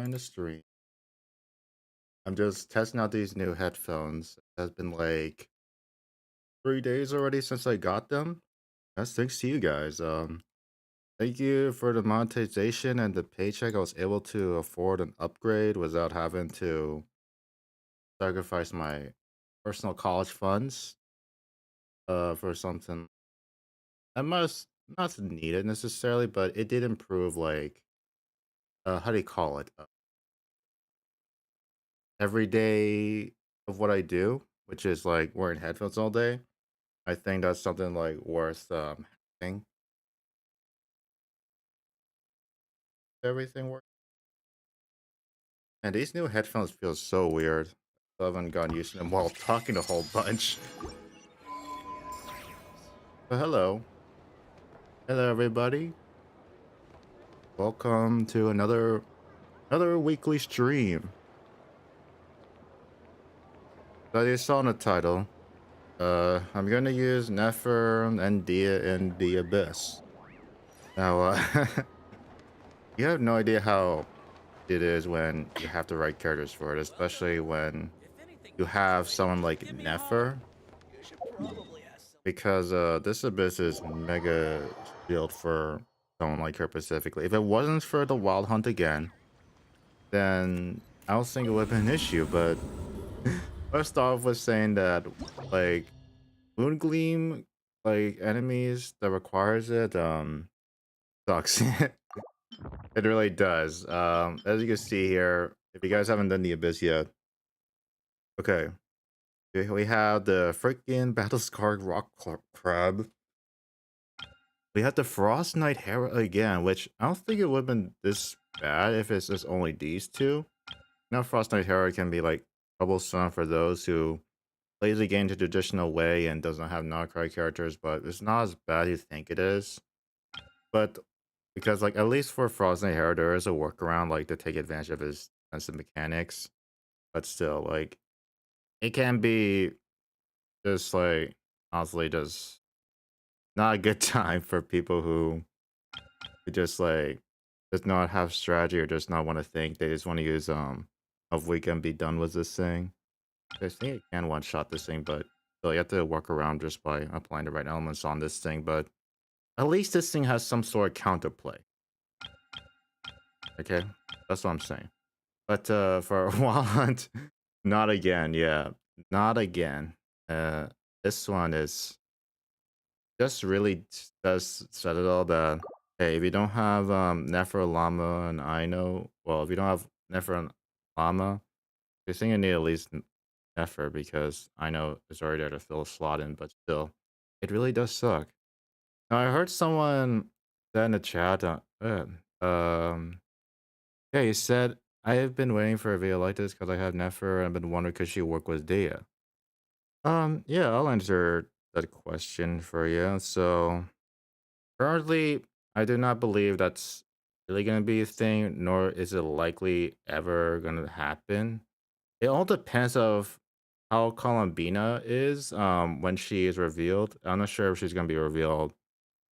join the stream. I'm just testing out these new headphones. It has been like 3 days already since I got them. That's thanks to you guys. Thank you for the monetization and the paycheck. I was able to afford an upgrade without having to sacrifice my personal college funds for something I must not needed necessarily, but it did improve like how do you call it? Every day of what I do, which is like wearing headphones all day. I think that's something like worth having. Everything works. And these new headphones feel so weird. I haven't gotten used to them while talking a whole bunch. So hello. Hello everybody. Welcome to another weekly stream. So you saw in the title. I'm gonna use Nefer and Dia in the Abyss. Now you have no idea how it is when you have to write characters for it, especially when you have someone like Nefer, because this abyss is mega built for someone like her specifically. If it wasn't for the Wild Hunt again, then I don't think it would have been an issue. But first off, was saying that like Moon Gleam, like enemies that requires it, sucks. It really does. As you can see here, if you guys haven't done the abyss yet, okay, we have the freaking battle scarred crab. We have the Frost Knight Hera again, which I don't think it would have been this bad if it's just only these two. Now, Frost Knight Hera can be like troublesome for those who plays the game the traditional way and doesn't have non-card characters, but it's not as bad as you think it is. But because like at least for Frost Knight Hera, there is a workaround like to take advantage of his defensive mechanics. But still, like it can be just like honestly just not a good time for people who just like does not have strategy or just not want to think. They just want to use of we can be done with this thing. I think it can one shot this thing, but so you have to work around just by applying the right elements on this thing. But at least this thing has some sort of counterplay. Okay, that's what I'm saying. But for Wild Hunt, not again. Yeah, not again. Uh, this one is just really does set it all that hey, if you don't have Nefer Llama and Ino, well, if you don't have Nefer and Llama, you're think you need at least Nefer because I know it's already there to fill a slot in, but still, it really does suck. Now I heard someone said in the chat, yeah, he said I have been waiting for a video like this because I have Nefer and I've been wondering could she work with Dea. Yeah, I'll answer that question for you. So currently, I do not believe that's really gonna be a thing, nor is it likely ever gonna happen. It all depends of how Columbina is when she is revealed. I'm not sure if she's gonna be revealed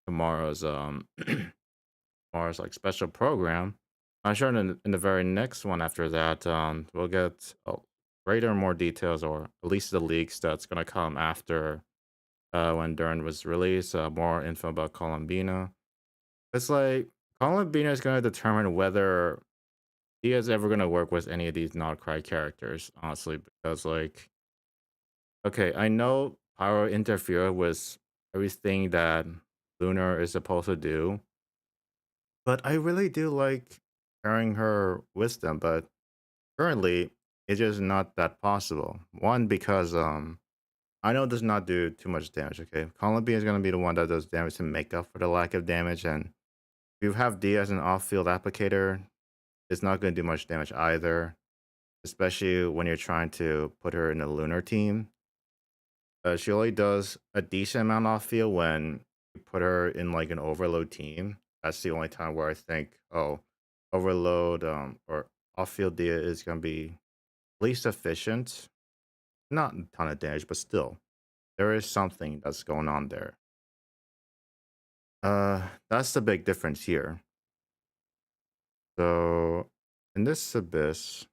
tomorrow's tomorrow's like special program. I'm sure in the very next one after that, we'll get greater more details or at least the leaks that's gonna come after when Dern was released, more info about Columbina. It's like Columbina is going to determine whether he is ever going to work with any of these not cry characters, honestly, because like, okay, I know Pyro interfere with everything that Lunar is supposed to do, but I really do like pairing her with them, but currently it's just not that possible. One, because I know it does not do too much damage, okay? Columbia is gonna be the one that does damage to make up for the lack of damage, and if you have D as an off-field applicator, it's not gonna do much damage either, especially when you're trying to put her in a lunar team. She only does a decent amount off field when you put her in like an overload team. That's the only time where I think, oh, overload or off field Dia is gonna be least efficient. Not a ton of damage, but still, there is something that's going on there. That's the big difference here. So in this abyss,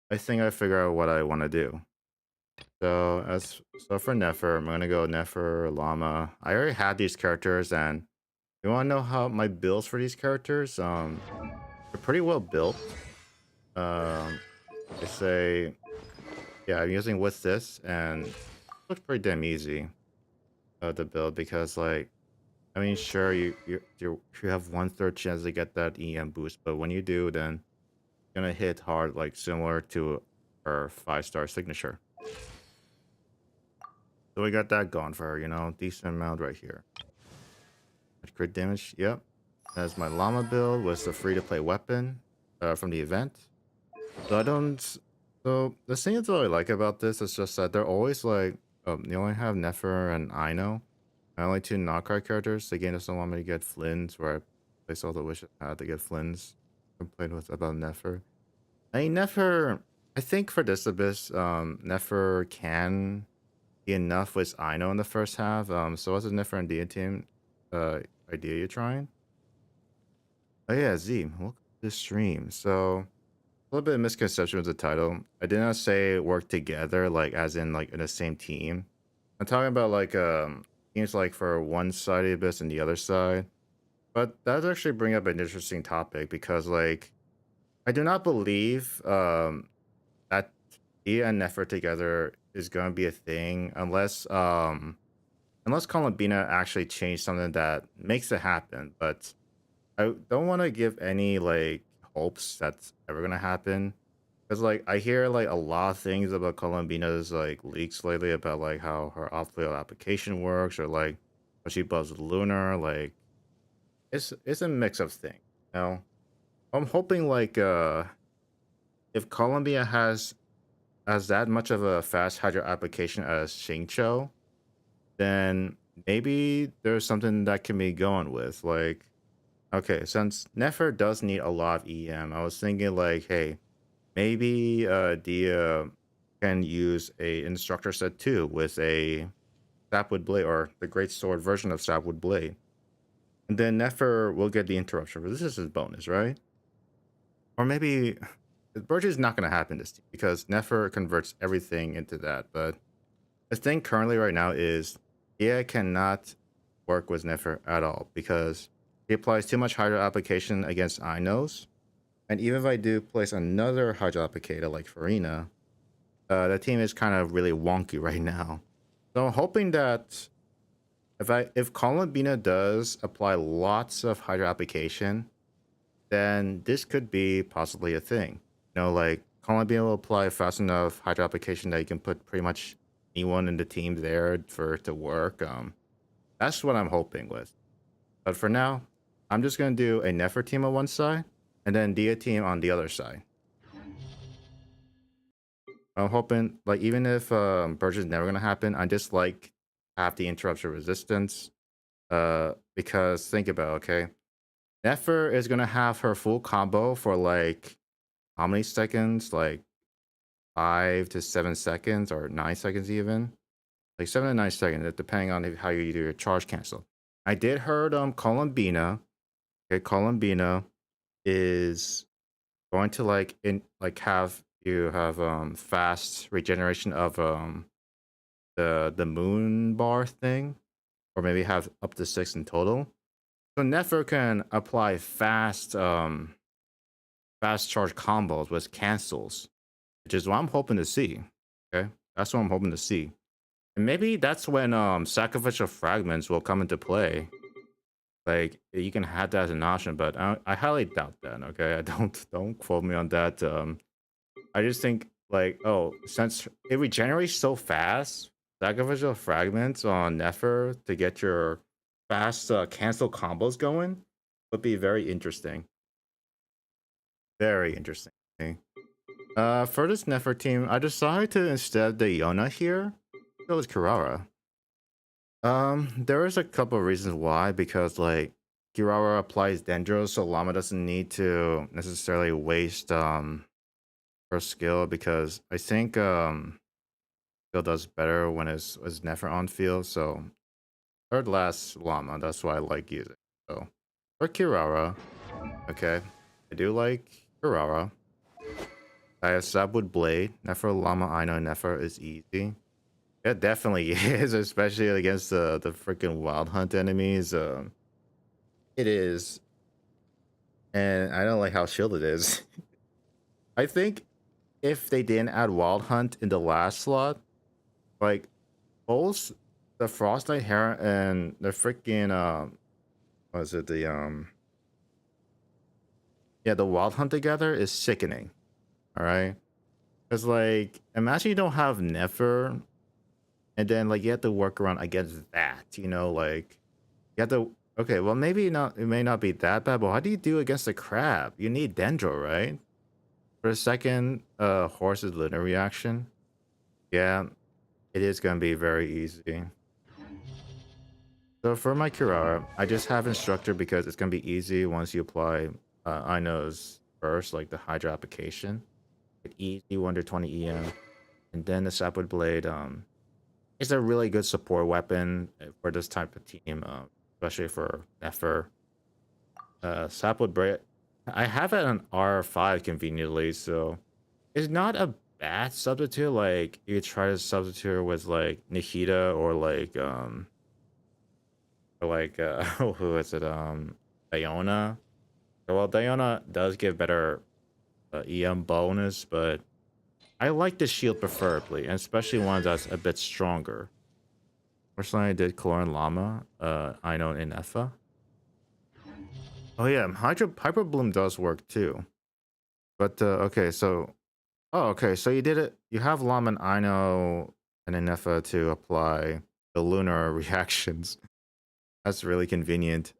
I think I figure out what I want to do. So for Nefer, I'm gonna go Nefer, Llama. I already had these characters, and you want to know how my builds for these characters? They're pretty well built. Um, I say, yeah, I'm using with this, and it looks pretty damn easy to build because, like, I mean, sure, you have 1/3 chance to get that EM boost, but when you do, then you're gonna hit hard, like similar to her 5-star signature. So we got that going for her, decent amount right here. Crit damage, yep. As my llama build was the free to play weapon from the event. So I don't. So the thing that's what I like about this is just that they're always like, you only have Nefer and Ino. I only two knockout characters. The game doesn't want me to get Flynn's, where I place all the wishes I had to get Flynn's. Complain with about Nefer. I mean, Nefer. I think for this abyss, Nefer can be enough with Ino in the first half. So what's the Nefer and Dia team uh idea you're trying? Oh yeah, Z. Welcome to the stream. So a little bit of misconception with the title. I did not say work together, like as in like in the same team. I'm talking about like teams like for one side of the abyss and the other side. But that does actually bring up an interesting topic because like I do not believe that Dia and Nefer together is gonna be a thing unless Columbina actually changed something that makes it happen. But I don't want to give any like hopes that's ever gonna happen because like I hear like a lot of things about Columbina's like leaks lately about like how her off-field application works or like what she builds with Lunar. Like it's a mix of things. You know, I'm hoping like if Columbia has that much of a fast hydro application as Xingqiu, then maybe there's something that can be going with like. Okay, since Nefer does need a lot of EM, I was thinking like, hey, maybe Dia can use a instructor set too with a Sapwood Blade or the Great Sword version of Sapwood Blade. And then Nefer will get the interruption. But this is his bonus, right? Or maybe Burge is not going to happen this team because Nefer converts everything into that. But the thing currently right now is Dia cannot work with Nefer at all because he applies too much Hydro application against Inos. And even if I do place another Hydro applicator like Farina, the team is kind of really wonky right now. So I'm hoping that if Columbina does apply lots of Hydro application, then this could be possibly a thing. Like Columbina will apply fast enough Hydro application that you can put pretty much anyone in the team there for it to work. That's what I'm hoping with. But for now, I'm just gonna do a Nefer team on one side and then Dia team on the other side. I'm hoping, like, even if Burge is never gonna happen, I just like have the interruption resistance. Because think about it, okay, Nefer is gonna have her full combo for like how many seconds? Like 5 to 7 seconds or 9 seconds even. Like 7 to 9 seconds, depending on how you do your charge cancel. I did heard Columbina. Okay, Columbina is going to have you have fast regeneration of the moon bar thing, or maybe have up to 6 in total. So Nefer can apply fast charge combos with cancels, which is what I'm hoping to see. Okay, that's what I'm hoping to see, and maybe that's when sacrificial fragments will come into play. Like you can have that as an option, but I highly doubt that. Okay, I don't quote me on that. I just think like, oh, since it regenerates so fast, sacrificial fragments on Nefer to get your fast cancel combos going would be very interesting. Very interesting. For this Nefer team, I decided to instead the Yona here. It was Kirara. There is a couple of reasons why, because like Kirara applies Dendros, so Llama doesn't need to necessarily waste her skill because I think skill does better when it's Nefer on field. So third last Llama, that's why I like using. So for Kirara, okay, I do like Ferrara. I have Sapwood Blade. Nefer Llama Ino Nefer is easy. It definitely is, especially against the freaking Wild Hunt enemies. It is, and I don't like how shielded it is. I think if they didn't add Wild Hunt in the last slot, like both the Frost Knight Heron and the freaking what is it, the yeah, the Wild Hunt together is sickening. All right, because like imagine you don't have Nefer, and then like you have to work around against that. You know, like you have to. Okay, well maybe not. It may not be that bad, but how do you do against the crab? You need Dendro, right? For a second, horse's lunar reaction. Yeah, it is gonna be very easy. So for my Kirara, I just have instructor because it's gonna be easy once you apply Ino's first, like the Hydra application. Easy 120 EM, and then the Sapwood Blade. It's a really good support weapon for this type of team, especially for Nefer. Sapwood Blade. I have it on R5 conveniently, so it's not a bad substitute. Like you could try to substitute with like Nikita or like who is it? Diona. Well, Diona does give better EM bonus, but I like the shield preferably, and especially one that's a bit stronger. Personally, I did Clorin Llama, I know in Effa. Oh yeah, Hyper Bloom does work too. But okay, so okay, so you did it. You have Llama and Ino and Inefa to apply the lunar reactions. That's really convenient.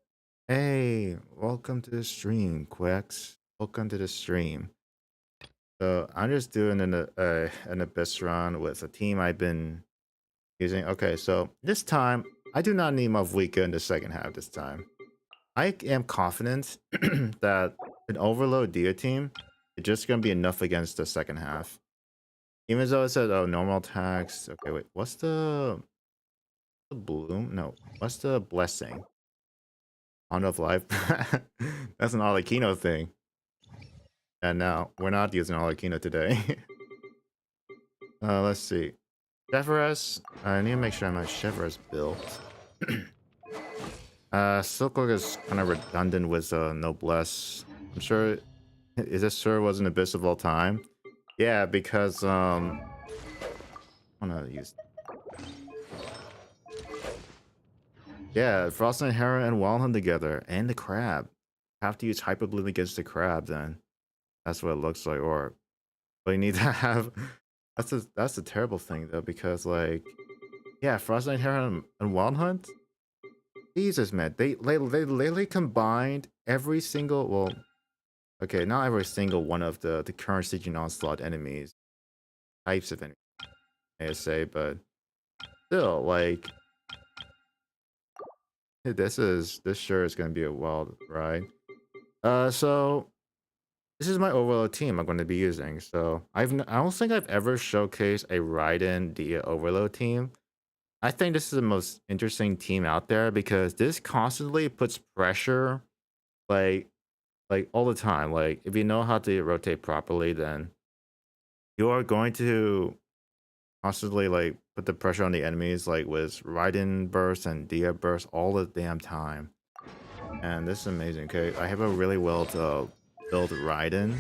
Hey, welcome to the stream, Quex. Welcome to the stream. So I'm just doing an Abyss run with a team I've been using. Okay, so this time I do not need Mavwika in the second half this time. I am confident that an Overload Dia team is just gonna be enough against the second half. Even though it said, oh, normal attacks. Okay, wait, what's the bloom? No, what's the blessing? Honor of life. That's an Alakino thing. And no, we're not using Alakino today. Let's see. Chevres. I need to make sure I'm at Chevres built. Silkloak is kind of redundant with Noblesse. I'm sure. Is this sure was an abyss of all time? Yeah, because I wanna use. Yeah, Frost and Hera and Wild Hunt together, and the crab. Have to use Hyper Bloom against the crab. Then that's what it looks like. Or, but you need to have. That's a terrible thing though, because like, yeah, Frost and Hera and Wild Hunt. Jesus, man, they literally combined every single, well, okay, not every single one of the current Siege Onslaught enemies, types of enemies, I say, but still, like, this sure is gonna be a wild ride. So this is my Overload team I'm going to be using. So I don't think I've ever showcased a Raiden Dia Overload team. I think this is the most interesting team out there because this constantly puts pressure, like all the time. Like if you know how to rotate properly, then you are going to constantly like put the pressure on the enemies, like with Raiden burst and Dia burst all the damn time. And this is amazing. Okay, I have a really well built Raiden,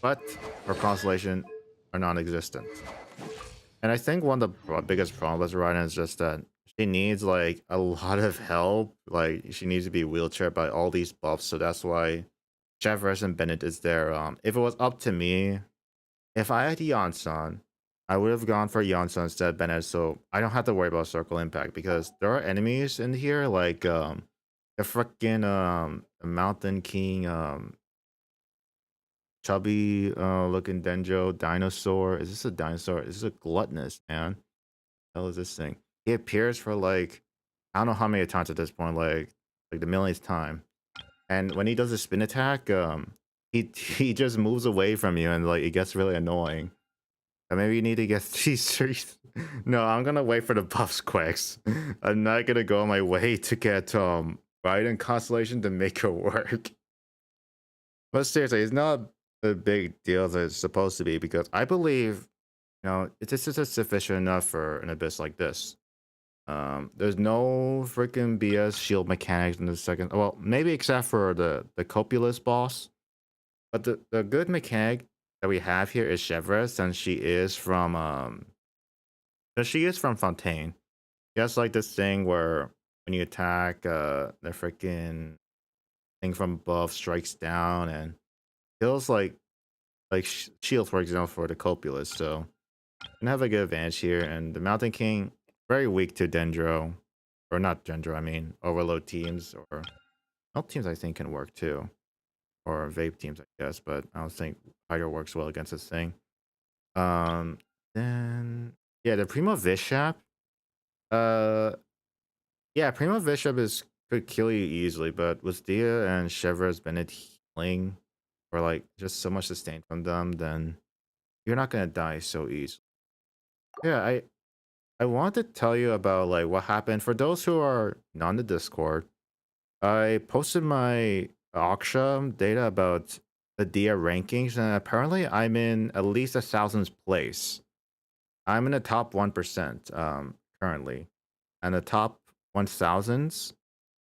but her constellation are non-existent. And I think one of the biggest problems with Raiden is just that she needs like a lot of help. Like she needs to be wheelchaired by all these buffs, so that's why Chevres and Bennett is there. If it was up to me, if I had Yansan, I would have gone for Yansan instead of Bennett, so I don't have to worry about circle impact because there are enemies in here like the freaking Mountain King chubby looking Denjo dinosaur. Is this a dinosaur? Is this a gluttonous, man? The hell is this thing? He appears for like I don't know how many times at this point, like the millionth time. And when he does a spin attack, he just moves away from you and like it gets really annoying. And maybe you need to get these trees. No, I'm gonna wait for the buffs quacks. I'm not gonna go on my way to get Raiden Constellation to make it work. But seriously, it's not a big deal as it's supposed to be because I believe, it's just sufficient enough for an abyss like this. There's no freaking BS shield mechanics in the second. Well, maybe except for the Copulus boss, but the good mechanic that we have here is Chevra, since she is from Fontaine. She has like this thing where when you attack, the freaking thing from above strikes down and kills like shield, for example, for the Copulus. So and have a good advantage here. And the Mountain King, very weak to Dendro. Or not Dendro, I mean Overload teams. Or Melt teams I think can work too. Or Vape teams, I guess. But I don't think Hydro works well against this thing. Um, then yeah, the Primo Vishap. Uh yeah, Primo Vishap is could kill you easily, but with Dia and Chevra's Bennett healing or like just so much sustain from them, then you're not gonna die so easily. Yeah, I want to tell you about like what happened for those who are not in the Discord. I posted my Aksha data about the Dia rankings, and apparently I'm in at least 1,000th place. I'm in the top 1% currently, and the top 1,000s.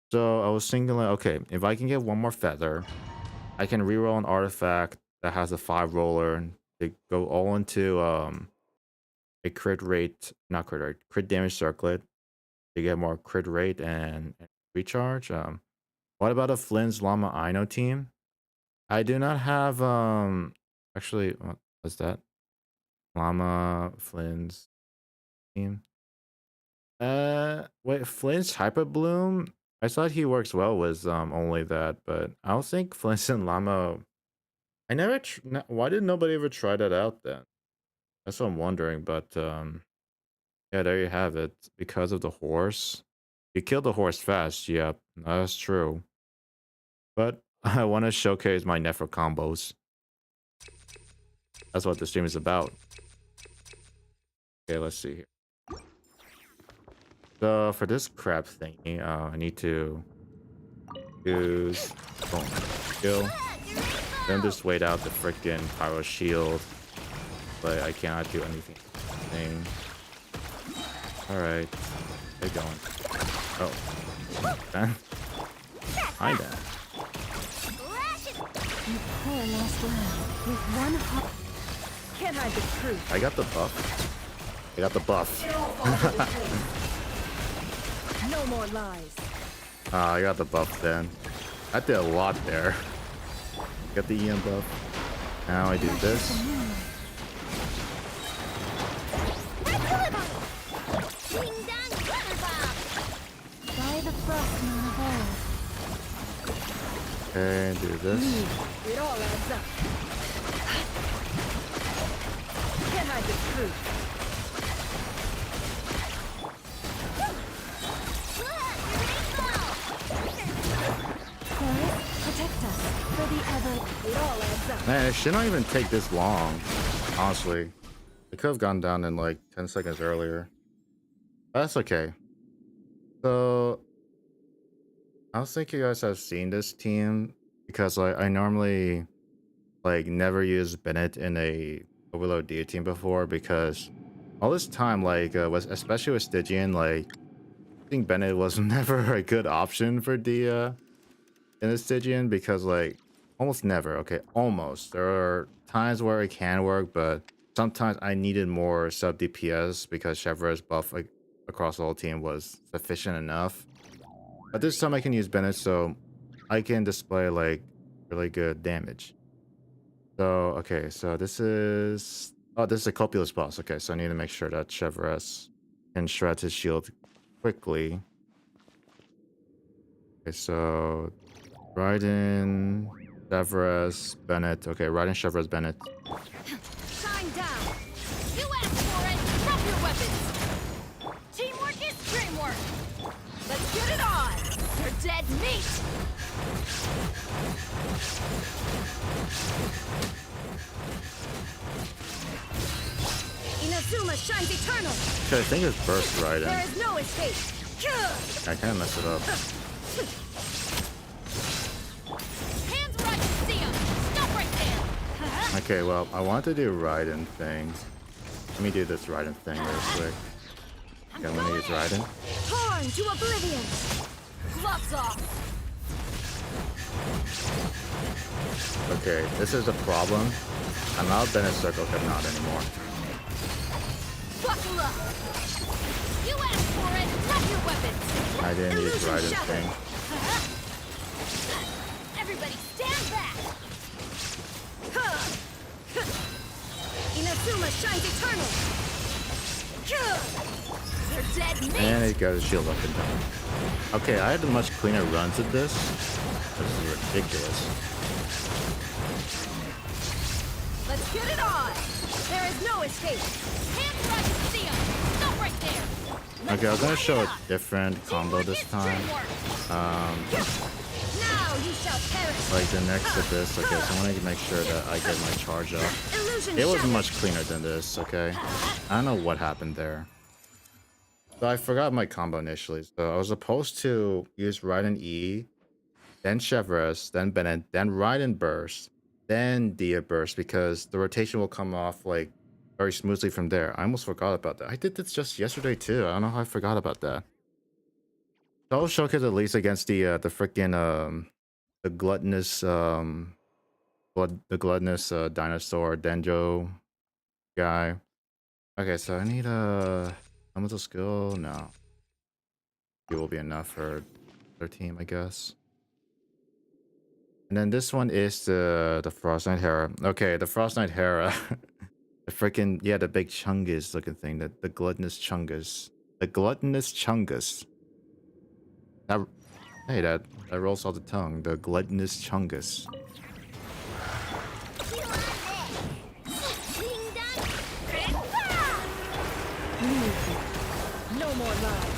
So I was thinking like, okay, if I can get one more feather, I can reroll an artifact that has a 5 roller to go all into a crit rate, not crit rate, crit damage circlet to get more crit rate and recharge. What about a Flynn's Llama Ino team? I do not have actually what was that? Llama Flynn's team. Wait, Flynn's Hyper Bloom? I thought he works well with only that, but I don't think Flynn's and Llama. I never. Why did nobody ever try that out then? That's what I'm wondering. But yeah, there you have it. Because of the horse, you killed the horse fast. Yep, that's true. But I want to showcase my Nephro combos. That's what the stream is about. Okay, let's see here. So for this crab thingy, I need to use skill. Then just wait out the freaking pyro shield, but I cannot do anything. All right, get going. Oh, then hi there. You poor lost lamb with one hop. Can't hide the truth. I got the buff. I got the buff. No more lies. I got the buff then. I did a lot there. Got the EM buff. Now I do this. By the frost moon of old. Okay, do this. It all adds up. Can't hide the truth. Protect us for the ever. It all adds up. Man, it should not even take this long. Honestly, it could have gone down in like 10 seconds earlier. But that's okay. So I don't think you guys have seen this team because like I normally like never use Bennett in a Overload Dia team before because all this time like was especially with Stygian, like I think Bennett was never a good option for Dia in the Stygian because like almost never. Okay, almost. There are times where it can work, but sometimes I needed more sub DPS because Chevra's buff like across the whole team was sufficient enough. But this time I can use Bennett, so I can display like really good damage. So okay, so this is a Copulus boss. Okay, so I need to make sure that Chevras can shred his shield quickly. Okay, so Raiden, Chevras, Bennett. Okay, Raiden, Chevras, Bennett. Shine down. You asked for it. Drop your weapons. Teamwork is dreamwork. Let's get it on. You're dead meat. Inazuma shines eternal. Okay, I think it's burst Raiden. There is no escape. I kind of messed it up. Hands where I can see 'em. Okay, well, I want to do Raiden thing. Let me do this Raiden thing real quick. Okay, I'm gonna use Raiden. Torn to oblivion. Gloves off. Okay, this is the problem. I'm out in a circle, but not anymore. Buckle up. You asked for it. Drop your weapons. I didn't use Illusion Raiden's shadow. thing. Everybody stand back. Inazuma shines eternal. You're dead meat. And it got a shield up and down. Okay, I had a much cleaner runs at this. This is ridiculous. Let's get it on. There is no escape. Hands right, see 'em. Stop right there. Okay, I was gonna Let's show light a it up. different combo this time. Now you shall perish. Like the next to this. Okay, so I want to make sure that I get my charge up. Illusion It was shattered. much cleaner than this, okay? I don't know what happened there. So I forgot my combo initially. So I was supposed to use Raiden E, then Chevres, then Bennett, then Raiden Burst, then Dia Burst, because the rotation will come off like very smoothly from there. I almost forgot about that. I did this just yesterday too. I don't know how I forgot about that. So I'll showcase at least against the freaking the gluttonous dinosaur Denjo guy. Okay, so I need a elemental skill. No, it will be enough for their team, I guess. And then this one is the Frost Knight Hera. Okay, the Frost Knight Hera. The freaking the big Chungus looking thing. The gluttonous Chungus. The gluttonous Chungus. That hey that rolls off the tongue. The gluttonous Chungus. No more lies.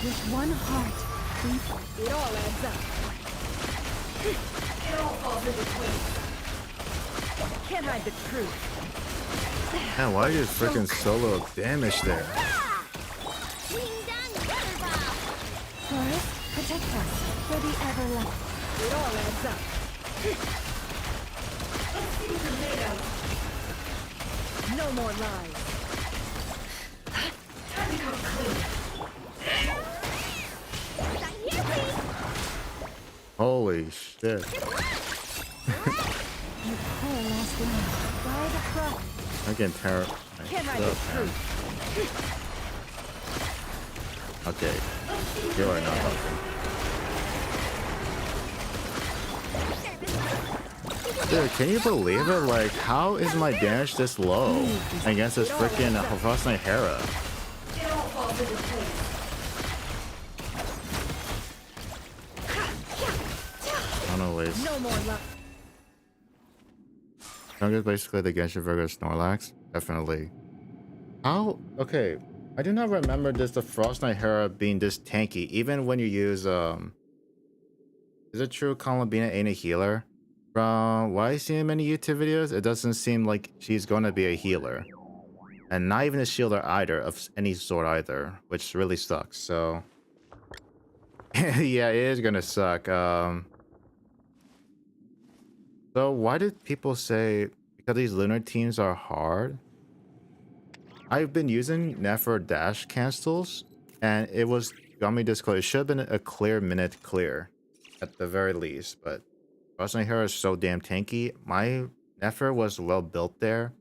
With one heart, it all adds up. It all falls into place. Can't hide the truth. Man, why you freaking solo damage there? Forest, protect us for the everlasting. It all adds up. No more lies. Time to come clean. Holy shit. You poor last one. Why the fuck? I'm getting terrible. Can't hide the truth. Okay. You are not helping. Dude, can you believe it? Like, how is my damage this low against this freaking Frost Knight Hera? It all falls into place. I don't know, ways. No more love. Chungus basically the Genshin Virgo Snorlax? Definitely. How? Okay. I do not remember the Frost Knight Hera being this tanky, even when you use, is it true Columbina ain't a healer? From what I see in many YouTube videos, it doesn't seem like she's gonna be a healer. And not even a shielder either, of any sort either, which really sucks, so... yeah, it is gonna suck, So why did people say because these lunar teams are hard? I've been using Nefer dash cancels, and it was got me this close. It should have been a clear minute clear, at the very least. But Frost Knight Hera is so damn tanky. My Nefer was well built there.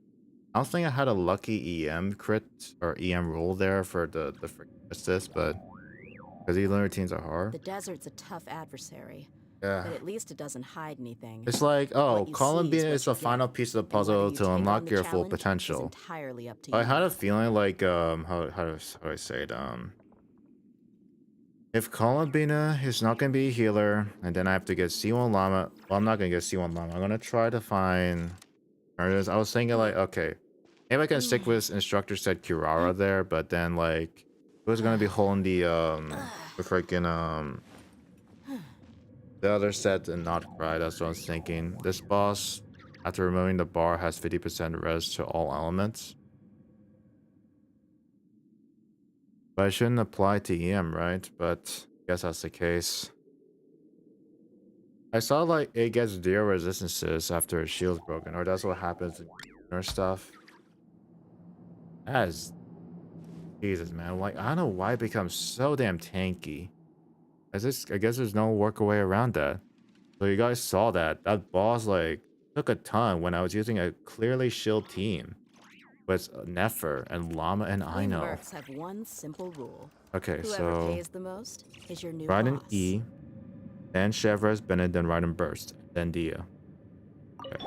I don't think I had a lucky EM crit or EM roll there for the assist, but because these lunar teams are hard. The desert's a tough adversary, Yeah. but at least it doesn't hide anything. It's like, oh, What you Columbine see is is the what you final get. piece of the And whether puzzle you to take on unlock the your full challenge is potential. entirely up to I you. had a feeling like how do I say it if Columbina is not gonna be a healer and then I have to get C1 Llama, well I'm not gonna get C1 Llama. I'm gonna try to find I was thinking like, okay, maybe I can stick with instructor said Kirara there, but then like who's gonna be holding the freaking the other set and not cry. That's what I was thinking. This boss, after removing the bar, has 50% res to all elements. But it shouldn't apply to EM, right? But I guess that's the case. I saw like it gets zero resistances after a shield's broken, or that's what happens in or stuff. That is Jesus, man. Like I don't know why it becomes so damn tanky. I guess there's no workaway around that. So you guys saw that. That boss like took a ton when I was using a clearly shield team with Nefer and Llama and We Ino. mercs have one simple rule. Okay, Whoever so pays the most is your new Raiden boss. E, then Chevres, Bennett, then Raiden Burst, then Dia. Okay.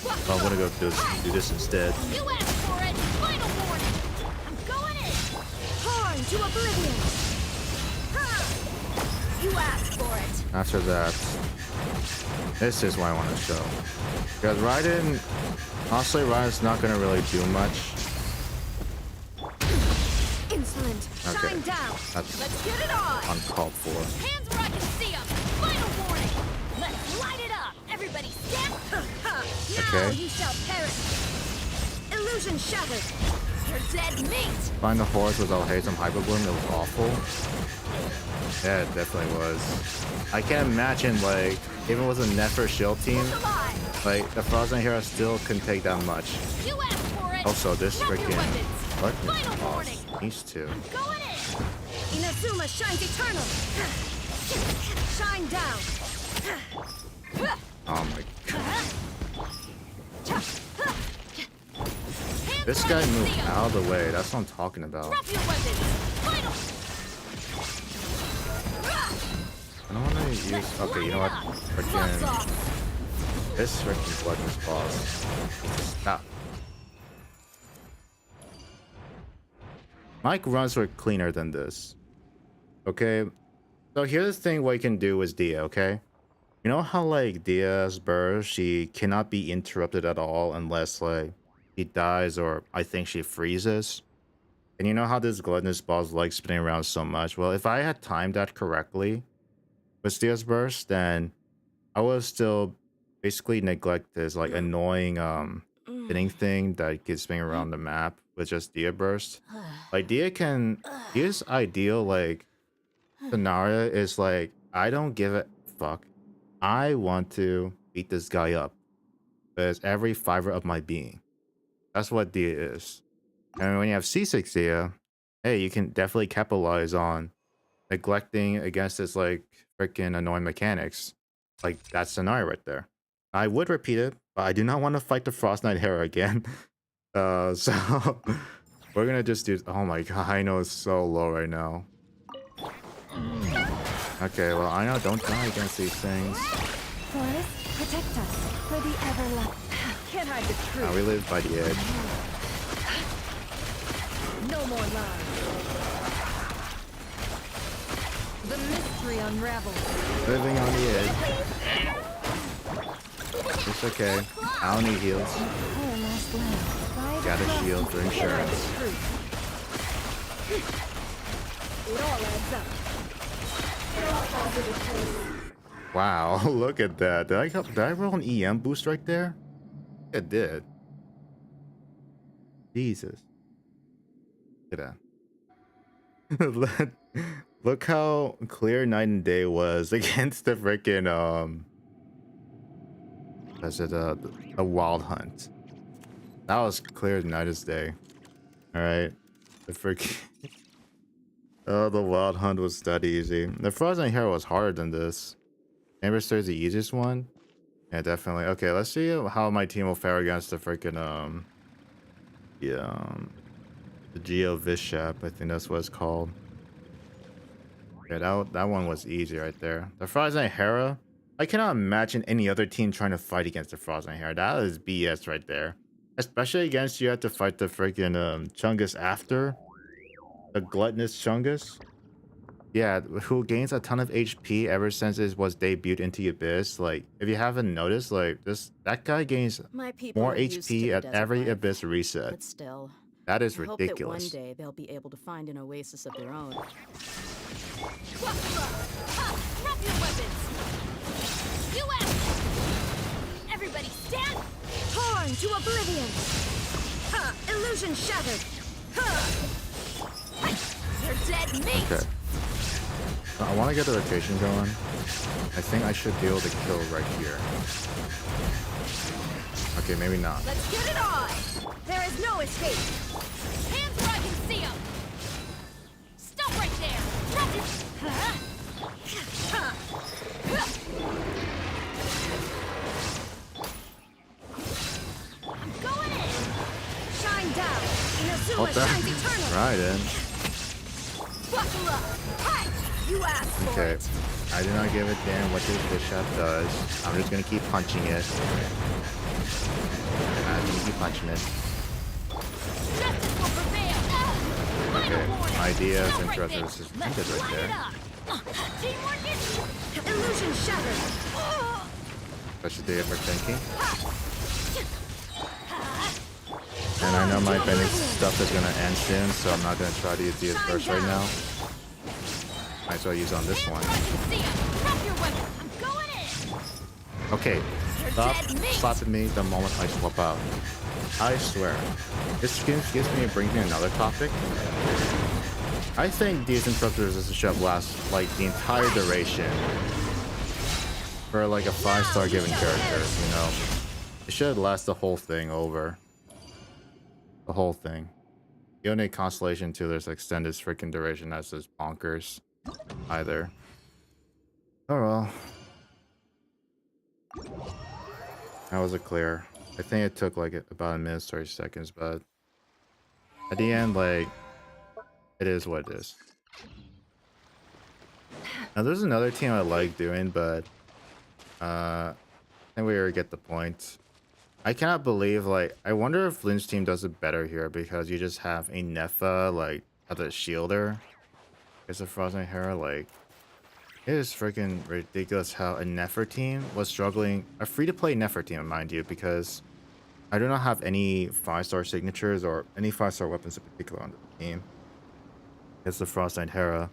Well, I'm gonna go do this instead. You asked for it! Final warning! I'm going in! Torn to oblivion! Ha! You asked for it! After that, this is what I want to show. Because Raiden, honestly, Raiden's not gonna really do much. Insolent! Okay. Shine down! That's Let's get it on! uncalled for. Hands where I can see them! Final warning! Let's light it up! Everybody stand! Now Okay. you shall perish! Illusion shattered! You're dead meat! Find the horse with Alhazen Hyper Bloom, it was awful. Yeah, it definitely was. I can't imagine, like, even with a Nefer shield team, Alive! like, the Frozen Hero still can take that much. You asked for it! Also, this Drop your freaking weapons! button Final boss, warning! these two. Going in! Inazuma shines eternal! Shine down! Oh my god. Hands This where guy I can moved see 'em. out of the way, that's what I'm talking about. Drop your weapons! Final! I don't want to use. Okay, you know what? Gloves Freaking. off! This freaking gluttonous boss. Needs to stop. Mike runs were cleaner than this. Okay? So here's the thing what you can do with Dia, okay? You know how like Dia's burst, she cannot be interrupted at all unless like he dies or I think she freezes. And you know how this gluttonous boss likes spinning around so much? Well, if I had timed that correctly with Dia's burst, then I would still basically neglect this like annoying spinning thing that keeps spinning around the map with just Dia burst. Like Dia's ideal like scenario is like I don't give a fuck. I want to beat this guy up with every fiber of my being. That's what Dia is. And when you have C6 Dia, hey, you can definitely capitalize on neglecting against this like freaking annoying mechanics. Like that scenario right there. I would repeat it, but I do not want to fight the Frost Knight Hero again. So we're gonna just do. Oh my god, I know it's so low right now. Okay, well I know don't die against these things. Forest, protect us for the everlasting. Can't hide the truth. We live by the edge. No more lies. The mystery unravels. Living on the edge. It's okay. I don't need heals. Our last land. Got a shield for insurance. It all adds up. Wow, look at that. Did I roll an EM boost right there? It did. Jesus. Look at that. Look how clear night and day was against the freaking was it a wild hunt. That was clear as night as day. Alright. The freaking oh, the wild hunt was that easy. The Frozen Hero was harder than this. Amber Star is the easiest one. Yeah, definitely. Okay, let's see how my team will fare against the freaking the Geo Vishap. I think that's what it's called. Yeah, that one was easy right there. The Frozen Hera. I cannot imagine any other team trying to fight against the Frozen Hera. That is BS right there. Especially against you have to fight the freaking Chungus after. The gluttonous Chungus. Yeah, who gains a ton of HP ever since it was debuted into Abyss. Like, if you haven't noticed, like that guy gains My people more are used to HP the at desert every life, Abyss reset. but still, That is I hope ridiculous. that one day they'll be able to find an oasis of their own. Drop your weapons! You asked! Everybody stand! Torn to oblivion! Ha! Illusion shattered! Ha! They're dead meat. Okay. I want to get the rotation going. I think I should be able to kill right here. Okay, maybe not. Let's get it on. There is no escape. Hands where I can see them. Stop right there. Drop it. I'm going in. Shine down. Inazuma What the? shines eternal. Right then. Buckle up. Hi. You asked for Okay. it. I do not give a damn what this bishop does. I'm just gonna keep punching it. I'm gonna keep punching it. Justice will prevail. Final Okay. warning. My idea of Stop right interrupter there. is just Let's ended right light it there. up. Teamwork is illusion shattered. That's the idea for thinking. And I know my Bennett stuff is gonna end soon, so I'm not gonna try to use the burst right now. Might as well use on this one. Hands where I can see 'em. Drop your weapon. I'm going in. Okay, They're stop dead meat. slapping me the moment I swap out. I swear. This brings me another topic. I think these interrupters should last like the entire duration for like a 5-star given character, you know. It should last the whole thing over. The whole thing. You don't need Constellation to this extended freaking duration. That's just bonkers. Either. Oh well. That was a clear. I think it took like about a minute 30 seconds, but at the end, like, it is what it is. Now there's another team I like doing, but I think we already get the point. I cannot believe, like, I wonder if Lynn's team does it better here because you just have a Nefa, like, as a shielder. It's a Frozen Hera, like, it is freaking ridiculous how a Nefer team was struggling. A free-to-play Nefer team, mind you, because I do not have any 5-star signatures or any 5-star weapons in particular on the team. It's the Frost Knight Hera.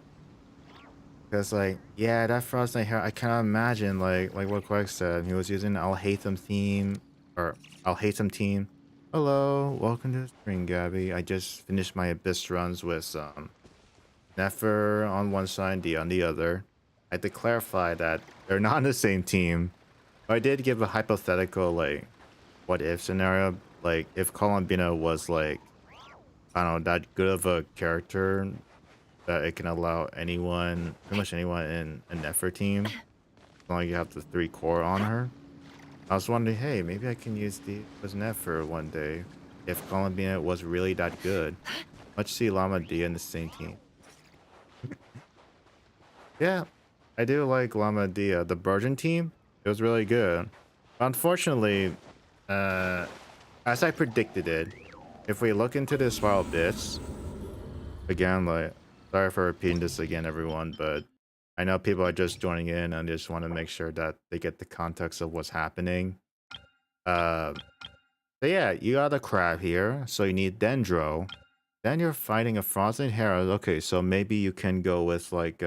Because, like, yeah, that Frost Knight Hera, I cannot imagine, like what Quake said. He was using I'll Hate Them theme, or I'll Hate Them team. Hello, welcome to the stream, Gabby. I just finished my Abyss runs with Nefer on one side, D on the other. I had to clarify that they're not on the same team. But I did give a hypothetical, like, what if scenario. Like, if Columbina was, like, I don't know, that good of a character that it can allow anyone, pretty much anyone in a Nefer team, as long as you have the 3 core on her. I was wondering, hey, maybe I can use the as Nefer one day if Columbina was really that good. Let's see Llama Dia in the same team. Yeah, I do like Llama Dia. The Virgin team, it was really good. Unfortunately, as I predicted it, if we look into this Spiral Abyss, again, like, sorry for repeating this again, everyone, but I know people are just joining in and just want to make sure that they get the context of what's happening. So yeah, you got a crab here, so you need Dendro. Then you're fighting a Frozen Hera. Okay, so maybe you can go with like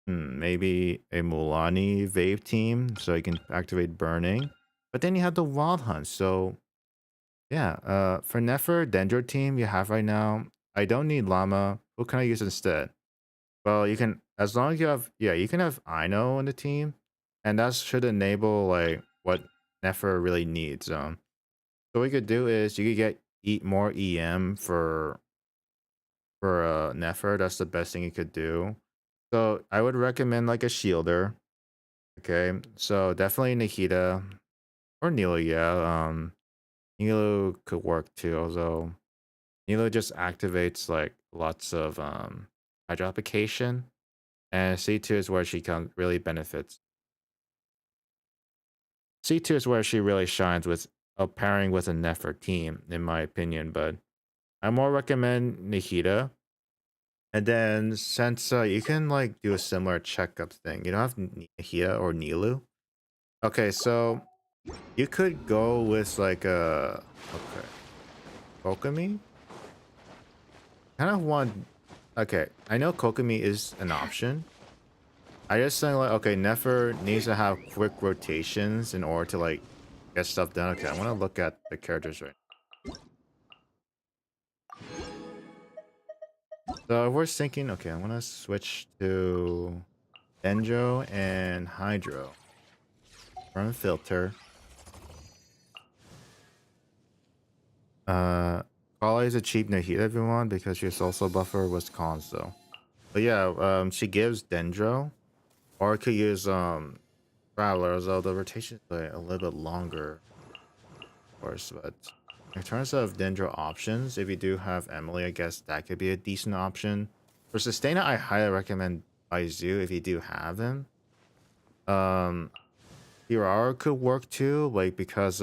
maybe a Mulani Vape team, so you can activate Burning. But then you have the Wild Hunt, so yeah. For Nefer Dendro team you have right now, I don't need Llama. Who can I use instead? Well, you can, as long as you have, yeah, you can have Ino on the team, and that should enable like what Nefer really needs. So what we could do is you could get more EM for Nefer. That's the best thing you could do. So I would recommend like a shielder. Okay, so definitely Nikita or Nilo. Yeah, Nilo could work too. Although Nilo just activates like lots of hydro application, and C2 is where she really benefits. C2 is where she really shines with a pairing with a Nefer team, in my opinion. But I more recommend Nikita. And then since you can like do a similar checkup thing, you don't have Nikita or Nilu. Okay, so you could go with like a Kokomi. Kind of want. Okay, I know Kokomi is an option. I just think like, okay, Nefer needs to have quick rotations in order to like get stuff done. Okay, I want to look at the characters right now. So we're thinking, okay, I'm gonna switch to Dendro and Hydro. Run filter. Kale is a cheap Nahida everyone because she's also buffer with cons though. But yeah, she gives Dendro, or I could use Traveler, although the rotation is like a little bit longer, of course. But in terms of Dendro options, if you do have Emily, I guess that could be a decent option. For Sustainer, I highly recommend Baizu if you do have him. Kirara could work too, like because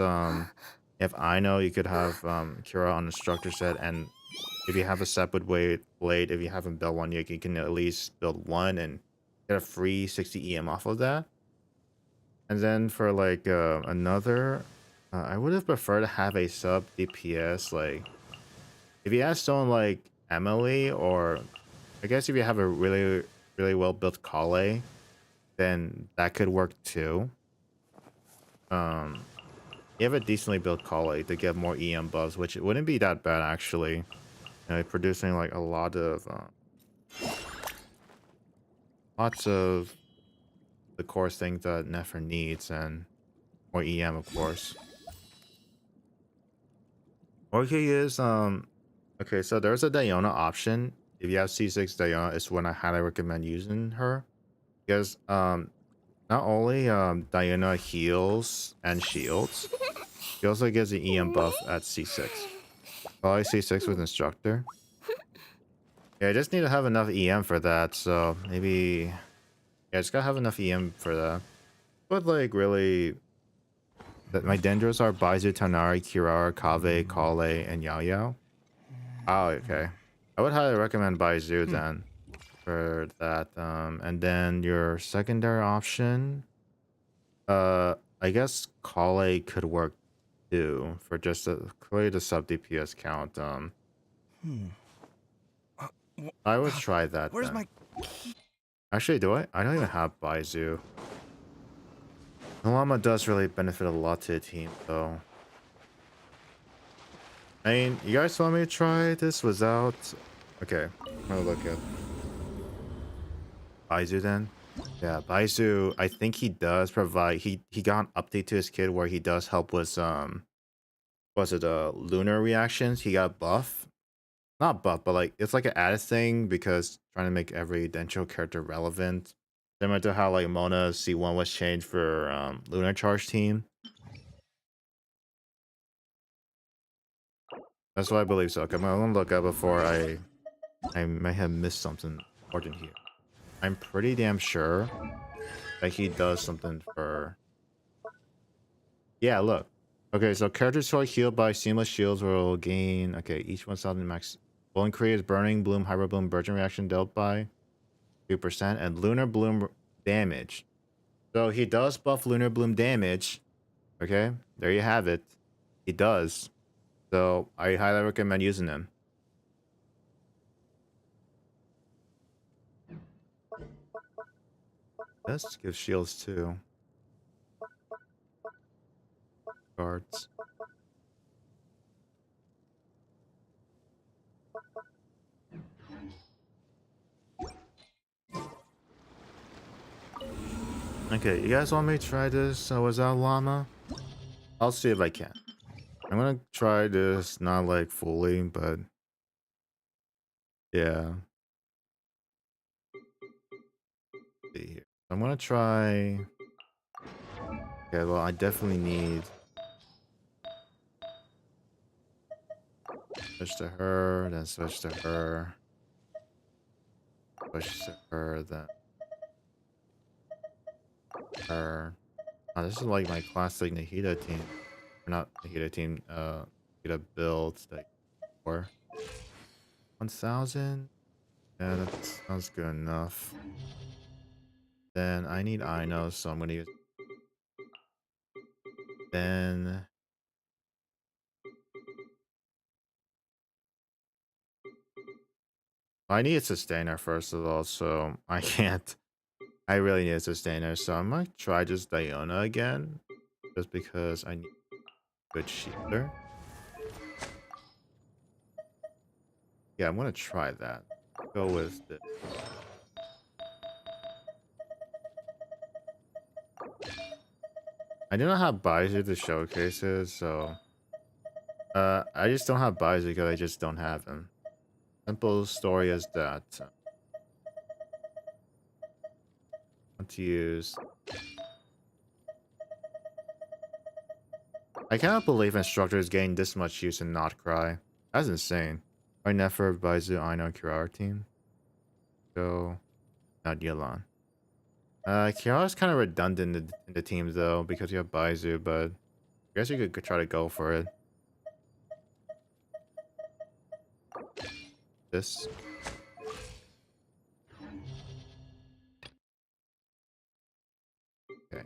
if I know you could have Kira on the structure set, and if you have a separate blade, if you haven't built one yet, you can at least build one and get a free 60 EM off of that. And then for like another, I would have preferred to have a sub DPS. Like if you have someone like Emily, or I guess if you have a really well built Kale, then that could work too. You have a decently built Kale to get more EM buffs, which it wouldn't be that bad actually. You know, producing like a lot of lots of the core things that Nefer needs, and more EM of course. Or you could use okay, so there's a Diona option. If you have C6 Diona, it's when I highly recommend using her. Because not only Diana heals and shields, she also gives the EM buff at C6. Probably C6 with Instructor. Yeah, I just need to have enough EM for that, so maybe... Yeah, I just gotta have enough EM for that. But like, really... My Dendros are Baizu, Tanari, Kirara, Kave, Kale, and Yao Yao. Oh, okay. I would highly recommend Baizu then. For that. And then your secondary option... I guess Kale could work too, for just clearly the sub DPS count. I would try that Where's then. my... Actually, do I? I don't even have Baizu. Llama does really benefit a lot to the team, though. I mean, you guys want me to try this without... Okay, I'm gonna look at Baizu then. Yeah, Baizu, I think he does provide... He got an update to his kit where he does help with was it lunar reactions? He got buff. Not buff, but like it's like an added thing because trying to make every Densho character relevant. Similar to how like Mona C1 was changed for Lunar Charge team. That's what I believe so. Okay, I'm gonna look up before I may have missed something important here. I'm pretty damn sure that he does something for... Yeah, look. Okay, so characters who are healed by seamless shields will gain... Okay, each 1,000 max... Will increase Burning Bloom, Hyper Bloom, Burgeon reaction dealt by 2%, and Lunar Bloom damage. So he does buff Lunar Bloom damage. Okay, there you have it. He does. So I highly recommend using him. Let's give shields too. Guards. Okay, you guys want me to try this without llama? I'll see if I can. I'm gonna try this, not like fully, but yeah. See here. I'm gonna try. Okay, well, I definitely need switch to her, then switch to her, switch to her, then her. Oh, this is like my classic Nahida team. Or not Nahida team, Nahida build like 1,000. Yeah, that sounds good enough. Then I need Ino, so I'm gonna use. Then I need a sustainer first of all, so I can't. I really need a sustainer, so I might try just Diona again, just because I need a good shielder. Yeah, I'm gonna try that. Go with this. I do not have Baizu to showcases, so I just don't have Baizu because I just don't have him. Simple story is that. Want to use. I cannot believe instructors gain this much use in Not Cry. That's insane. Right now for Baizu, Aino, Kirara team. Go. Not Yelan. Kirara's kind of redundant in the team though because you have Baizu, but I guess you could try to go for it. This. Okay.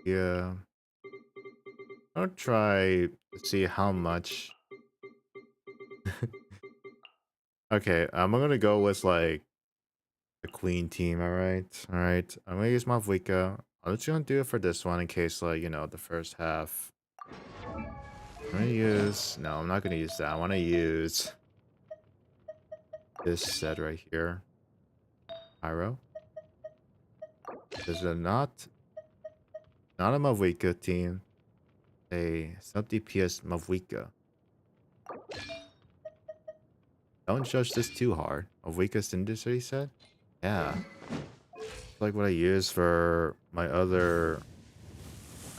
Yeah. I'll try to see how much. Okay, I'm gonna go with like the Queen team. All right. I'm gonna use Mavwika. I'm just gonna do it for this one in case, like, you know, the first half. I'm gonna use. No, I'm not gonna use that. I want to use this set right here. Pyro. There's not a Mavwika team. A sub DPS Mavwika. Don't judge this too hard. Mavwika Syndicity set? Yeah. It's like what I use for my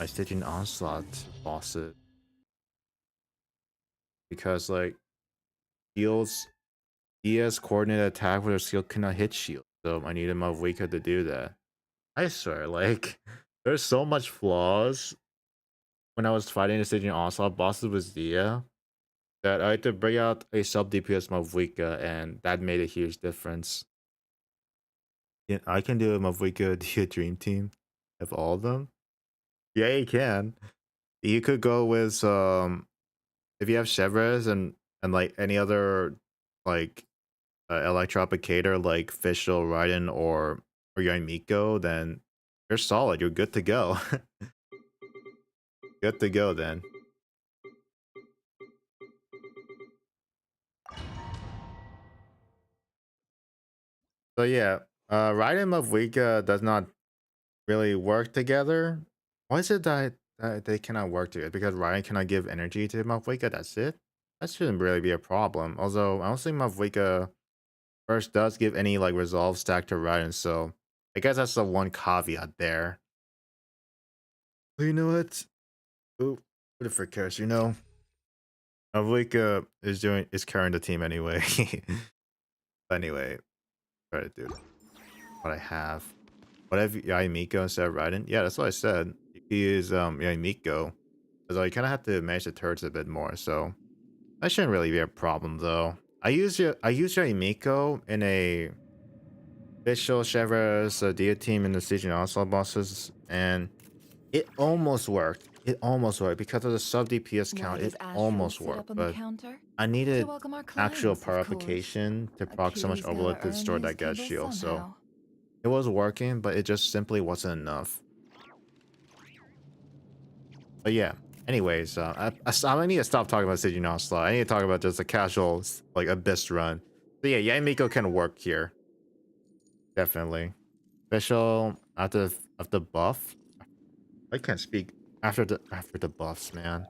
Stygian Onslaught bosses. Because like shields ES coordinated attack with a skill cannot hit shield. So I need a Mavwika to do that. I swear, like there's so much flaws when I was fighting the Stygian Onslaught bosses with Zia that I had to bring out a sub DPS Mavwika, and that made a huge difference. Yeah, I can do a Mavwika Dia Dream Team of all of them. Yeah, you can. You could go with if you have Chevres and like any other like Electropicator like Fischl, Raiden, or Yaimiko, then you're solid. You're good to go. Good to go then. So yeah, Raiden and Mavwika does not really work together. Why is it that they cannot work together? Because Raiden cannot give energy to Mavwika, that's it? That shouldn't really be a problem. Although I don't think Mavwika first does give any like resolve stack to Raiden, so I guess that's the one caveat there. But you know what? Who the frick cares, you know? Mavwika is carrying the team anyway. But anyway, try to do what I have. What if Yaimiko instead of Raiden? Yeah, that's what I said. You could use Yaimiko. Although you kinda have to manage the turrets a bit more, so that shouldn't really be a problem though. I use Yaimiko in a Fischl, Chevres, Dia team in the Stygian Onslaught bosses, and it almost worked. It almost worked because of the sub DPS count. It almost worked, but I needed actual purification to proc so much overload to store that gas shield. So it was working, but it just simply wasn't enough. But yeah. Anyways, I need to stop talking about Stygian Onslaught. I need to talk about just a casual like Abyss run. So yeah, Yaimiko can work here. Definitely. Fischl after buff. I can't speak after the buffs, man.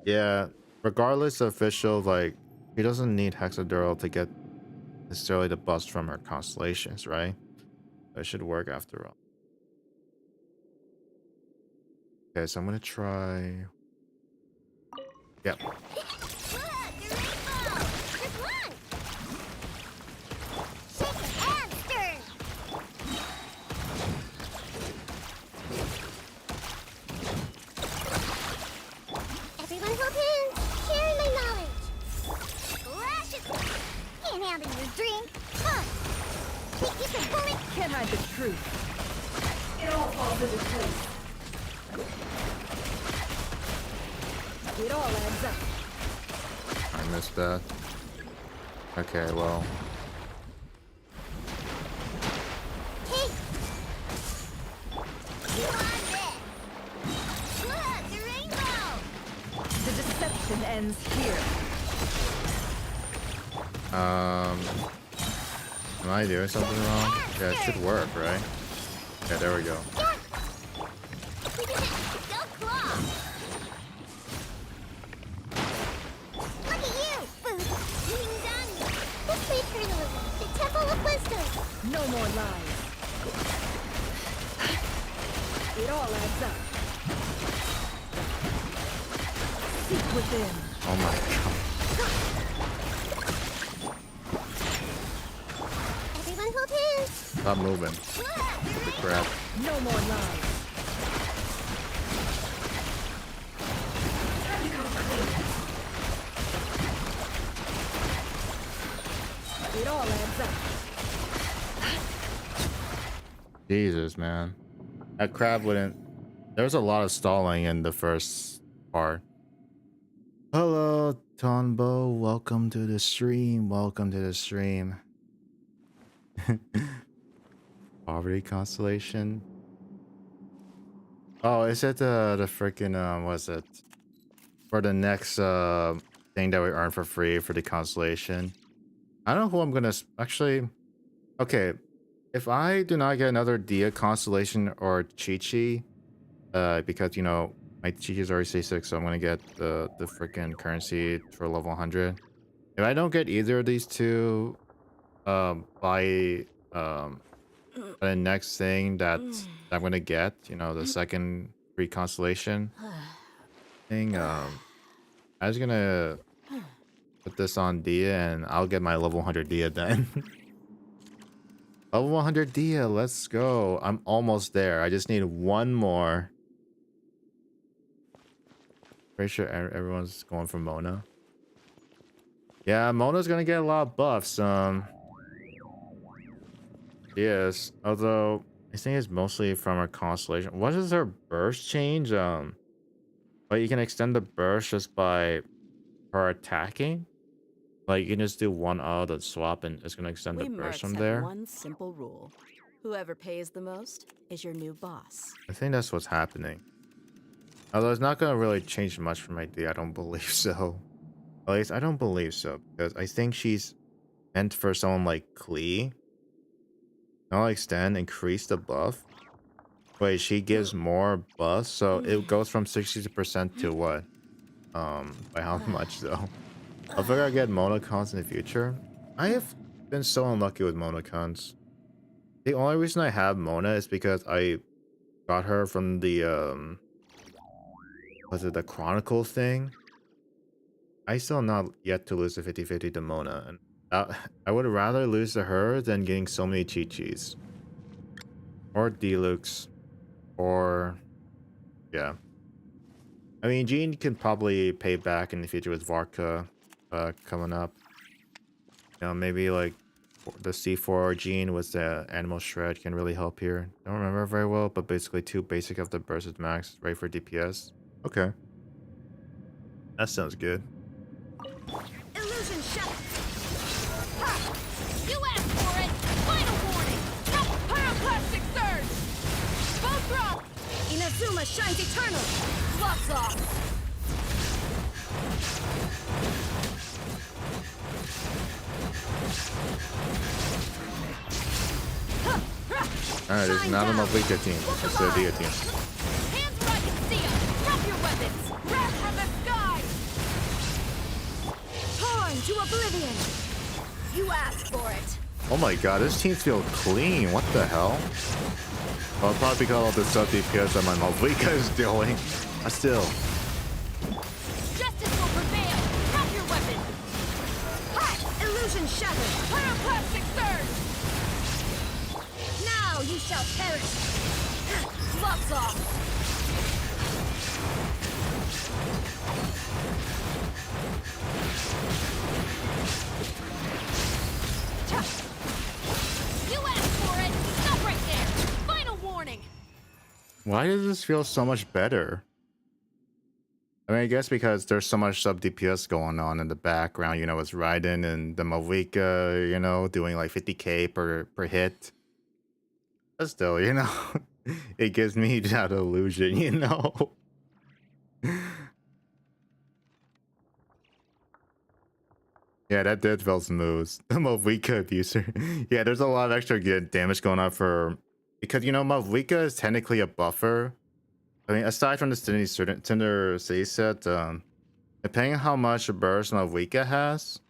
Yeah, regardless of Fischl, like he doesn't need Hexadural to get necessarily the buffs from her constellations, right? That should work after all. Okay, so I'm gonna try. Yep. Can't hide the truth. It all falls into place. It all adds up. I missed that. Okay, well. Hey. You want this? Look, the rainbow. The deception ends here. Am I doing something wrong? Yeah, it should work, right? Yeah, there we go. Go claw. Look at you, Booth. Getting done. This way, Colonel. The Temple of Wisdom. No more lies. It all adds up. Seek within. Oh my god. Everyone hold hands. Stop moving. The crap. No more lies. It all adds up. Jesus, man. That crab wouldn't. There was a lot of stalling in the first part. Hello, Tonbo. Welcome to the stream. Welcome to the stream. Poverty constellation. Oh, is it the freaking what's it? For the next thing that we earn for free for the constellation. I don't know who I'm gonna actually. Okay, if I do not get another Dia constellation or Chi-Chi, because you know my Chi-Chi is already C6, so I'm gonna get the freaking currency for level 100. If I don't get either of these two, by the next thing that I'm gonna get, you know, the second free constellation thing, I was gonna put this on Dia and I'll get my level 100 Dia then. Level 100 Dia, let's go. I'm almost there. I just need one more. Pretty sure everyone's going for Mona. Yeah, Mona's gonna get a lot of buffs. Yes, although I think it's mostly from her constellation. What is her burst change? But you can extend the burst just by her attacking. Like you can just do one out and swap, and it's gonna extend the We burst mercs from have there. one simple rule. Whoever pays the most is your new boss. I think that's what's happening. Although it's not gonna really change much for my D, I don't believe so. At least I don't believe so, because I think she's meant for someone like Klee. I'll extend, increase the buff. Wait, she gives more buffs, so it goes from 60% to what? By how much though? I'll figure I'll get Monocons in the future. I have been so unlucky with Monocons. The only reason I have Mona is because I got her from the was it the Chronicle thing? I still not yet to lose the 50-50 to Mona, and I would rather lose to her than getting so many Chi-Chis. Or Deluxe. Or yeah. I mean, Jean can probably pay back in the future with Varka coming up. You know, maybe like the C4 Jean with the Animal Shred can really help here. Don't remember very well, but basically 2 basic of the burst is max, right for DPS. Okay. That sounds good. Illusion shot. Ha! You asked for it. Final warning. Pyroclastic surge. Both drop. Inazuma shines eternal. Gloves off. Alright, it's not a Malvika team. It's a Dia team. Hands where I can see 'em. Drop your weapons. Wrath from the sky. Torn to oblivion. You asked for it. Oh my god, this team feels clean. What the hell? Well, probably because of the sub DPS that my Malvika is doing. But still. Justice will prevail. Drop your weapon. Hi! Illusion shattered. Pyroclastic surge. Now you shall perish. Gloves off. You asked for it. Stop right there. Final warning. Why does this feel so much better? I mean, I guess because there's so much sub DPS going on in the background. You know, it's Raiden and the Malvika, you know, doing like 50k per hit. But still, you know, it gives me that illusion, you know. Yeah, that did feel smooth. The Malvika abuser. Yeah, there's a lot of extra good damage going on for because Malvika is technically a buffer. I mean, aside from the Tinder City set, depending on how much burst Malvika has,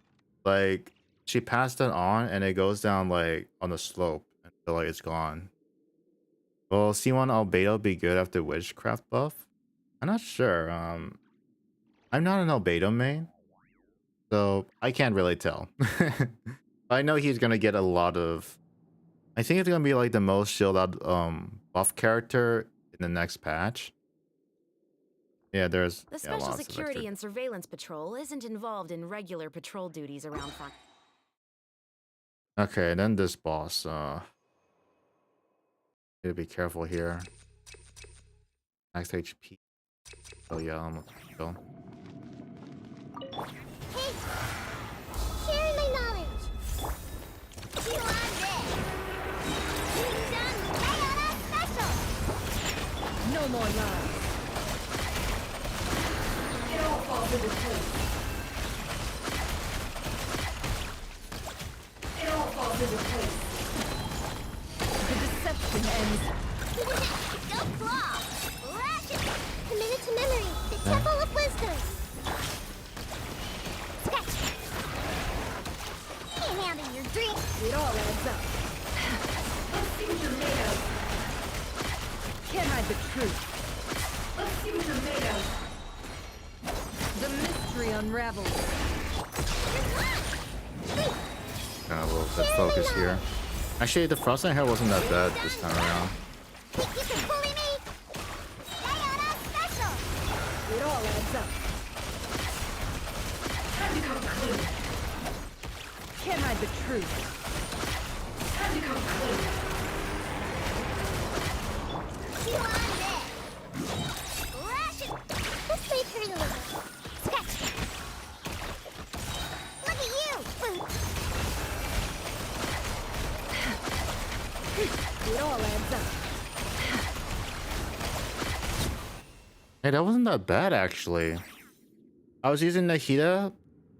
like she passed it on and it goes down like on the slope until like it's gone. Will C1 Albedo be good after Witchcraft buff? I'm not sure. I'm not an Albedo main, so I can't really tell. I know he's gonna get a lot of. I think it's gonna be like the most shielded out buff character in the next patch. Yeah, there's The yeah, Special lots of Security extra. and Surveillance Patrol isn't involved in regular patrol duties around front. Okay, then this boss. Need to be careful here. Max HP. Oh yeah, almost go. Hey, sharing my knowledge. You on this. You've done Ayana Special. No more love. It all falls into place. It all falls into place. The deception ends. Go claw. Lash it. Committed to memory. The Temple of Wisdom. Sketch. Can't handle your drink. It all adds up. Let's see what you're made of. Can't hide the truth. Let's see what you're made of. The mystery unravels. Kind of a little bit focus here. Actually, the Frostbite hair wasn't that bad this time around. Think you can bully me? Ayana Special. It all adds up. Time to come clean. Can't hide the truth. Time to come clean. You on this. Lash it. This may hurt a little. Sketch. Look at you. It all adds up. Hey, that wasn't that bad actually. I was using Nahida,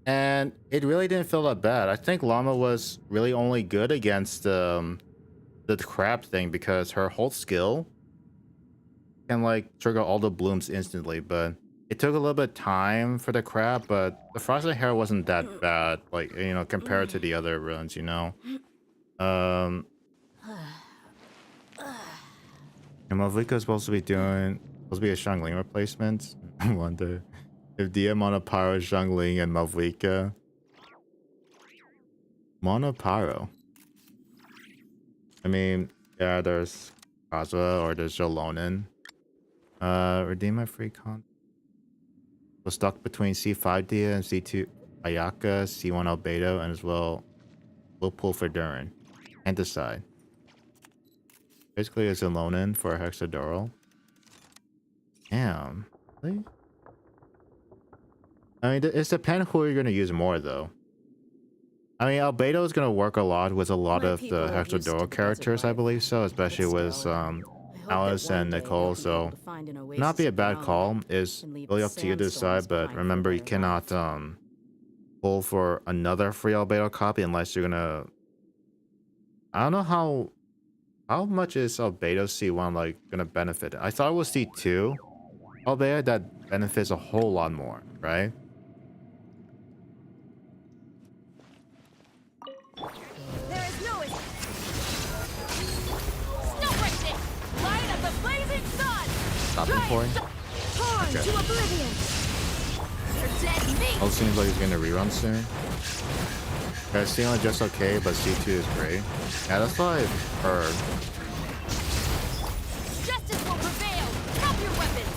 and it really didn't feel that bad. I think Llama was really only good against the crab thing because her whole skill can like trigger all the blooms instantly. But it took a little bit of time for the crab. But the Frosted Hair wasn't that bad, like compared to the other runs. And Malvika is supposed to be a Xiangling replacement. I wonder if DM Monopyro, Xiangling, and Malvika. Monopyro. I mean, yeah, there's Kazuha or there's Jolonin. Redeem my free con. So stuck between C5 Dia and C2 Ayaka, C1 Albedo, and as well, we'll pull for Durin. And decide. Basically, it's a Lonin for a Hexadoral. Damn. Really? I mean, it's depends who you're going to use more, though. I mean, Albedo is going to work a lot with a lot My of the people are used to Hexadoral the characters, desert I life. believe so, especially But with still, I hope Alice that one and day Nicole, you'll be so able to find an would not be a oasis bad around call. them Is and leave really the up to you to sandstorms decide, but behind for a remember you better cannot life. pull for another free Albedo copy unless you're gonna. I don't know how much is Albedo C1 like gonna benefit. I thought it was C2 Albedo that benefits a whole lot more, right? There is no Snowbreak it! Light of the blazing sun! Stop him pouring. Torn Okay. to oblivion! You're dead meat! Oh, seems like he's gonna rerun soon. Yeah, C1 just okay, but C2 is great. Yeah, that's what I've heard. Justice will prevail! Drop your weapons!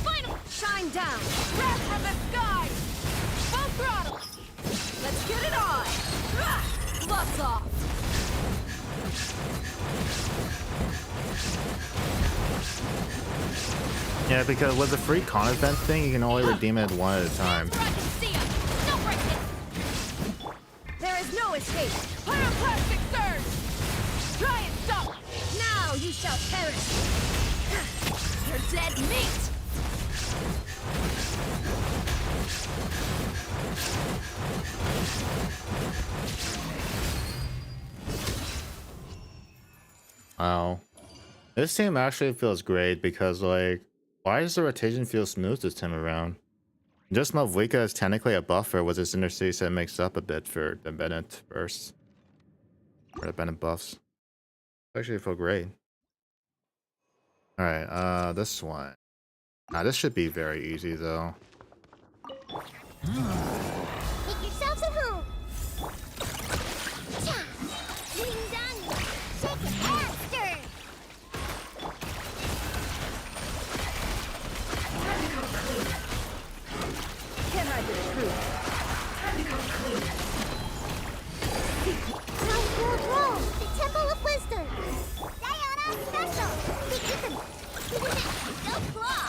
Final! Shine down! Wrath from the sky! Full throttle! Let's get it on! Gloves off! Yeah, because with the free con event thing, you can only redeem it one at a time. That's where I can see ya! Snowbreak it! There is no escape! Pyroclastic surge! Try and stop! Now you shall perish! You're dead meat! Wow. This team actually feels great because, like, why does the rotation feel smooth this time around? Just Malvika is technically a buffer with his interstice that makes up a bit for the Bennett burst. Or the Bennett buffs. Actually feel great. Alright, this one. This should be very easy though. Make yourselves at home. Cha! Ding dong! Shake it and stir! Can't hide the truth. Time for a roll! The Temple of Wisdom! Diana Special! The Ethan! Go claw!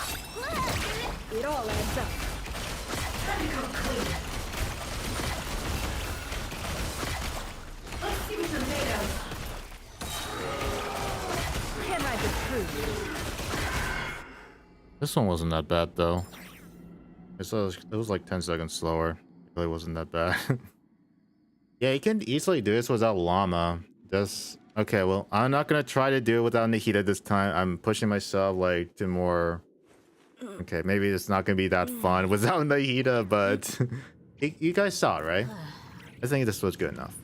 It all adds up. Can't hide the truth. This one wasn't that bad though. It was like 10 seconds slower. It really wasn't that bad. Yeah, you can easily do this without Llama. Just okay, well, I'm not gonna try to do it without Nahida this time. I'm pushing myself like to more. Okay, maybe it's not gonna be that fun without Nahida, but you guys saw it, right? I think this was good enough.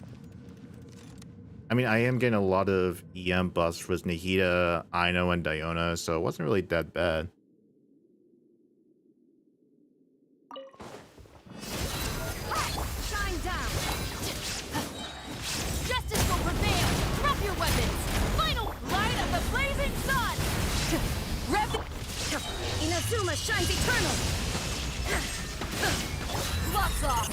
I mean, I am getting a lot of EM buffs with Nahida, Aino, and Diona, so it wasn't really that bad. Shine down. Justice will prevail. Drop your weapons. Final light of the blazing sun. Rev. Inazuma shines eternal. Lots off.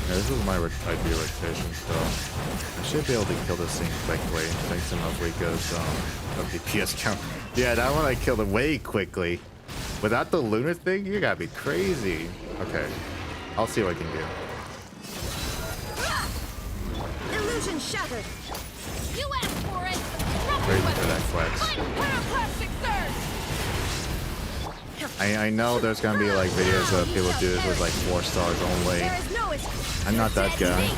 Yeah, this is my ideal rotation, so I should be able to kill this thing quickly thanks to Malvika's DPS count. Yeah, that one I killed it way quickly. Without the lunar thing, you gotta be crazy. Okay, I'll see what I can do. Illusion shattered. You asked for it. Drop your Crazy for weapons. that flex. Final pyroclastic surge. I know there's gonna be like videos of people do this with like 4 stars only. There is no escape. I'm not that Dead guy. meat.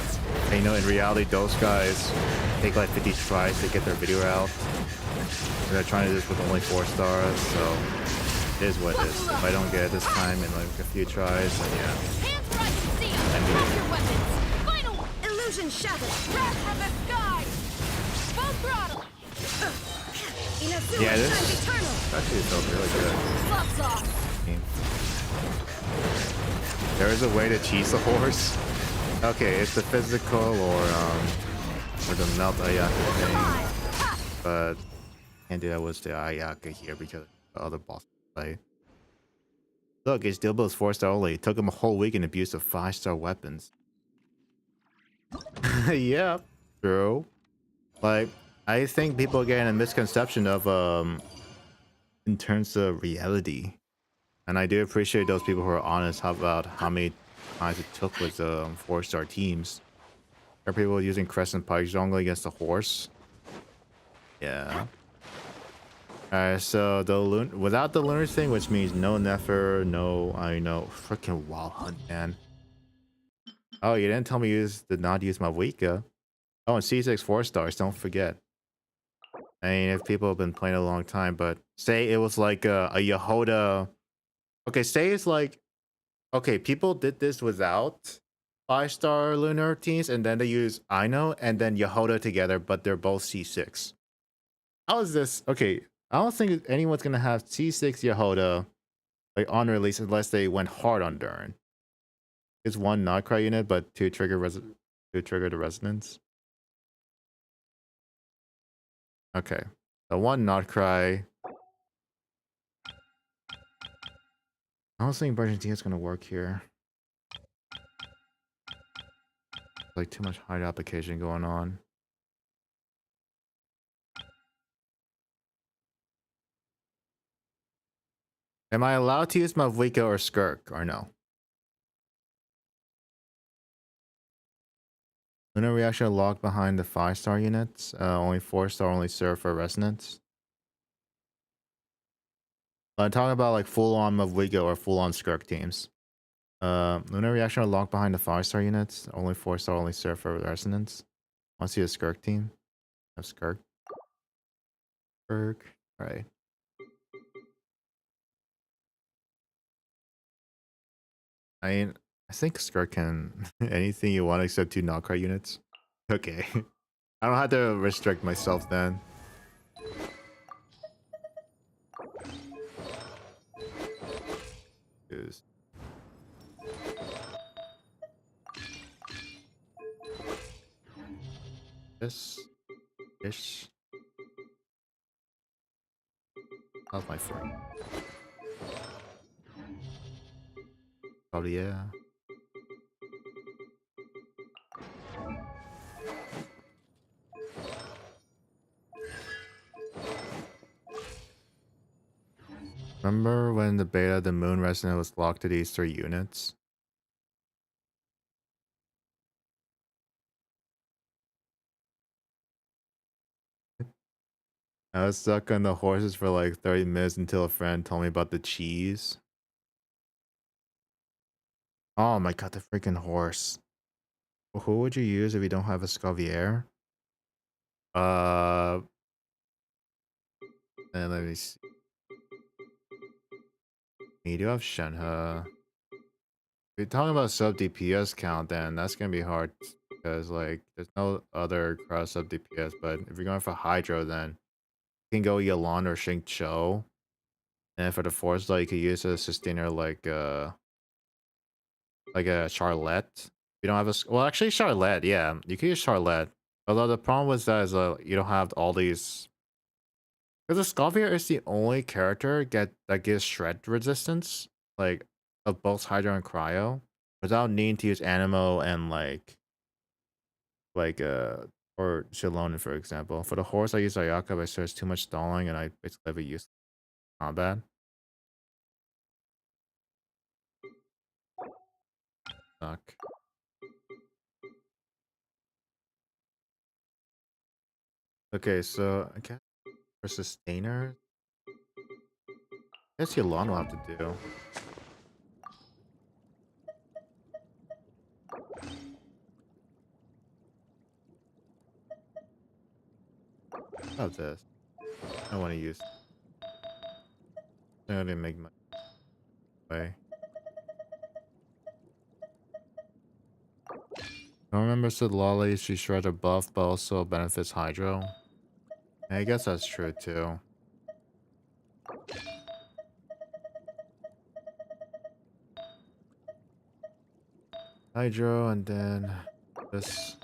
And, you know, in reality, those guys take like 50 tries to get their video out. And they're trying to do this with only 4 stars, so it is what it is. If I don't get it this time in like a few tries, then yeah. Hands where I can see 'em. Drop your weapons. Final illusion shattered. Wrath from the sky. Full throttle. Inazuma Yeah, this shines eternal. actually felt really good. Gloves off. There is a way to cheese the horse. Okay, it's the physical or the melt Ayaka thing, Ha! but can't do that with the Ayaka here because the other boss fight. Look, it's Dilbo's 4-star only. It took him a whole week and abused of 5-star weapons. Yeah, true. Like, I think people are getting a misconception of in terms of reality. And I do appreciate those people who are honest about how many times it took with 4-star teams. Are people using Crescent Pike only against the horse? Yeah. Alright, so without the lunar thing, which means no Nefer, no freaking Wild Hunt, man. Oh, you didn't tell me you did not use my Wika. Oh, and C6 4-stars, don't forget. I mean, if people have been playing a long time, but say it was like a Yehoda. Okay, say it's like, okay, people did this without 5-star lunar teams, and then they use Aino and then Yehoda together, but they're both C6. How is this? Okay, I don't think anyone's gonna have C6 Yehoda like on release unless they went hard on Durin. It's 1 Nightcry unit, but 2 trigger the resonance. Okay, the 1 Nightcry. I don't think Argentina is gonna work here. Like too much hide application going on. Am I allowed to use my Vika or Skirk or no? Lunar reaction locked behind the 5-star units. Only 4-star only serve for resonance. I'm talking about like full on Mavwiga or full on Skirk teams. Lunar reaction are locked behind the 5-star units. Only 4-star only serve for resonance. Want to see a Skirk team? Have Skirk. Skirk. Alright. I mean, I think Skirk can anything you want except 2 knockout units. Okay. I don't have to restrict myself then. Is this ish? That's my friend. Probably yeah. Remember when the beta the moon resonant was locked to these 3 units? I was stuck on the horses for like 30 minutes until a friend told me about the cheese. Oh my god, the freaking horse. Who would you use if you don't have a Scavier? Uh, and let me see. You do have Shenhe. If you're talking about sub DPS count, then that's gonna be hard because like there's no other cross sub DPS. But if you're going for Hydro, then you can go Yelan or Xingqiu. And for the force, like you could use a sustainer like a Charlotte. If you don't have a well, actually Charlotte, yeah, you can use Charlotte. Although the problem with that is you don't have all these. Because the Scavier is the only character that gives shred resistance, like of both Hydro and Cryo, without needing to use Animo and like or Shilone, for example. For the horse, I use Ayaka, but there's too much stalling, and I basically have a use combat. Suck. Okay, so I guess for sustainer, I guess Yolon will have to do. How about this? I want to use. I didn't make my way. I remember said Lolly, she shred a buff, but also benefits Hydro. I guess that's true too. Hydro and then this.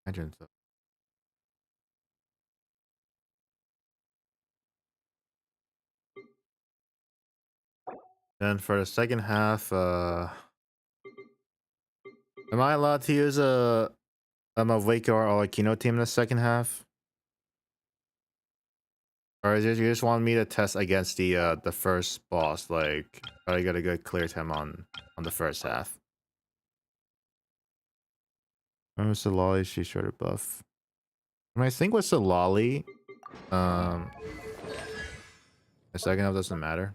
Hydro's up. Then for the second half, am I allowed to use a Mavwake or Alakino team in the second half? Or is it you just want me to test against the first boss, like I got a good clear time on the first half? Remember Solali, she shorter buff. When I think with Solali, the second half doesn't matter.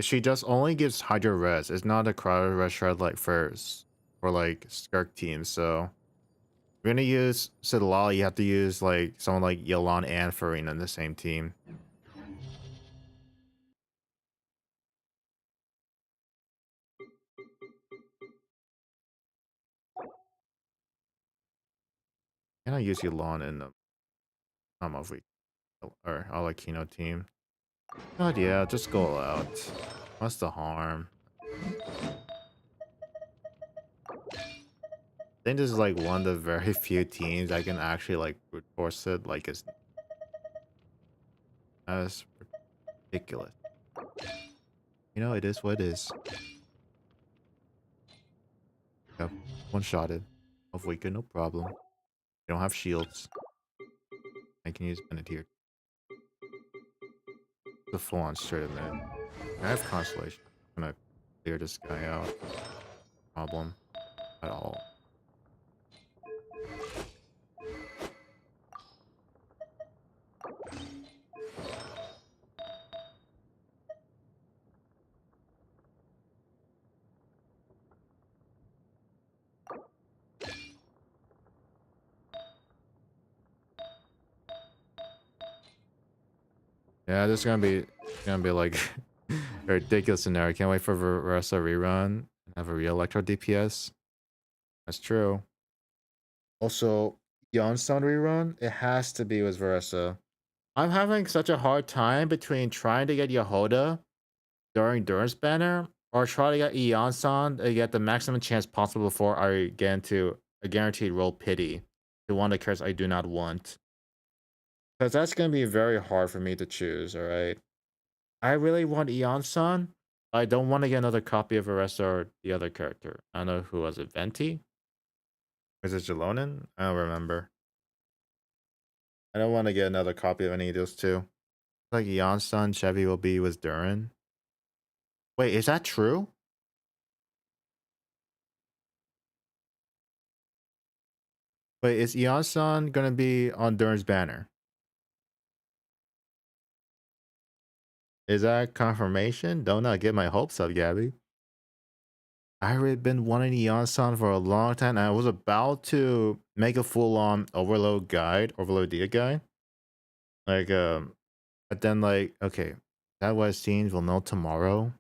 She just only gives Hydro res. It's not a crowd res shred like first for like Skirk teams. So if you're gonna use Sidlali, you have to use like someone like Yelan and Farina in the same team. Can I use Yelan in the Mavwake or Alakino team? God yeah, just go out. What's the harm? I think this is like one of the very few teams I can actually like brute force it. Like it's that's ridiculous. You know, it is what it is. Yep, one-shotted. Of weaker, no problem. You don't have shields. I can use Benedict. The full-on straight in there. I have Constellation. I'm gonna clear this guy out. Problem at all. Yeah, this is gonna be like a ridiculous scenario. Can't wait for Versa rerun and have a real Electro DPS. That's true. Also, Youngstown rerun, it has to be with Versa. I'm having such a hard time between trying to get Yehoda during Durance Banner or try to get Eon-san to get the maximum chance possible before I get into a guaranteed roll pity to one of the cards I do not want. Because that's going to be very hard for me to choose, alright? I really want Eon-san. I don't want to get another copy of Aresta or the other character. I don't know who was it, Venti? Was it Jalonin? I don't remember. I don't want to get another copy of any of those two. Like Eon-san, Chevy will be with Durin. Wait, is that true? Wait, is Eon-san gonna be on Durin's banner? Is that confirmation? Don't not get my hopes up, Gabby. I already been wanting Eon-san for a long time. I was about to make a full-on Overload guide, Overload Dia guide. Like, but then like, okay, that what it seems we'll know tomorrow.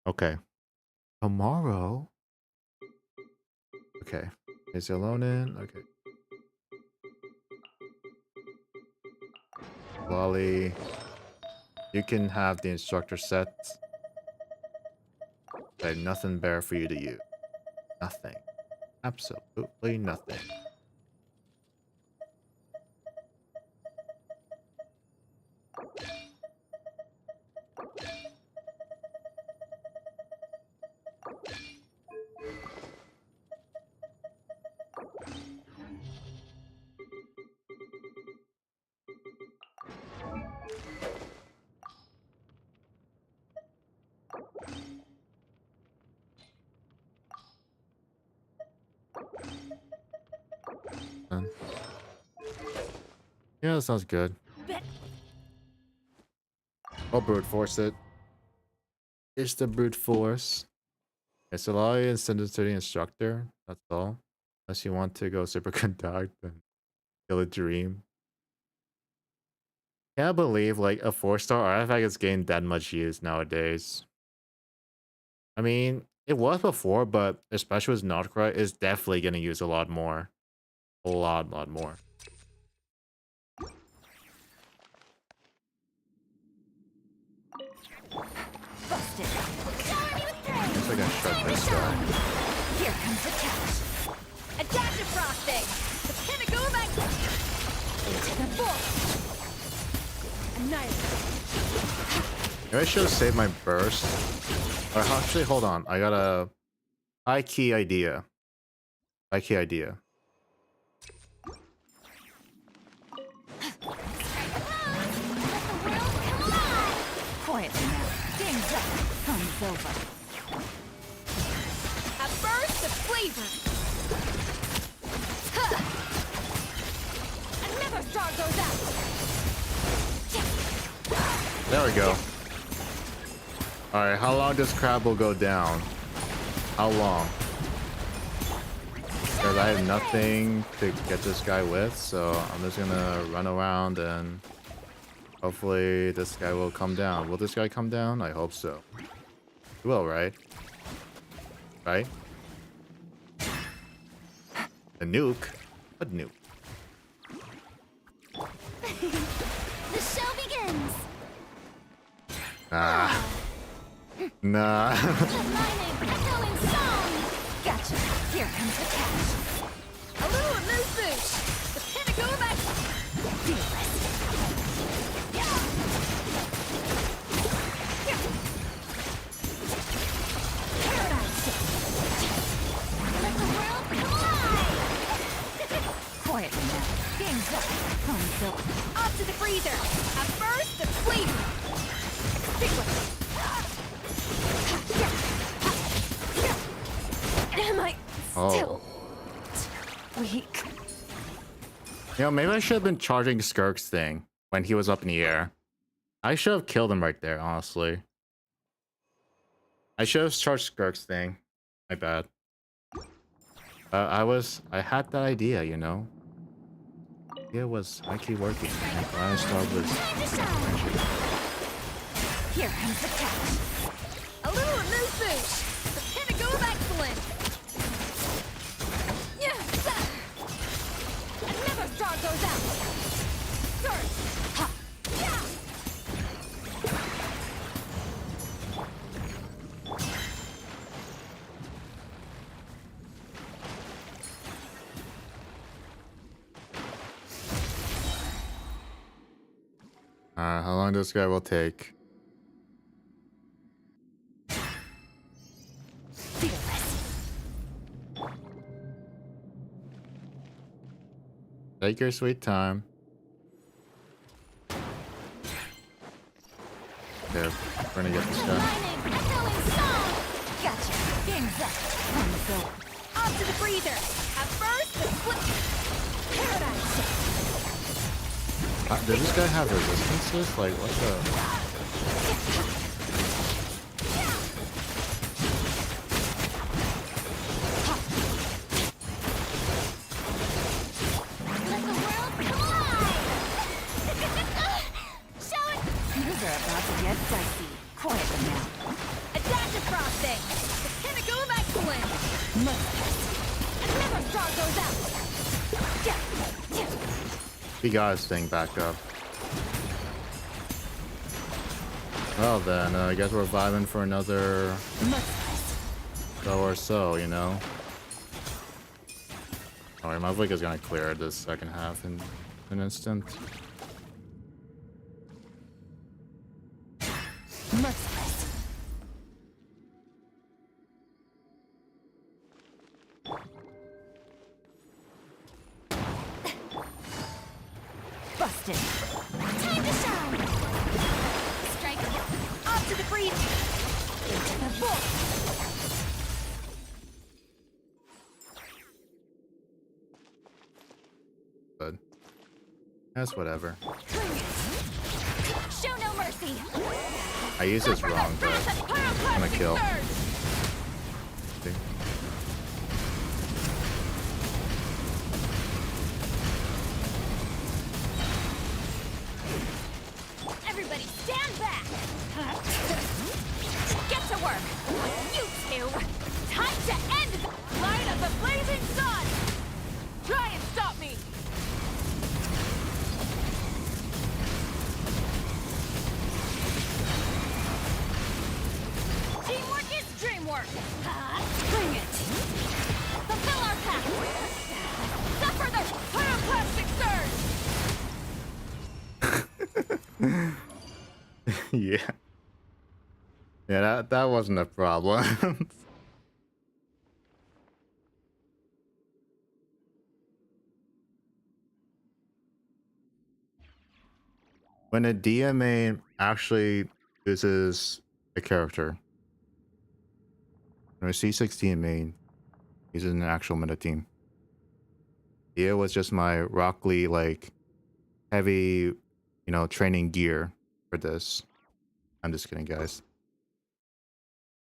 Okay. Tomorrow? Okay. Is Elonin? Okay. Lolly. You can have the instructor set. I have nothing better for you to use. Nothing. Absolutely nothing. Done. Yeah, that sounds good. I'll brute force it. It's the brute force. Okay, so allow you and send it to the instructor. That's all. Unless you want to go super conduct and kill a dream. Can't believe like a 4-star artifact is getting that much use nowadays. I mean, it was before, but especially with Notcry, it's definitely gonna use a lot more. A lot more. Busted. Shower me with praise. Guess I can shred this guy. Here comes the catch. Adaptive frosting. The pinnacle back into the bull. Annihilate. Maybe I should have saved my burst. Or actually, hold on. I got a high key idea. High key idea. Quietly now. Game's up. Fun's over. A burst of flavor. Huh. Another star goes out. There we go. Alright, how long does Crabble go down? How long? Because I have nothing to get this guy with, so I'm just gonna run around and hopefully this guy will come down. Will this guy come down? I hope so. He will, right? Right? A nuke? What nuke? The show begins. Nah. Nah. The mining echoing song. Gotcha. Here comes the catch. A little amuse bouche. The pinnacle back. Fearless. Paradise. Let the world come alive. Quietly now. Game's up. Fun's over. Off to the freezer. A burst of flavor. Extinguish. Am I still weak? You know, maybe I should have been charging Skirk's thing when he was up in the air. I should have killed him right there, honestly. I should have charged Skirk's thing. My bad. I had that idea, you know? It was high-key working. Ryan Star was Time to shine. Here comes the catch. A little amuse-bouche. The pinnacle of excellence. Yeah. And never star goes out. Surge. Ha. Yeah. Alright, how long this guy will take? Fearless. Take your sweet time. Okay, we're gonna get this guy. Lightning, echoing song. Gotcha. Game's up. On the go. Off to the breather. At first, the flip. Paradise shift. Does this guy have resistances? Like, what the? Let the world collide. Show it. Things are about to get dicey. Quiet them now. A dash of frosting. The pinnacle of excellence. Most and never star goes out. Yeah. Yeah. He got his thing back up. Well then, I guess we're vibing for another so or so, you know? Alright, my Vika is gonna clear this second half in an instant. Merciless. Busted. Time to shine. Strike. Off to the breeze. Into the vault. But that's whatever. Show no mercy. I use this wrong, but I'm gonna kill. See? Everybody stand back. Get to work. You two. Time to end the light of the blazing sun. Try and stop me. Teamwork is dreamwork. Bring it. Fulfill our path. Suffer the pyroclastic surge. Yeah. Yeah, that wasn't a problem. When a DMA actually uses a character, when a C16 main uses an actual meta team. Dia was just my Rock Lee, like, heavy, you know, training gear for this. I'm just kidding, guys.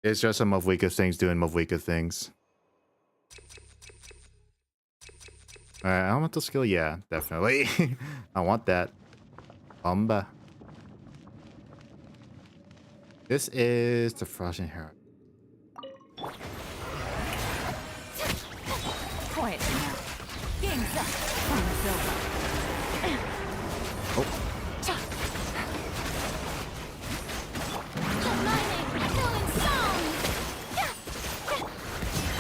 It's just some Mavwika things doing Mavwika things. Alright, I want the skill. Yeah, definitely. I want that. Bomba. This is the Frozen Hero. Quiet now. Game's up. Almost over. Oh, The lightning, echoing song.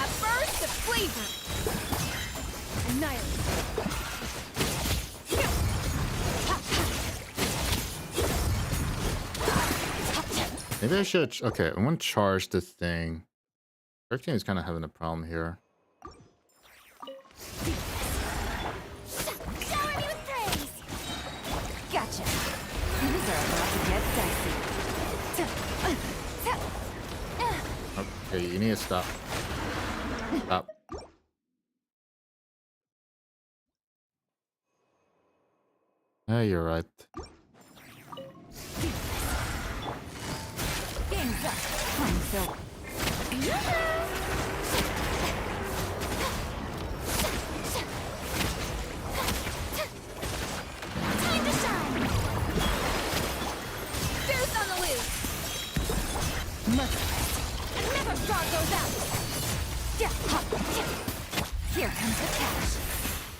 At first, the flavor. Annihilate. maybe I should. Okay, I want to charge the thing. Hurricane is kind of having a problem here. Shower me with praise. Gotcha. Things are about to get dicey. Okay, you need to stop. Stop. Yeah, you're right. Game's up. Almost over. Merciless. Another star goes out. Here comes the catch.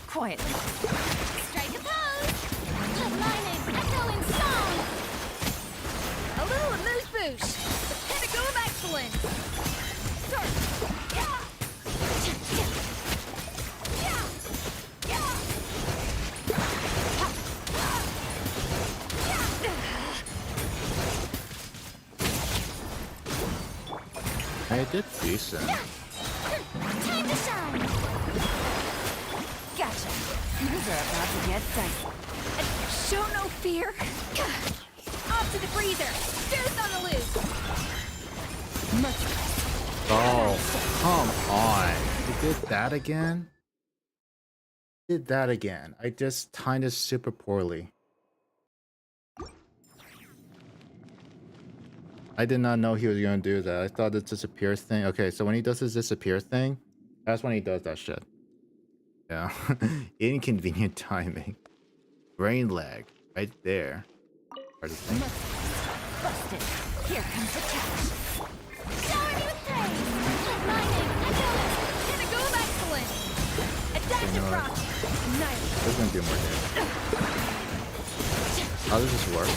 Quietly. Strike a pose. Lightning echoing song. A little amuse bouche. The pinnacle of excellence. Start. Yeah. Yeah. Yeah. I did decent. Time to shine. Gotcha. These are about to get dicey. Show no fear. Off to the freezer. Deuce on the loose. Merciless. Oh, come on. You did that again? Did that again. I just timed it super poorly. I did not know he was going to do that. I thought the disappear thing. Okay, so when he does his disappear thing, that's when he does that shit. Yeah. Inconvenient timing. Brain lag. Right there. Hard to think. Busted. Here comes the catch. Showering you with praise. Lightning echoing. Pinnacle of excellence. A dash You know of what? rock. Nice. This is going to do more damage. How does this work?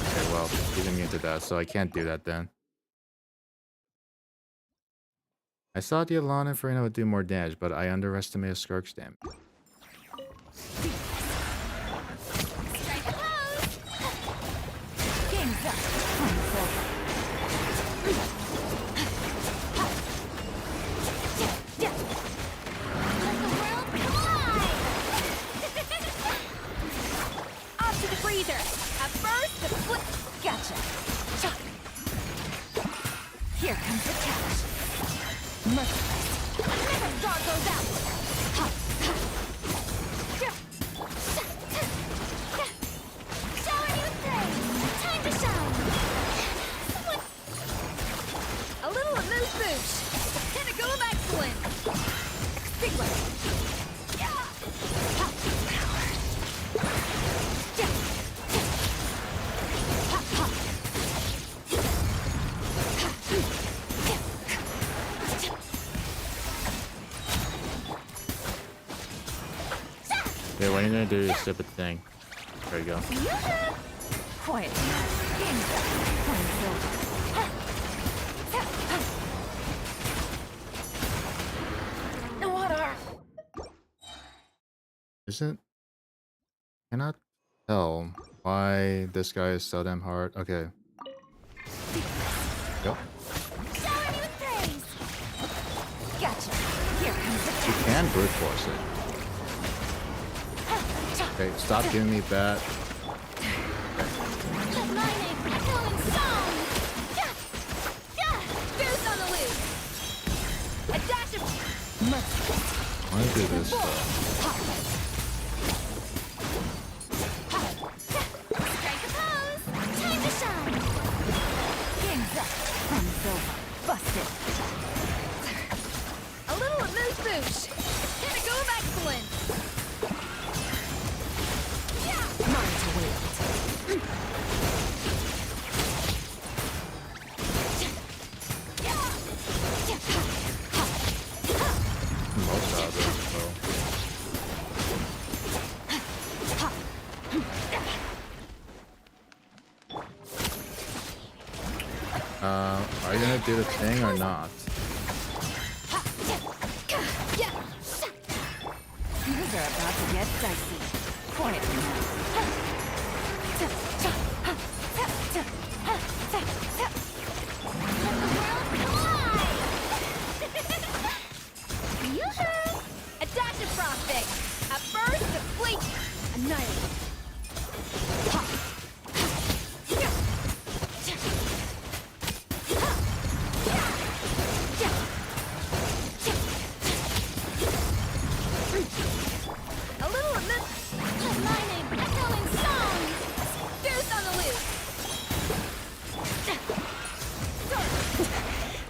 Okay, well, he's immune to that, so I can't do that then. I thought the Alana Inferno would do more damage, but I underestimated Skirk's damage. Strike a pose. Game's up. Time's over. Let the world collide. Off to the freezer. At first, the flip. Gotcha. Here comes the catch. Merciless. Another star goes out. Showering you with praise. Time to shine. A little amuse bouche. The pinnacle of excellence. Extinguish. Okay, when are you gonna do your stupid thing? There you go. Quiet. Game's up. Time's over. Water. Isn't? Cannot tell why this guy is so damn hard. Okay. Go. Showering you with praise. Gotcha. Here comes the You can brute force it. Okay, stop giving me that. Lightning echoing song. Deuce on the loose. A dash of merciless. I want to do this stuff. Strike a pose. Time to shine. Game's up. Time's over. Busted. A little amuse bouche. Pinnacle of excellence. Mine to wield. Most out of it, so. Are you gonna do the thing or not? These are about to get dicey. Quietly now. Let the world collide. Yoo-hoo! A dash of frosting. At first, the fleet. Annihilate. A little amid. Lightning echoing song. Deuce on the loose.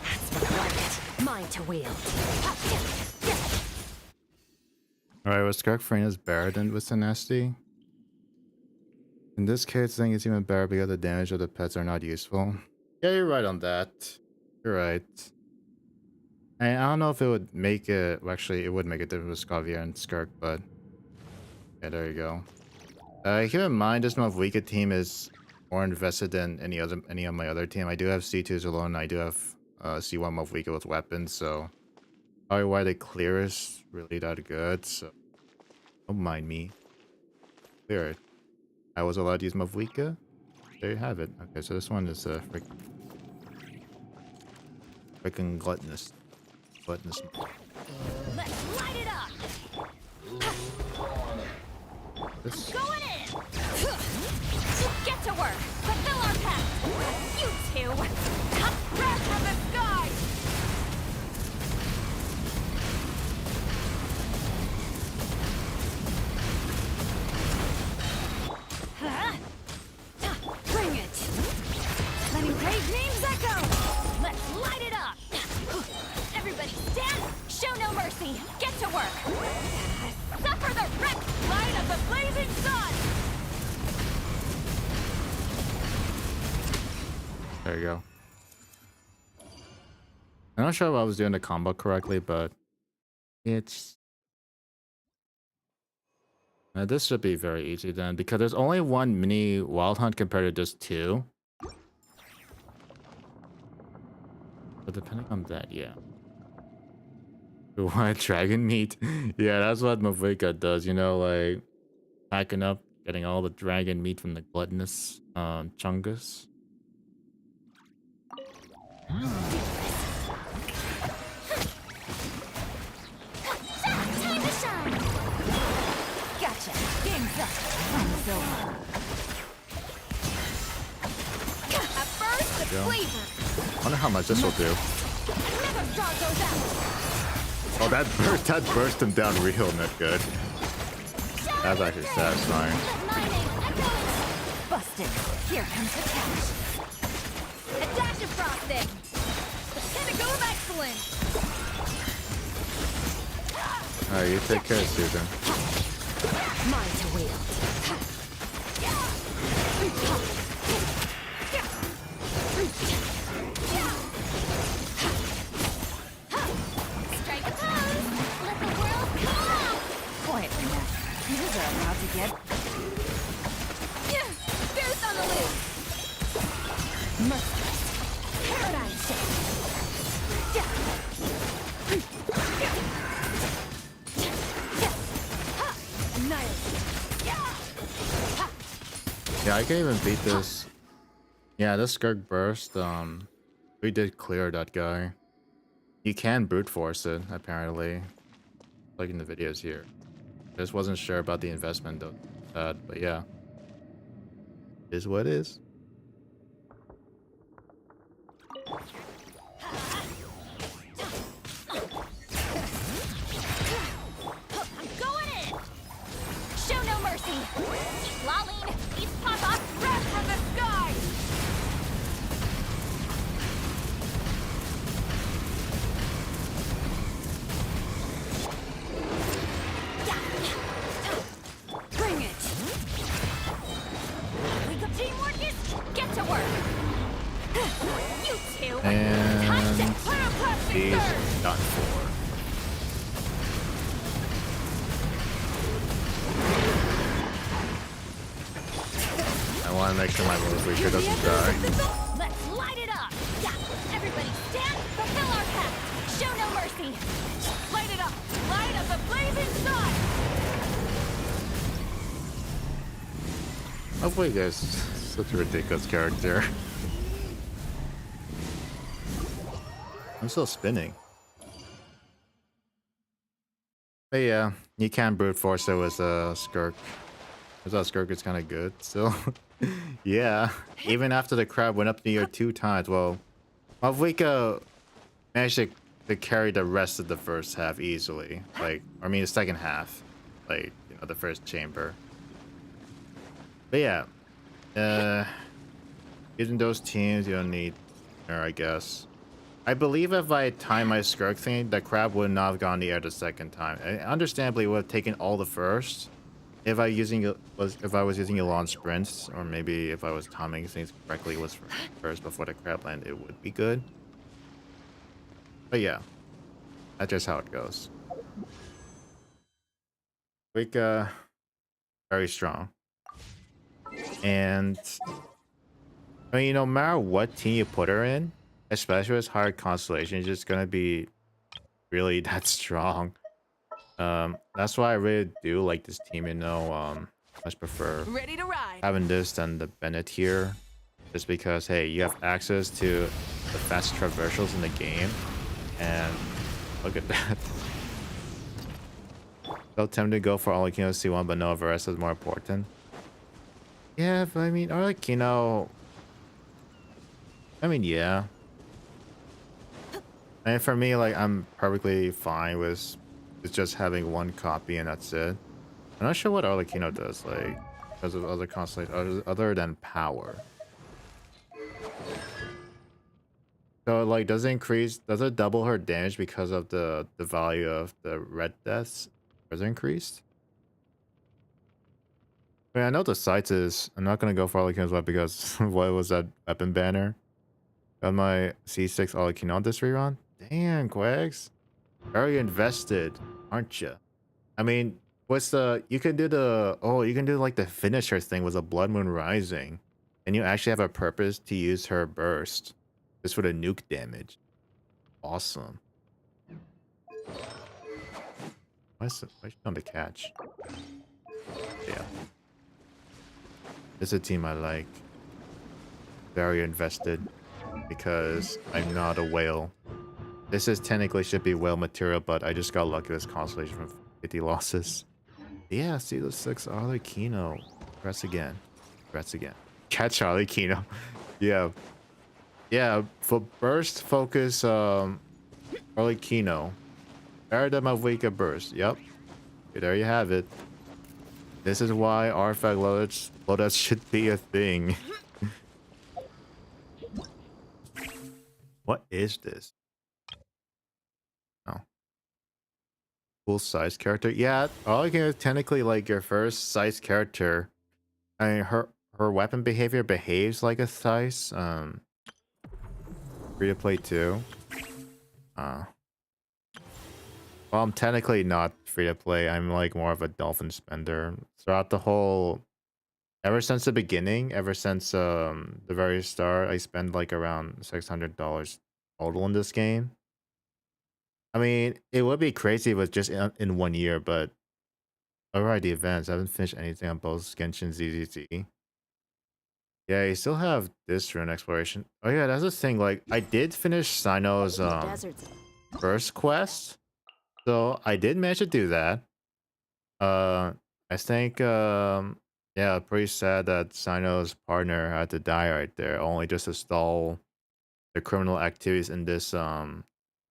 That's what I like it. Mine to wield. Alright, was Skirk Frena's Baradin with Sinesti? In this case, I think it's even better because the damage of the pets are not useful. Yeah, you're right on that. You're right. And I don't know if it would make it... Well, actually, it would make a difference with Scavier and Skirk, but... Yeah, there you go. Keep in mind, this Mavwika team is more invested than any of my other team. I do have C2s alone, I do have C1 Mavwika with weapons, so... Probably why the clear is really that good, so... Don't mind me. Clear it. I was allowed to use Mavwika. There you have it. Okay, so this one is freaking gluttonous. Gluttonous. Let's light it up! This. Going in! Get to work! Fulfill our pact! You two! Wrath of the sky! Bring it! Letting brave dreams echo! Let's light it up! Everybody stand! Show no mercy! Get to work! Suffer the red light of the blazing sun! There you go. I'm not sure if I was doing the combo correctly, but it's... this should be very easy then, because there's only one mini Wild Hunt compared to just two. But depending on that, yeah. You want dragon meat? Yeah, that's what Mavwika does, you know, like packing up, getting all the dragon meat from the gluttonous Chungus. Time to shine! Gotcha! Game's up! Time's over! A burst of Go. flavor! Wonder how much this will do. Never draw those out! Oh, that burst him down real not good. That's actually satisfying. Busted! Here comes the catch! A dash of frosting! The pinnacle of excellence! Alright, you take care, Susan. Mine to wield. Strike a pose! Let the world come out! Quietly now. These are about to get... Fierce on the loose! Merciless. Paradigm Yeah, I can even beat this. Yeah, this Skirk burst, we did clear that guy. You can brute force it, apparently. Like in the videos here. Just wasn't sure about the investment though. But yeah. Is what it is. I'm going in! Show no mercy! Eat Laline! Eat Papa! Wrath from the sky! Bring it! Wake up, teamwork is... Get to work! You two! Time to And clear he's surge! done for. I want to make sure my Mavwika doesn't die. Let's light it up! Yeah! Everybody stand! Fulfill our pact! Show no mercy! Light it up! Light up the blazing sun! Mavwika is such a ridiculous character. I'm still spinning. But yeah, you can brute force it with Skirk. I thought Skirk is kind of good still. Yeah, even after the crab went up near 2 times. Well, Mavwika managed to carry the rest of the first half easily. Like, I mean, the second half. Like, you know, the first chamber. But yeah, using those teams, you don't need her, I guess. I believe if I time my Skirk thing, the crab would not have gone the air the second time. Understandably, it would have taken all the first. if I was using Elon sprints, or maybe if I was timing things correctly was first before the crab land, it would be good. But yeah, that's just how it goes. Wicca, very strong. And I mean, no matter what team you put her in, especially with higher constellation, it's just gonna be really that strong. That's why I really do like this team, you know. Much prefer Ready to ride. having this than the Bennett here. Just because, hey, you have access to the fast traversals in the game. And look at that. So tempted to go for Arlecchino C1, but no, Varese is more important. Yeah, but I mean, Arlecchino... I mean, yeah. And for me, like, I'm perfectly fine with just having one copy and that's it. I'm not sure what Arlecchino does, like, because of other constellations, other than power. So, like, does it double her damage because of the value of the red deaths? Is it increased? I mean, I know the sights is... I'm not going to go for Arlecchino's weapon because what was that weapon banner? Got my C6 Arlecchino on this rerun? Damn, Quags. Very invested, aren't you? I mean, what's the... You can do the... Oh, you can do, like, the finisher thing with a Blood Moon Rising. And you actually have a purpose to use her burst. Just for the nuke damage. Awesome. Why's she on the catch? Yeah. This is a team I like. Very invested. Because I'm not a whale. This is technically should be whale material, but I just got lucky with this constellation from 50 losses. Yeah, see those 6 Arlecchino. Press again. Press again. Catch Arlecchino. Yeah. Yeah, for burst focus, Arlecchino. Paradigm of Wicca burst. Yep. Okay, there you have it. This is why artifact loadouts should be a thing. What is this? Oh. Full size character. Yeah, Arlecchino is technically like your first size character. I mean, her weapon behavior behaves like a size. Free to play too. Well, I'm technically not free to play. I'm like more of a dolphin spender. Throughout the whole, ever since the beginning, ever since the very start, I spend like around $600 total in this game. I mean, it would be crazy if it was just in 1 year, but alright, the events. I haven't finished anything on both Genshin ZZZ. Yeah, you still have this rune exploration. Oh yeah, that's the thing. Like, I did finish Sino's Deserts. first quest, so I did manage to do that. I think yeah, pretty sad that Sino's partner had to die right there, only just to stall the criminal activities in this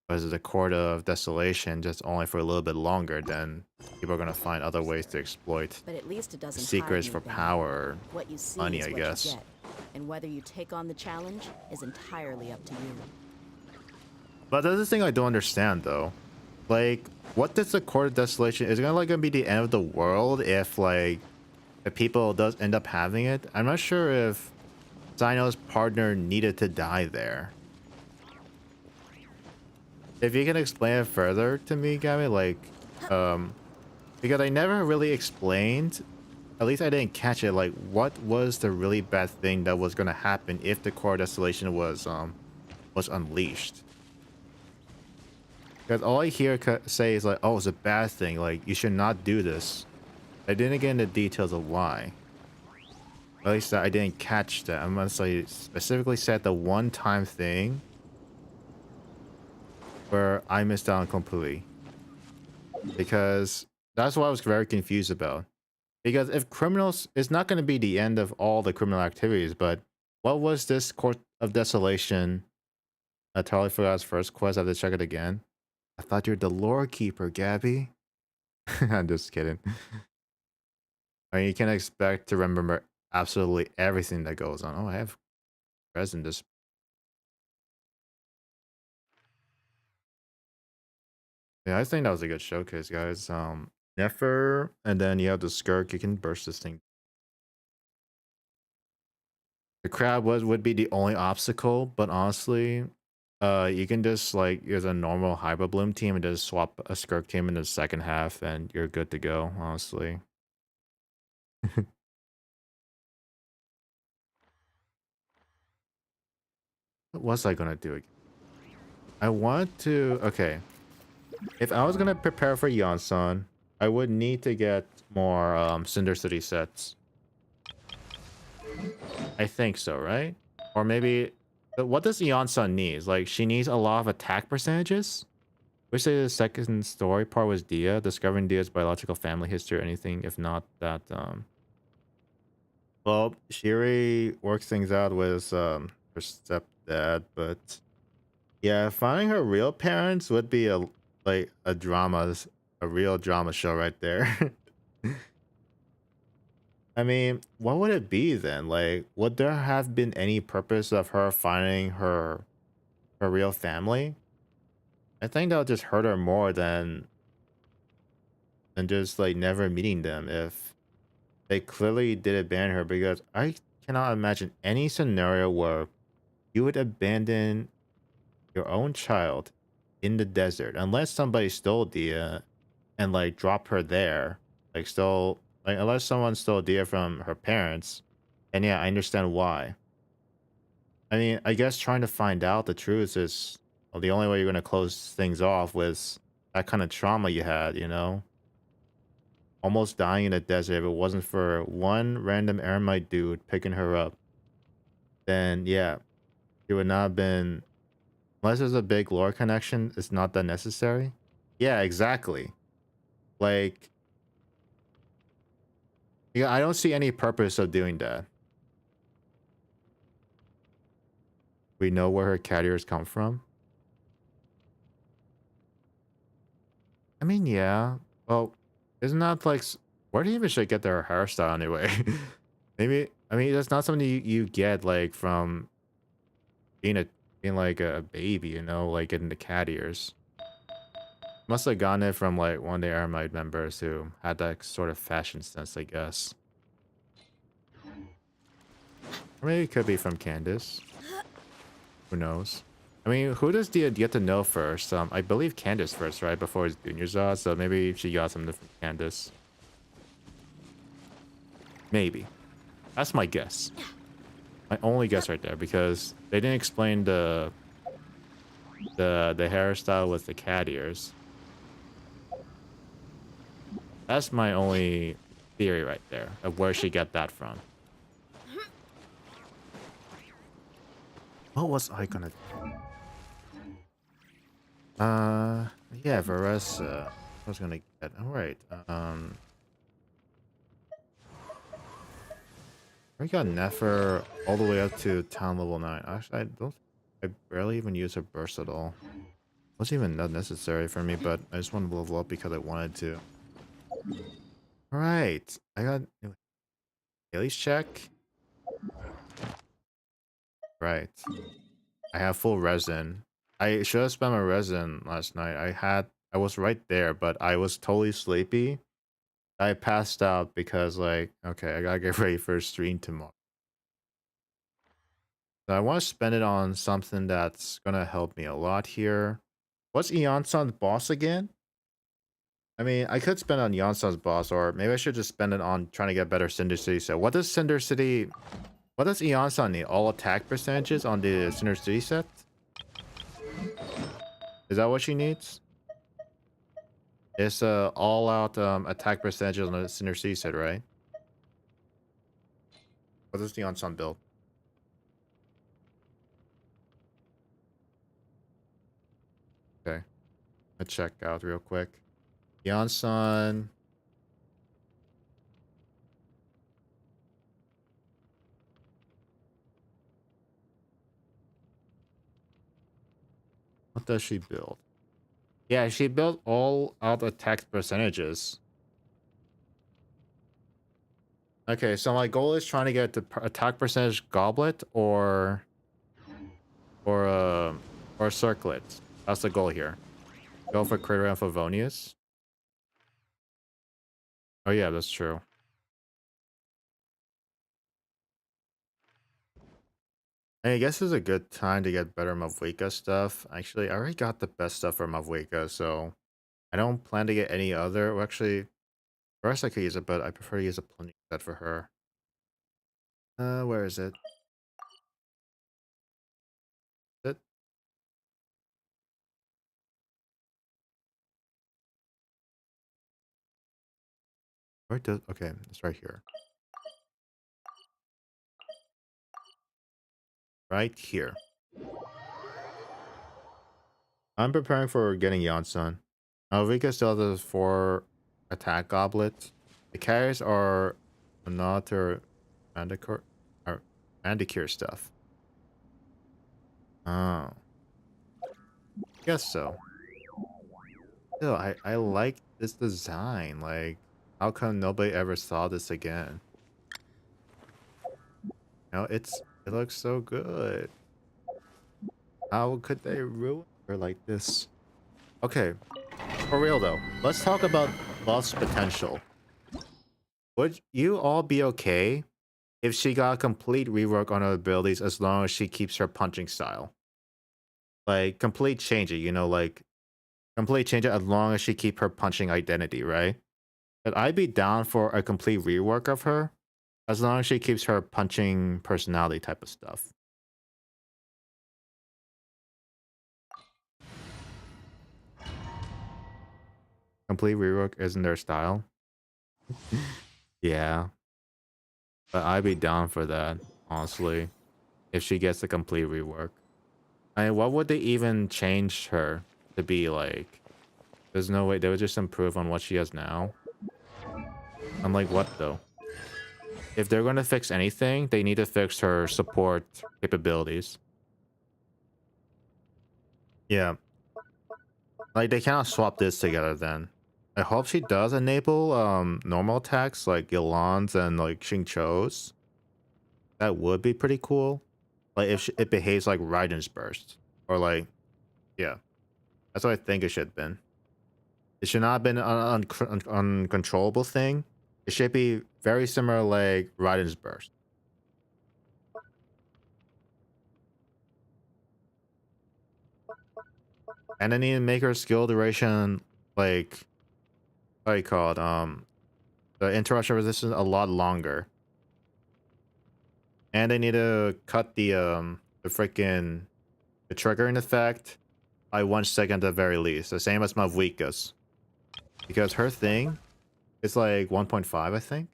was the Court of Desolation, just only for a little bit longer. Then people are gonna find other ways to exploit But at least it doesn't secrets hide for anything. power. What you see Money, is I what guess. you get. And whether you take on the challenge is entirely up to you. But that's the thing I don't understand though. Like, what does the Court of Desolation... Is it gonna be the end of the world if like if people does end up having it? I'm not sure if Sino's partner needed to die there. If you can explain it further to me, Gabby, like, because I never really explained, at least I didn't catch it, like, what was the really bad thing that was gonna happen if the Core Desolation was unleashed. Because all I hear say is like, oh, it's a bad thing, like, you should not do this. I didn't get into details of why. At least I didn't catch that, unless I specifically said the one-time thing where I missed out completely. Because that's what I was very confused about. Because if criminals, it's not going to be the end of all the criminal activities, but what was this Court of Desolation? I totally forgot his first quest. I have to check it again. I thought you're the lore keeper, Gabby. I'm just kidding. I mean, you can expect to remember absolutely everything that goes on. Oh, I have present this. Yeah, I think that was a good showcase, guys. Nefer, and then you have the Skirk. You can burst this thing. The crab would be the only obstacle, but honestly, you can just like use a normal Hyper Bloom team and just swap a Skirk team in the second half, and you're good to go. Honestly, what was I gonna do? I want to. Okay, if I was gonna prepare for Yonson, I would need to get more Cinder City sets. I think so, right? Or maybe, but what does Yonson need? Like, she needs a lot of attack percentages? Wish the second story part was Dia, discovering Dia's biological family history or anything, if not that, well, Shiri works things out with, her stepdad, but yeah, finding her real parents would be like, a real drama show right there. I mean, what would it be then? Like, would there have been any purpose of her finding her real family? I think that would just hurt her more than just like never meeting them if they clearly did abandon her, because I cannot imagine any scenario where you would abandon your own child in the desert unless somebody stole Dia and like dropped her there. Like stole like unless someone stole Dia from her parents. And yeah, I understand why. I mean, I guess trying to find out the truth is, well, the only way you're gonna close things off with that kind of trauma you had, you know? Almost dying in the desert. If it wasn't for one random Eremite dude picking her up, then yeah, it would not have been, unless there's a big lore connection, it's not that necessary. Yeah, exactly. Like, yeah, I don't see any purpose of doing that. We know where her cat ears come from. I mean, yeah. Well, isn't that like where do you even should get their hairstyle anyway? Maybe I mean that's not something you get like from being a being like a baby, you know, like getting the cat ears. Must have gotten it from like one of the Aramite members who had that sort of fashion sense, I guess. Or maybe it could be from Candace. Who knows? I mean, who does Dia get to know first? I believe Candace first, right? Before his Junior Zod, so maybe she got something from Candace. Maybe. That's my guess. My only guess right there, because they didn't explain the hairstyle with the cat ears. That's my only theory right there of where she got that from. What was I gonna do? Yeah, Varesa. I was gonna get. All right. We got Nefer all the way up to town level 9. Actually, I don't. I barely even use her burst at all. Wasn't even that necessary for me, but I just wanted to level up because I wanted to. All right, I got Dailies check. Right, I have full resin. I should have spent my resin last night. I was right there, but I was totally sleepy. I passed out because like, okay, I gotta get ready for a stream tomorrow. So I want to spend it on something that's gonna help me a lot here. What's Eonsan's boss again? I mean, I could spend it on Eonsan's boss, or maybe I should just spend it on trying to get better Cinder City. So what does Cinder City, what does Eonsan need? All attack percentages on the Cinder City set? Is that what she needs? It's all out attack percentages on the Cinder City set, right? What does the Eonsan build? Okay, let's check out real quick. Eonsan. What does she build? Yeah, she built all out attack percentages. Okay, so my goal is trying to get the attack percentage goblet or uh or circlet. That's the goal here. Go for Crater and Favonius. Oh yeah, that's true. Hey, I guess it's a good time to get better Mavwika stuff. Actually, I already got the best stuff for Mavwika, so I don't plan to get any other. Well, actually, first I could use it, but I prefer to use a plenty set for her. Where is it? It where does okay? It's right here. Right here. I'm preparing for getting Yonsun. Vika still has 4 attack goblets. The carries are another Manticore or Manticure stuff. Oh, guess so. Still, I like this design. Like, how come nobody ever saw this again? You know, it looks so good. How could they ruin her like this? Okay, for real though, let's talk about boss potential. Would you all be okay if she got a complete rework on her abilities as long as she keeps her punching style? Like complete change it, you know, like complete change it as long as she keep her punching identity, right? But I'd be down for a complete rework of her as long as she keeps her punching personality type of stuff. Complete rework isn't their style. Yeah, but I'd be down for that, honestly, if she gets a complete rework. I mean, what would they even change her to be like? There's no way they would just improve on what she has now. I'm like, what though? If they're going to fix anything, they need to fix her support capabilities. Yeah, like they cannot swap this together then. I hope she does enable normal attacks like Yolans and like Xingqiu's. That would be pretty cool. Like if it behaves like Raiden's burst or like, yeah, that's what I think it should have been. It should not have been an uncontrollable thing. It should be very similar like Raiden's burst. And then you make her skill duration like what do you call it? The interruption resistance a lot longer. And they need to cut the freaking the triggering effect by 1 second at the very least. The same as Mavwika's. Because her thing is like 1.5, I think.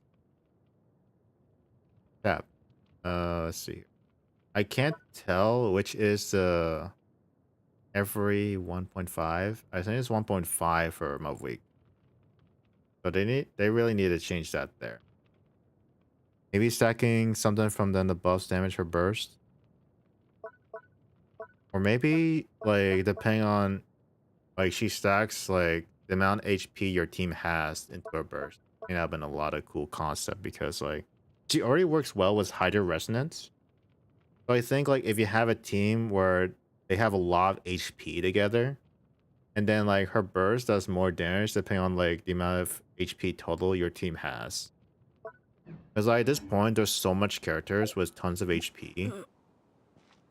Yeah. Let's see. I can't tell which is every 1.5. I think it's 1.5 for Mavwika. But they really need to change that there. Maybe stacking something from then the buffs damage her burst. Or maybe like depending on like she stacks like the amount of HP your team has into her burst. I think that'd been a lot of cool concept because like she already works well with Hydra Resonance. So I think like if you have a team where they have a lot of HP together, and then like her burst does more damage depending on like the amount of HP total your team has. Because like at this point there's so much characters with tons of HP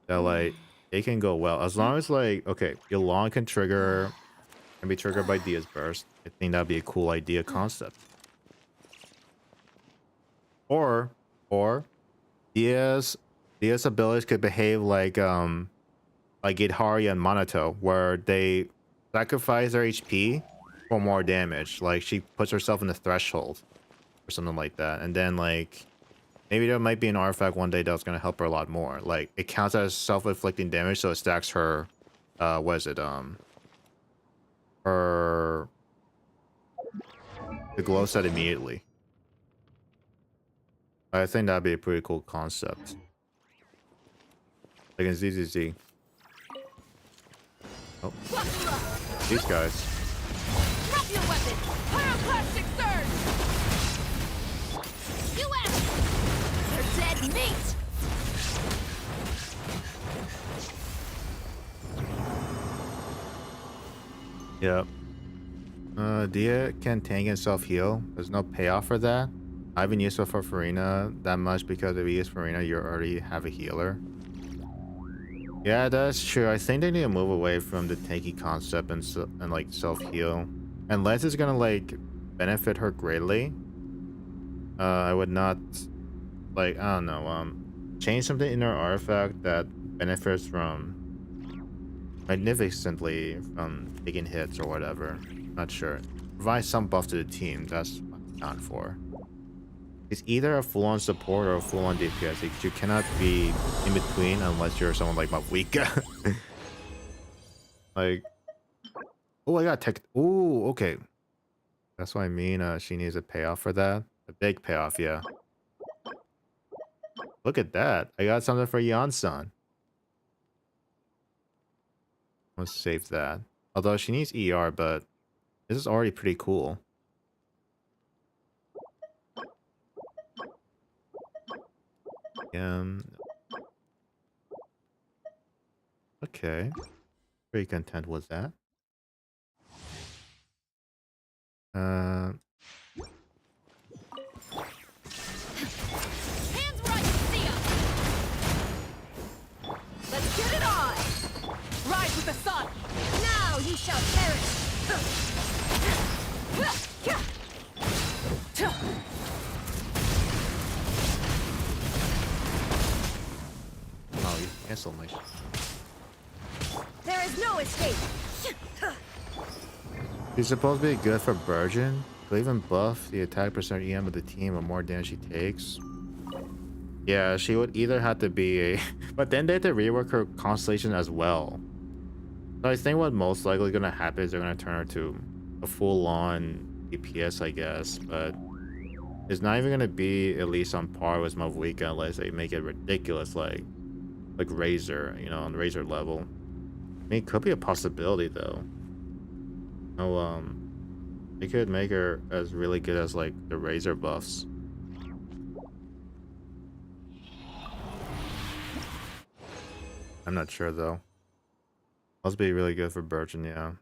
that like it can go well. As long as like okay, Yolong can be triggered by Dia's burst. I think that'd be a cool idea concept. Or Dia's abilities could behave like Githari and Monato, where they sacrifice their HP for more damage. Like she puts herself in the threshold or something like that. And then like maybe there might be an artifact one day that's gonna help her a lot more. Like it counts as self-inflicting damage, so it stacks her what is it? Her the glow set immediately. I think that'd be a pretty cool concept. Like in ZZZ. Oh. These guys. Drop your weapon! Pyroclastic surge! US! They're dead meat! Yep. Dia can tank and self-heal. There's no payoff for that. I haven't used it for Farina that much because if you use Farina, you already have a healer. Yeah, that's true. I think they need to move away from the tanky concept and like self-heal. Unless it's gonna like benefit her greatly. I would not like, I don't know, change something in her artifact that benefits from magnificently from taking hits or whatever. Not sure. Provide some buff to the team. That's what it's down for. It's either a full-on support or a full-on DPS. You cannot be in between unless you're someone like Mavuika. Like, oh, I got tech. Oh, okay. That's what I mean. She needs a payoff for that. A big payoff, yeah. Look at that. I got something for Yansan. Let's save that. Although she needs ER, but this is already pretty cool. Okay. Pretty content with that. Hands where I can see 'em. Let's get it on. Rise with the sun. Now you shall perish. Oh, you canceled my. There is no escape. She's supposed to be good for Burgeon. Could even buff the attack percent EM of the team the more damage she takes. Yeah, she would either have to be a... But then they have to rework her constellation as well. So I think what most likely gonna happen is they're gonna turn her to a full-on DPS, I guess. But it's not even gonna be at least on par with Mavuika unless they make it ridiculous, like Razor, you know, on the Razor level. I mean, it could be a possibility though. Oh, they could make her as really good as like the Razor buffs. I'm not sure though. Must be really good for Burgeon, yeah.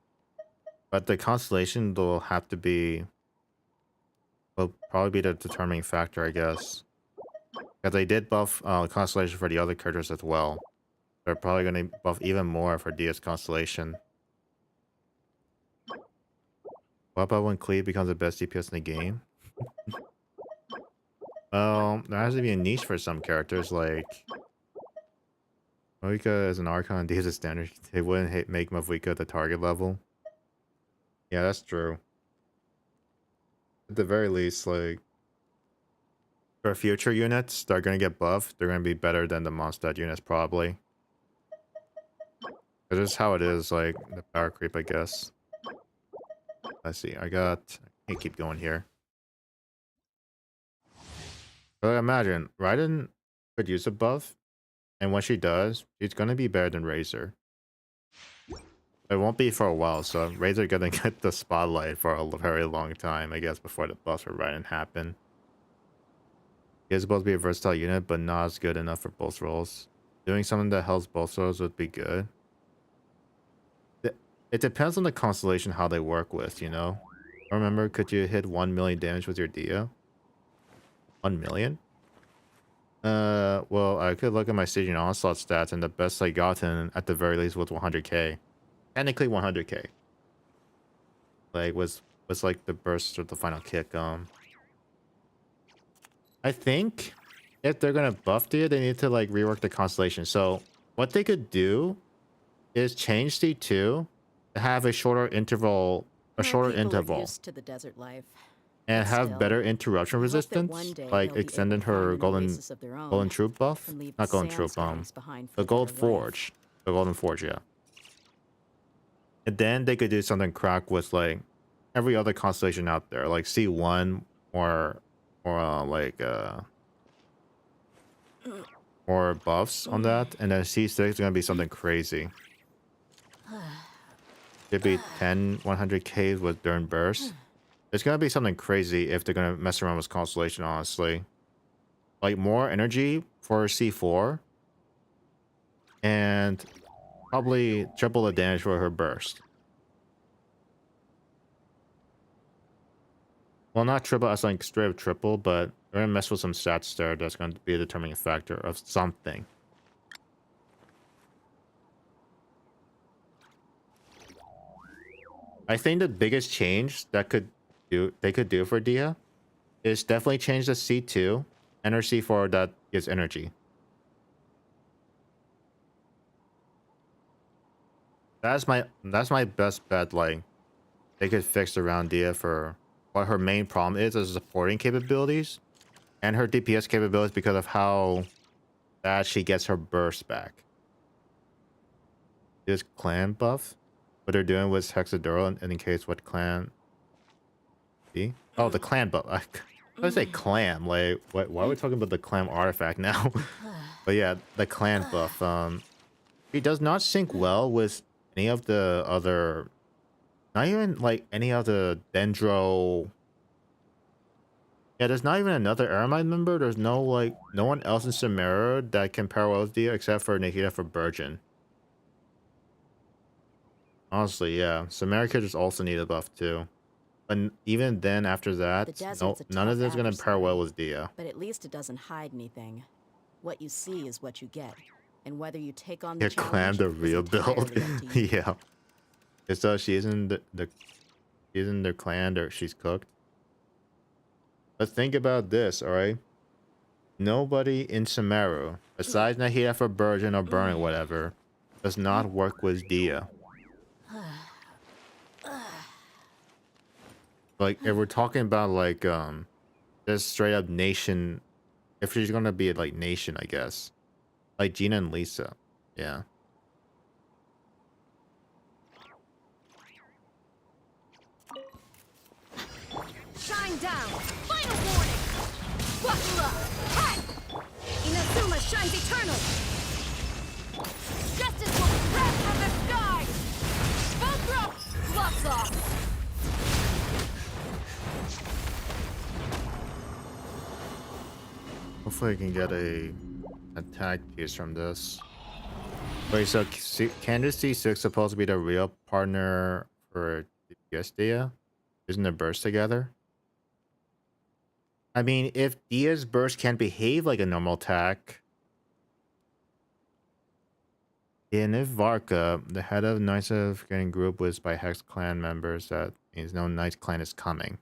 But the constellation will have to be, will probably be the determining factor, I guess. Because they did buff constellation for the other characters as well. They're probably going to buff even more for Dia's constellation. What about when Cleve becomes the best DPS in the game? Well, there has to be a niche for some characters, like Mavuika as an Archon, Dia as a standard. They wouldn't make Mavuika the target level. Yeah, that's true. At the very least, like, for future units, they're gonna get buffed. They're gonna be better than the Mondstadt units, probably. It's just how it is, like, the power creep, I guess. Let's see, I can't keep going here. But imagine, Raiden could use a buff, and when she does, she's gonna be better than Razor. It won't be for a while, so Razor gonna get the spotlight for a very long time, I guess, before the buffs for Raiden happen. He is supposed to be a versatile unit, but not as good enough for both roles. Doing something that helps both roles would be good. It depends on the constellation how they work with, you know? Remember, could you hit 1 million damage with your Dia? 1 million? Well, I could look at my Stygian Onslaught stats, and the best I gotten, at the very least, was 100k. Technically 100k. Like, was like the burst or the final kick. I think if they're gonna buff Dia, they need to like rework the constellation. So what they could do is change C2 to have a shorter interval, Used to the desert life. and have Still, better interruption I hope that resistance, one day like they'll be extending able to find her an golden oasis of their own golden troop buff, and leave not golden troop, sandstorms behind for the gold better life. forge, the golden forge, yeah. And then they could do something crack with like every other constellation out there, like C1 or more buffs on that, and then C6 is gonna be something crazy. Could be 10 100k with during burst. It's gonna be something crazy if they're gonna mess around with constellation, honestly. Like more energy for C4 and probably triple the damage for her burst. Well, not triple as like straight up triple, but we're gonna mess with some stats there. That's going to be a determining factor of something. I think the biggest change that they could do for Dia is definitely change the C2 and her C4 that gives energy. That's my best bet. Like they could fix around Dia for what her main problem is supporting capabilities and her DPS capabilities because of how bad she gets her burst back. This clan buff, what they're doing with Hexaduro, and in case what clan? See? Oh, the clan buff. I say clam. Like, what? Why are we talking about the clam artifact now? But yeah, the clan buff. It does not sync well with any of the other. Not even like any of the Dendro. Yeah, there's not even another Aramide member. There's no one else in Samara that can parallel with Dia except for Nikita for Burgeon. Honestly, yeah. Samara could just also need a buff too. But even then, after that, none of this is gonna pair well with Dia. But at least it doesn't hide anything. What you see is what you get. And whether you take on the Yeah, clan the real build. Yeah. So she isn't the clan or she's cooked. But think about this, alright? Nobody in Samaru, besides Nahida for Burgeon or Burning whatever, does not work with Dia. Like if we're talking about like just straight up nation, if she's gonna be like nation, I guess. Like Gina and Lisa. Yeah. Shine down! Final warning! Buckle up! Hi! Inazuma shines eternal! Justice will wrath from the sky! Both up! Gloves off! Hopefully I can get a attack piece from this. Wait, so Candace C6 supposed to be the real partner for DPS Dia? Isn't the burst together? I mean, if Dia's burst can behave like a normal attack, in Varka, the head of Knights of getting group was by Hex clan members, that means no Knights clan is coming.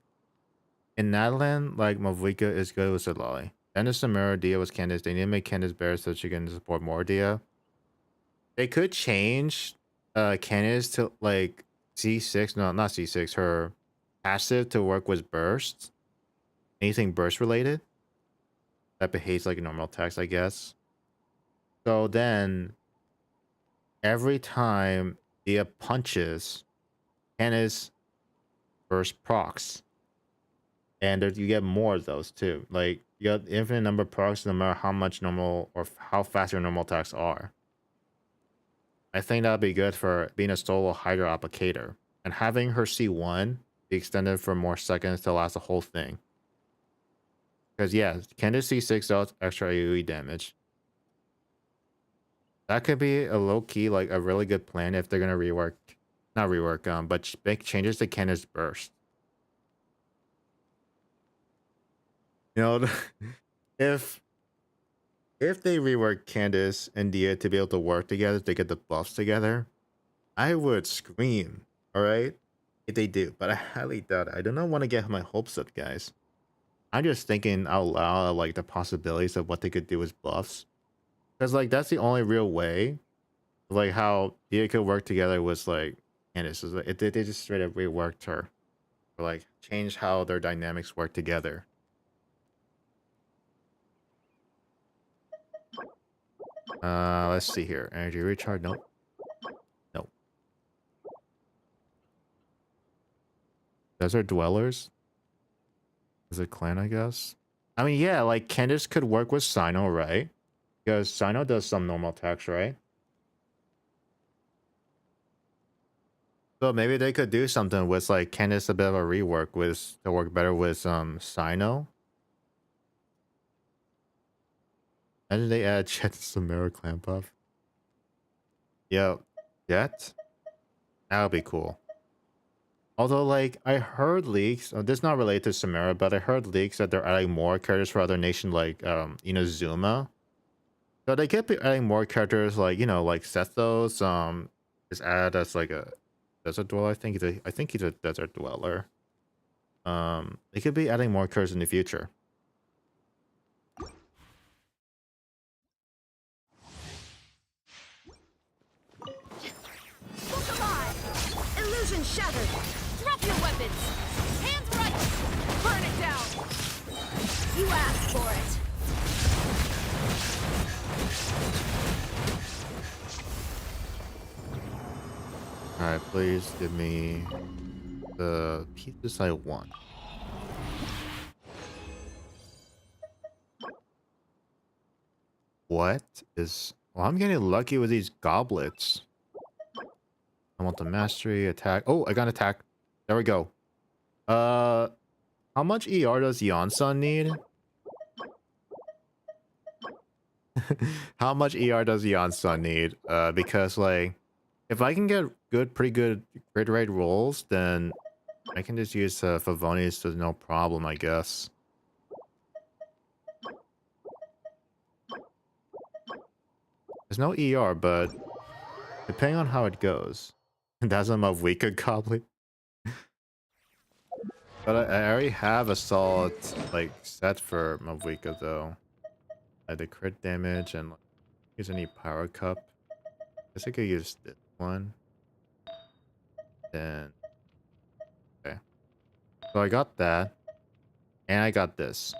In Natalan, like Mavika is good with Sadlali. Then the Samara Dia was Candace. They need to make Candace better so she can support more Dia. They could change Candace to like C6, no, not C6, her passive to work with burst. Anything burst related that behaves like normal attacks, I guess. So then every time Dia punches, Candace burst procs. And you get more of those too. Like you got infinite number of procs no matter how much normal or how fast your normal attacks are. I think that'd be good for being a solo Hydra applicator. And having her C1 be extended for more seconds to last the whole thing. Because yeah, Candace C6 does extra AoE damage. That could be a low-key, like a really good plan if they're gonna but make changes to Candace burst. You know, if they rework Candace and Dia to be able to work together to get the buffs together, I would scream. All right, if they do, but I highly doubt it. I do not want to get my hopes up, guys. I'm just thinking out loud, like the possibilities of what they could do with buffs, because like that's the only real way, like how Dia could work together was like Candace. They just straight up reworked her, or like change how their dynamics work together. Let's see here. Energy recharge. Nope. Nope. Desert dwellers. Is it clan, I guess? I mean, yeah, like Candace could work with Sino, right? Because Sino does some normal attacks, right? So maybe they could do something with like Candace a bit of a rework with to work better with Sino. Imagine they add Chet to Samara clan buff. Yo, Jet? That would be cool. Although, like, I heard leaks. This is not related to Samara, but I heard leaks that they're adding more characters for other nation, like Inazuma. So they kept adding more characters, like like Sethos. Is added as like a desert dweller. I think he's a desert dweller. They could be adding more characters in the future. Look alive! Illusion shattered! Drop your weapons! Hands right! Burn it down! You asked for it! All right, please give me the pieces I want. What is? Well, I'm getting lucky with these goblets. I want the mastery attack. Oh, I got an attack. There we go. How much ER does Yonsun need? How much ER does Yonsun need? Because like, if I can get pretty good crit rate rolls, then I can just use Favonius to no problem, I guess. There's no ER, but depending on how it goes, that's a Mavwika goblet. But I already have a solid like set for Mavwika though. I had the crit damage and like, use any power cup. Guess I could use this one. Then okay. So I got that. And I got this.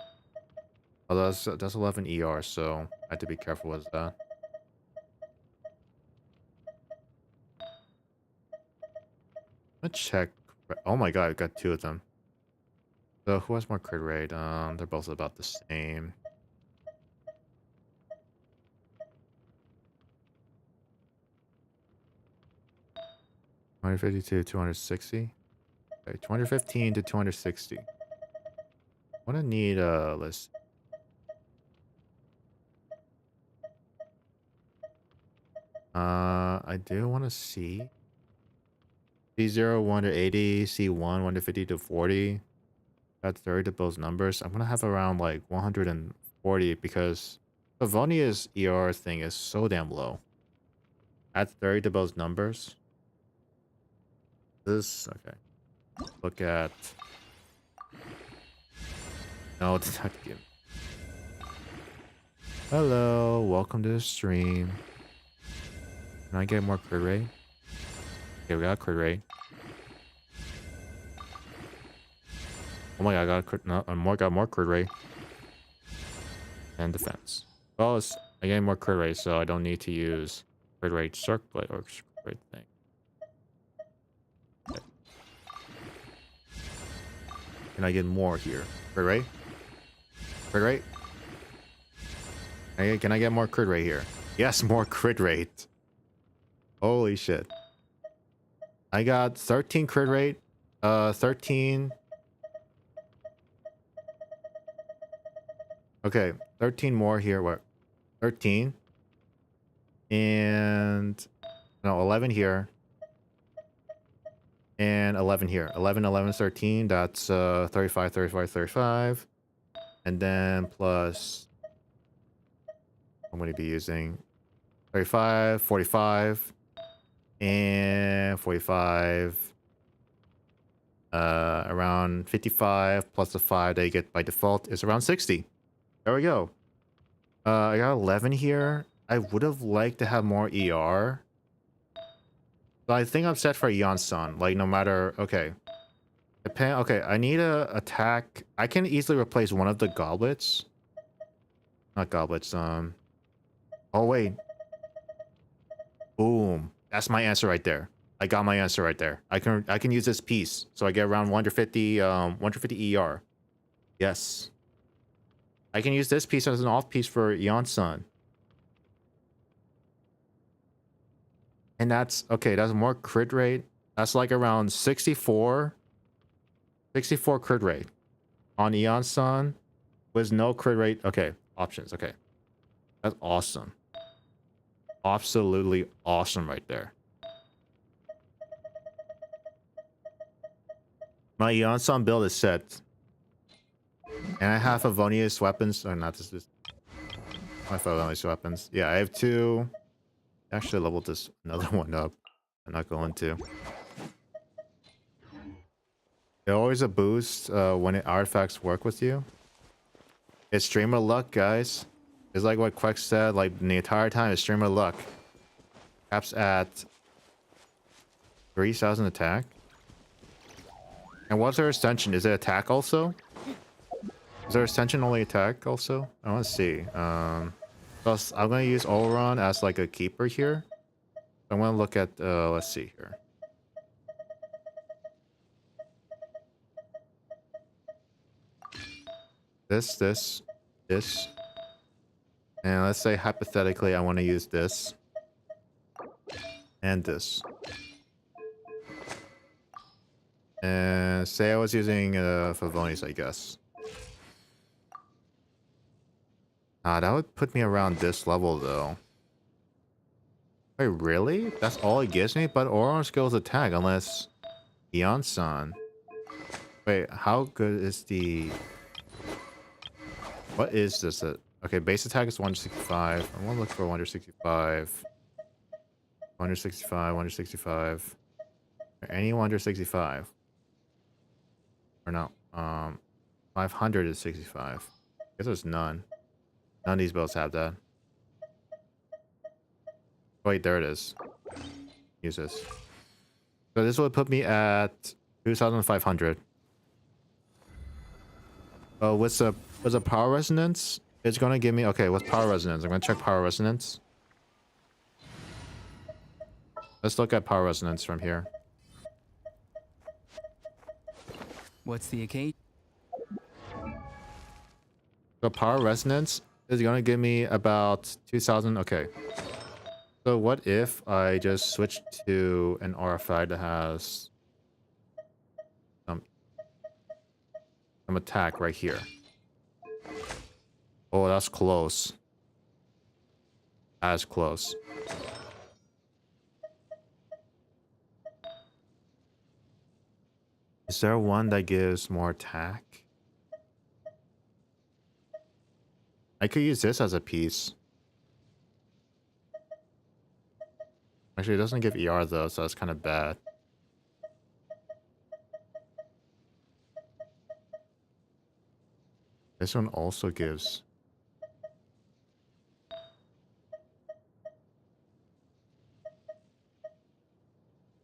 Although that's 11 ER, so I had to be careful with that. Let's check. Oh my god, I got two of them. So who has more crit rate? They're both about the same. $250 to 260. Okay, 215 to 260. I wanna need let's I do wanna see C0 1 to 80, C1 1 to 50 to 40. That's 30 to both numbers. I'm gonna have around like 140 because Favonia's ER thing is so damn low. Add 30 to both numbers. This okay. Look at no, it's not give. Hello, welcome to the stream. Can I get more crit rate? Okay, we got crit rate. Oh my god, I got crit. No, got more crit rate. And defense. Well, I get more crit rate, so I don't need to use crit rate circlet or crit rate thing. Okay. Can I get more here? Crit rate? Crit rate? Can I get more crit rate here? Yes, more crit rate. Holy shit. I got 13 crit rate. 13. Okay, 13 more here. What? 13. And no, 11 here. And 11 here. 11, 11, 13. That's 35, 35, 35. And then plus I'm going to be using 35, 45, and 45. Around 55 plus the 5 that you get by default is around 60. There we go. I got 11 here. I would have liked to have more ER. But I think I'm set for Yonsun. Like, no matter... Okay. Okay, I need a attack. I can easily replace one of the goblets. Not goblets, Oh, wait. Boom. That's my answer right there. I got my answer right there. I can use this piece. So I get around 150 ER. Yes. I can use this piece as an off piece for Yonsun. And that's okay, that's more crit rate. That's like around 64 crit rate on Yonsun with no crit rate. Okay, options. Okay. That's awesome. Absolutely awesome right there. My Yonsan build is set. And I have Favonius weapons. Or not this. My Favonius weapons. Yeah, I have 2. Actually leveled this another one up. I'm not going to. There's always a boost when artifacts work with you. It's streamer luck, guys. It's like what Queck said, like the entire time, it's streamer luck. Caps at 3,000 attack. And what's their extension? Is it attack also? Is their extension only attack also? I want to see. Plus, I'm going to use Oleron as like a keeper here. I'm going to look at, let's see here. This. And let's say hypothetically I want to use this. And this. And say I was using Favonius, I guess. That would put me around this level though. Wait, really? That's all it gives me? But Oron skills attack unless Yonsan. Wait, how good is the... What is this? Okay, base attack is 165. I want to look for 165. 165. Any 165? Or no? 500 is 65. I guess there's none. None of these builds have that. Wait, there it is. Use this. So this would put me at 2,500. Oh, what's the power resonance? It's gonna give me, okay, what's power resonance? I'm gonna check power resonance. Let's look at power resonance from here. What's the occasion? So power resonance is gonna give me about 2,000. Okay. So what if I just switch to an RFI that has some attack right here? Oh, that's close. As close. Is there one that gives more attack? I could use this as a piece. Actually, it doesn't give ER though, so that's kind of bad. This one also gives...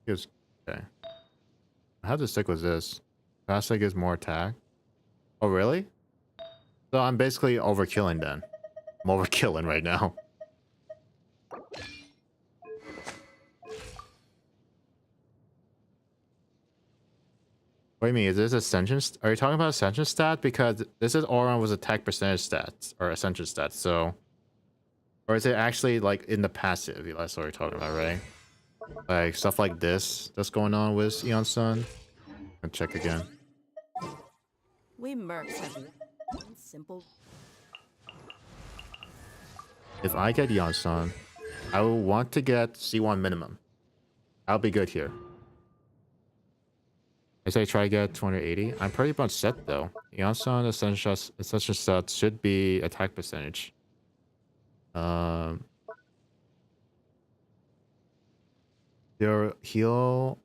Okay. I have to stick with this. Fast gives more attack. Oh, really? So I'm basically overkilling then. I'm overkilling right now. What do you mean? Is this ascension? Are you talking about ascension stat? Because this is Auron was attack percentage stats or ascension stats. So, or is it actually like in the passive? That's what we're talking about, right? Like stuff like this that's going on with Eon Sun. I'll check again. We mercs have one simple. If I get Eon Sun, I will want to get C1 minimum. I'll be good here. I say try to get 280. I'm pretty much set though. Eon Sun essential set should be attack percentage. Your heal.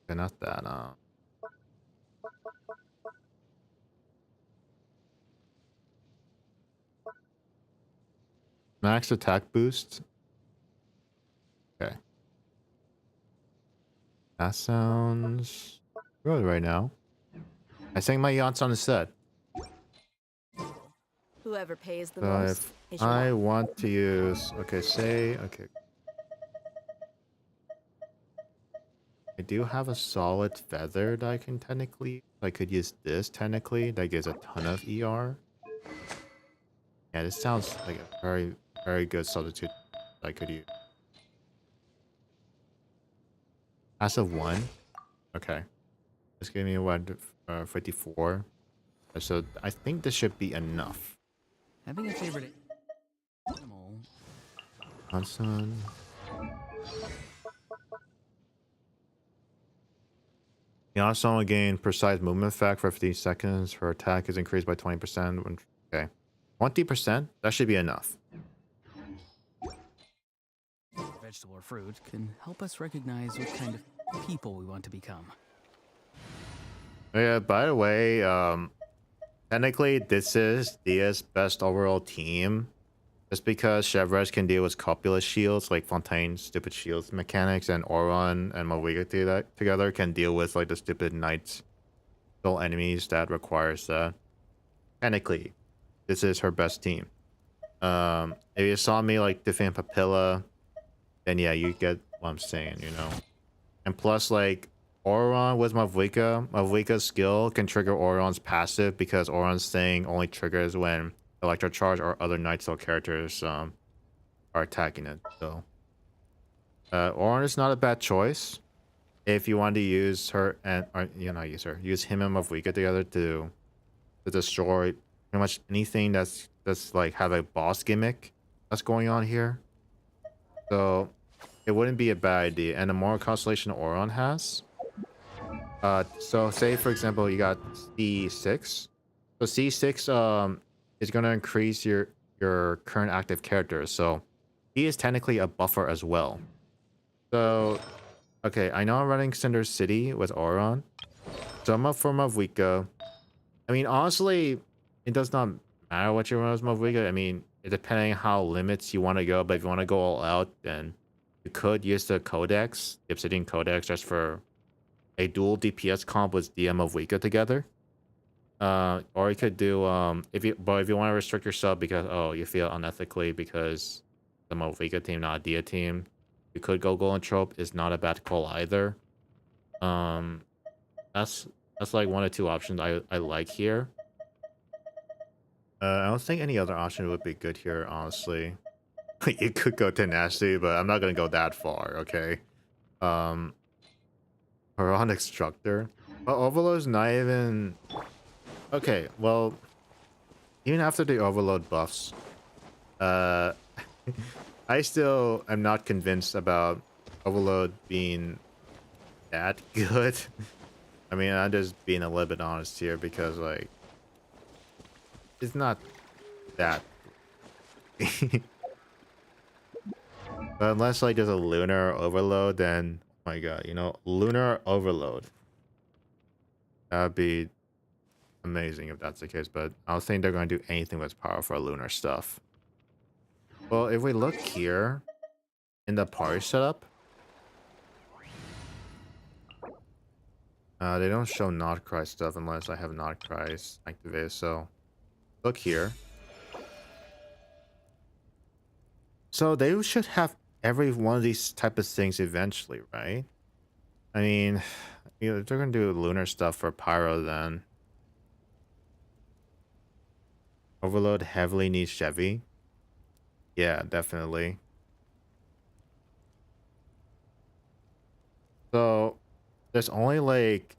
Okay, not that. Max attack boost. Okay. That sounds good right now. I think my yacht's on the set. Whoever pays the So most. if is your I boss. want to use, okay, say, okay. I do have a solid feather that I can technically, I could use this technically, that gives a ton of ER. Yeah, this sounds like a very, very good substitute I could use. Passive 1? Okay. This gave me what, 54. So I think this should be enough. Having a favorite animal. Johnson. also gain precise movement effect for 15 seconds. Her attack is increased by 20%. Okay. 20%? That should be enough. Vegetable or fruit can help us recognize what kind of people we want to become. Yeah, by the way, technically this is Dia's best overall team. Just because Chevres can deal with Copula shields, like Fontaine's stupid shields mechanics, and Auron and Maviga together can deal with like the stupid knights soul enemies that requires that. Technically, this is her best team. If you saw me like defend Papilla, then yeah, you get what I'm saying, you know. And plus, like Auron with Maviga's skill can trigger Auron's passive because Auron's thing only triggers when Electrocharge or other Night Soul characters are attacking it. So Auron is not a bad choice if you want to use her and use him and Maviga together to destroy pretty much anything that's like have a boss gimmick that's going on here. So it wouldn't be a bad idea. And the more constellation Auron has, so say for example you got C6. So C6 is going to increase your current active characters, so he is technically a buffer as well. So okay, I know I'm running Cinder City with Auron, so I'm up for Maviga. I mean, honestly, it does not matter what you run with Maviga. I mean, it depending how limits you want to go, but if you want to go all out, then you could use the Codex, the Obsidian Codex, just for a dual DPS comp with DM Maviga together. Or you could do if you want to restrict yourself because you feel unethically because the Maviga team, not a Dia team, you could go Golden Trope. Is not a bad call either. That's like one or two options I like here. I don't think any other option would be good here, honestly. You could go Tenacity, but I'm not gonna go that far, okay? Piranha Instructor. But Overload's not even... Okay, well, even after the Overload buffs, I still am not convinced about Overload being that good. I mean, I'm just being a little bit honest here because, like, it's not that. But unless, like, there's a Lunar Overload, then, oh my god, you know, Lunar Overload. That'd be amazing if that's the case, but I don't think they're going to do anything with powerful lunar stuff. Well, if we look here in the party setup, they don't show Notcry stuff unless I have Notcry activated. So look here. So they should have every one of these type of things eventually, right? I mean, you know, they're gonna do lunar stuff for Pyro then. Overload heavily needs Chevy. Yeah, definitely. So there's only like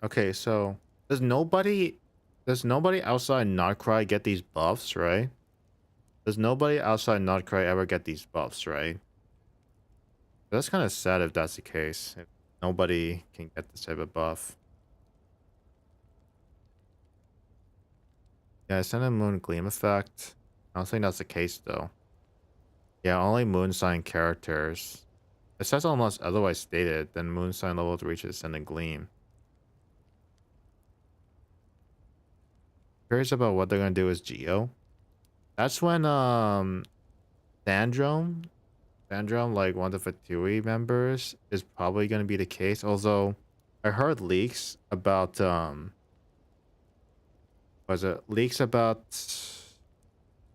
okay, so does nobody outside Notcry get these buffs, right? Does nobody outside Notcry ever get these buffs, right? That's kind of sad if that's the case. If nobody can get this type of buff. Yeah, Sun and Moon Gleam effect. I don't think that's the case though. Yeah, only Moon sign characters. It says almost otherwise stated, then Moon sign level to reach Ascendant Gleam. Curious about what they're gonna do with Geo. That's when Sandrome, like one of the Fatui members, is probably gonna be the case. Although I heard leaks about leaks about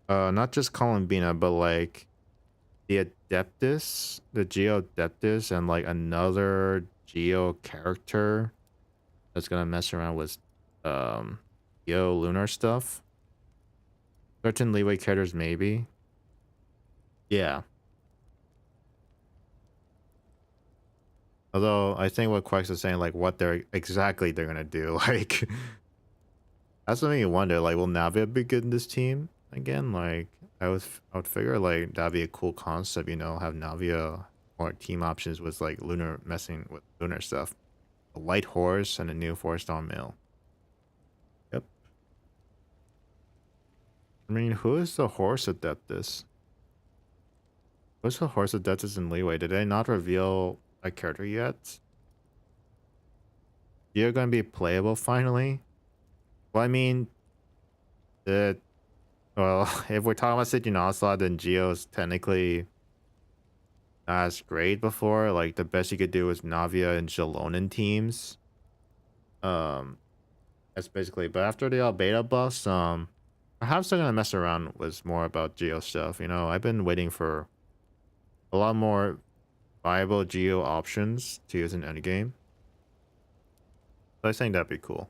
not just Columbina, but like the Adeptus, the Geo Adeptus, and like another Geo character that's gonna mess around with Geo lunar stuff. Certain leeway characters, maybe. Yeah. Although I think what Quax is saying, like what they're gonna do, like that's something you wonder. Like, will Navia be good in this team again? Like, I would figure like that'd be a cool concept, you know, have Navia or team options with like lunar messing with lunar stuff. a white horse, and a new 4-star mill. Yep. I mean, who is the horse Adeptus? Who's the horse Adeptus in Leeway? Did they not reveal a character yet? You're gonna be playable finally? Well, I mean, well, if we're talking about Stygian Onslaught, then Geo's technically not as great before. Like, the best you could do was Navia and Jalonen teams. That's basically. But after the beta buffs, perhaps they're gonna mess around with more about Geo stuff. You know, I've been waiting for a lot more viable Geo options to use in endgame. So I think that'd be cool.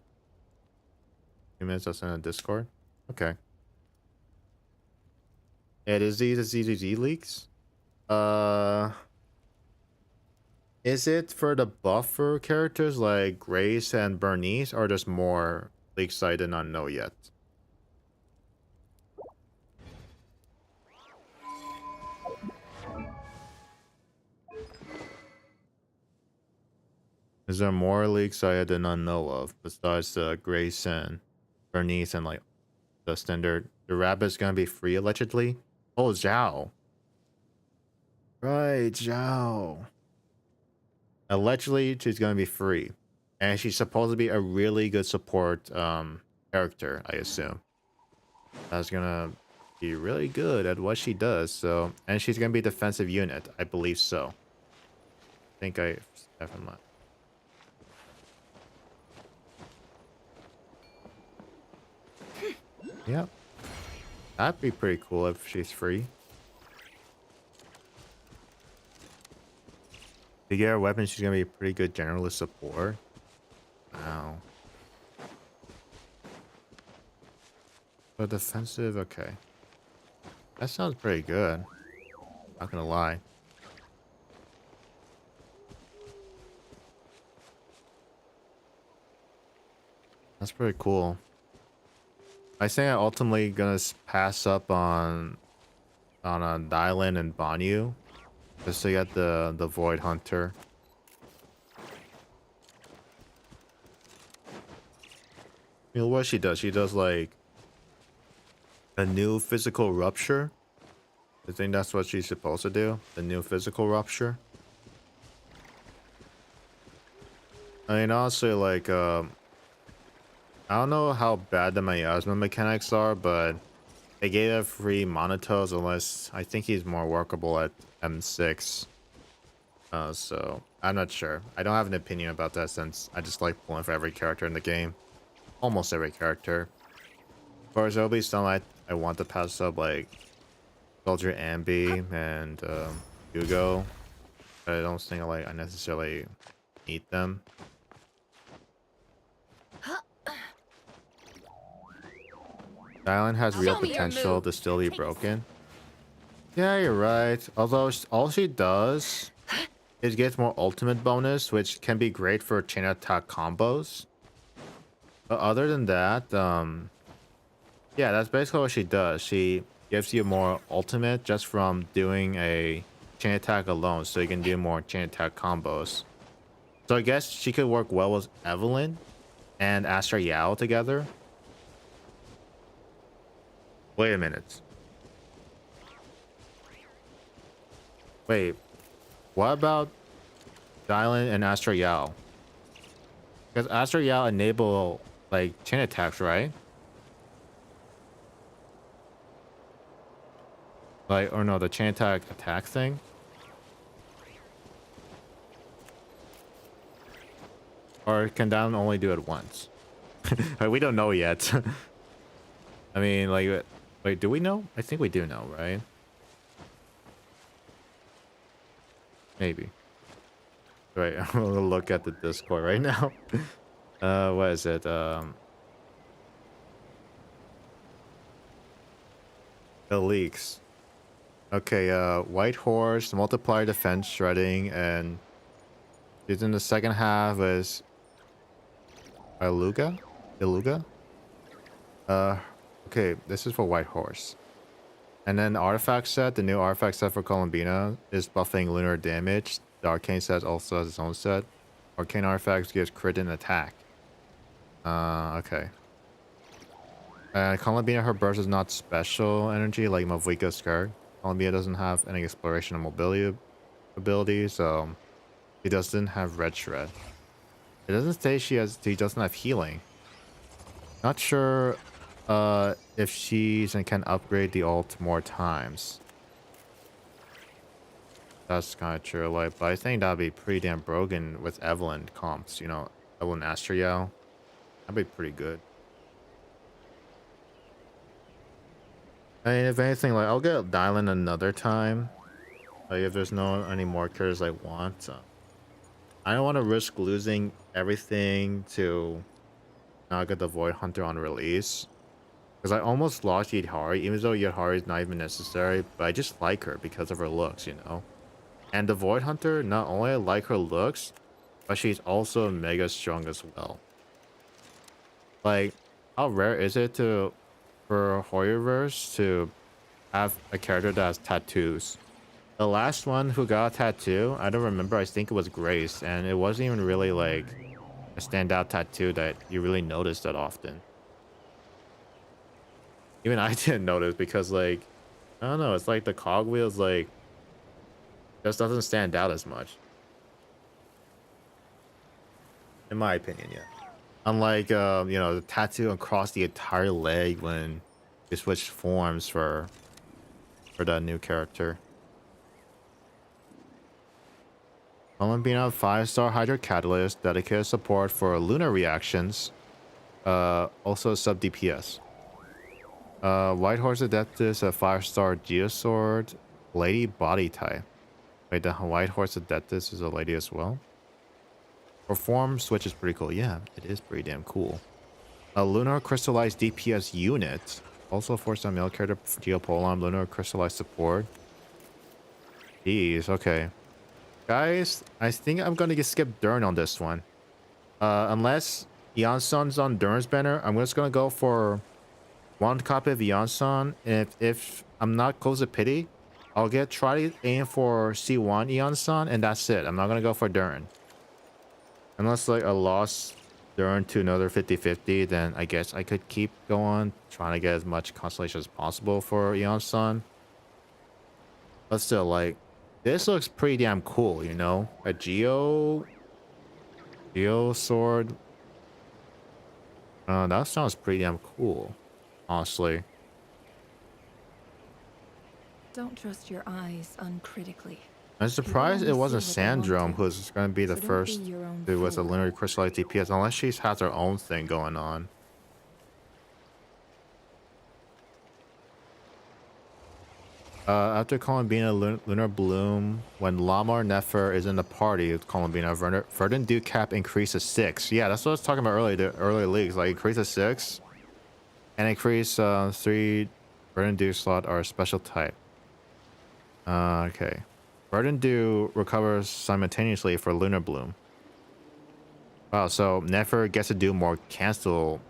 2 minutes, I'll send a Discord. Okay. Yeah, is these ZZZ leaks? Is it for the buffer characters like Grace and Bernice, or just more leaks I did not know yet? Is there more leaks I did not know of besides Grace and Bernice and like the standard? The rabbit's gonna be free allegedly. Oh, Zhao. Right, Zhao. Allegedly, she's gonna be free, and she's supposed to be a really good support character. I assume that's gonna be really good at what she does. So, and she's gonna be a defensive unit. I believe so. I think I definitely. Yep. That'd be pretty cool if she's free. To get her weapon, she's gonna be a pretty good generalist support. Wow. But defensive, okay. That sounds pretty good. Not gonna lie. That's pretty cool. I think I'm ultimately gonna pass up on Dylan and Banyu, just to get the Void Hunter. You know what she does? She does like a new physical rupture. I think that's what she's supposed to do. The new physical rupture. I mean, honestly, like I don't know how bad the miasma mechanics are, but they gave a free Monotos, unless I think he's more workable at M6. So I'm not sure. I don't have an opinion about that since I just like pulling for every character in the game. Almost every character. Of course, there'll be some I want to pass up, like Soldier Ambi and Hugo. But I don't think I necessarily need them. The island has real potential to still be broken. Yeah, you're right. Although all she does is gets more ultimate bonus, which can be great for chain attack combos. But other than that, yeah, that's basically what she does. She gives you more ultimate just from doing a chain attack alone, so you can do more chain attack combos. So I guess she could work well with Evelyn and Astra Yao together. Wait a minute. Wait, what about Dylan and Astra Yao? Because Astra Yao enable like chain attacks, right? Like, or no, the chain attack thing. Or can Dylan only do it once? We don't know yet. I mean, like, wait, do we know? I think we do know, right? Maybe. Right, I'm gonna look at the Discord right now. What is it? The leaks. Okay, White Horse, multiplier defense shredding, and in the second half is Iluga? Okay, this is for White Horse. And then the artifact set, the new artifact set for Columbina is buffing lunar damage. The arcane set also has its own set. Arcane artifacts gives crit and attack. Okay. Columbina, her burst is not special energy like Mavuika's skirt. Columbina doesn't have any exploration and mobility ability, so she doesn't have red shred. It doesn't say she doesn't have healing. Not sure if she can upgrade the ult more times. That's kind of true, like, but I think that'd be pretty damn broken with Evelyn comps, you know, Evelyn Astriel. That'd be pretty good. I mean, if anything, like, I'll get Dylan another time. Like, if there's no any more characters I want. I don't want to risk losing everything to not get the Void Hunter on release. Because I almost lost Yidhari, even though Yidhari is not even necessary. But I just like her because of her looks, you know? And the Void Hunter, not only I like her looks, but she's also mega strong as well. Like, how rare is it for Hoyoverse to have a character that has tattoos? The last one who got a tattoo, I don't remember, I think it was Grace, and it wasn't even really like a standout tattoo that you really noticed that often. Even I didn't notice because, like, I don't know, it's like the cogwheels, like, just doesn't stand out as much. In my opinion, yeah. Unlike, you know, the tattoo across the entire leg when you switch forms for that new character. Columbina 5-star Hydro Catalyst, dedicated support for lunar reactions. Also sub DPS. White Horse Adeptus, a 5-star Geosword, lady body type. Wait, the White Horse Adeptus is a lady as well? Perform switch is pretty cool. Yeah, it is pretty damn cool. A Lunar Crystallized DPS unit. Also 4-star male character, Geopolon, Lunar Crystallized support. Jeez, okay. Guys, I think I'm gonna skip Dern on this one. Unless Yansan's on Dern's banner, I'm just gonna go for one copy of Yansan. If I'm not close to pity, I'll try to aim for C1 Yansan, and that's it. I'm not gonna go for Dern. Unless like I lost Dern to another 50-50, then I guess I could keep going, trying to get as much constellation as possible for Yansan. But still, like, this looks pretty damn cool, you know? A Geo sword. That sounds pretty damn cool, honestly. Don't trust your eyes uncritically. I'm surprised it wasn't see what they want Sandrome to. who's going to be the So don't first be your own who was a fool. linear crystallized DPS, unless she has her own thing going on. After Columbina, Lunar Bloom, when Lamar Nefer is in the party with Columbina, Verdant Dew cap increases 6. Yeah, that's what I was talking about earlier, the early leagues. Like, increases 6, and increase 3 Verdant Dew slot are a special type. Okay. Verdant Dew recovers simultaneously for Lunar Bloom. Wow, so Nefer gets to do more cancel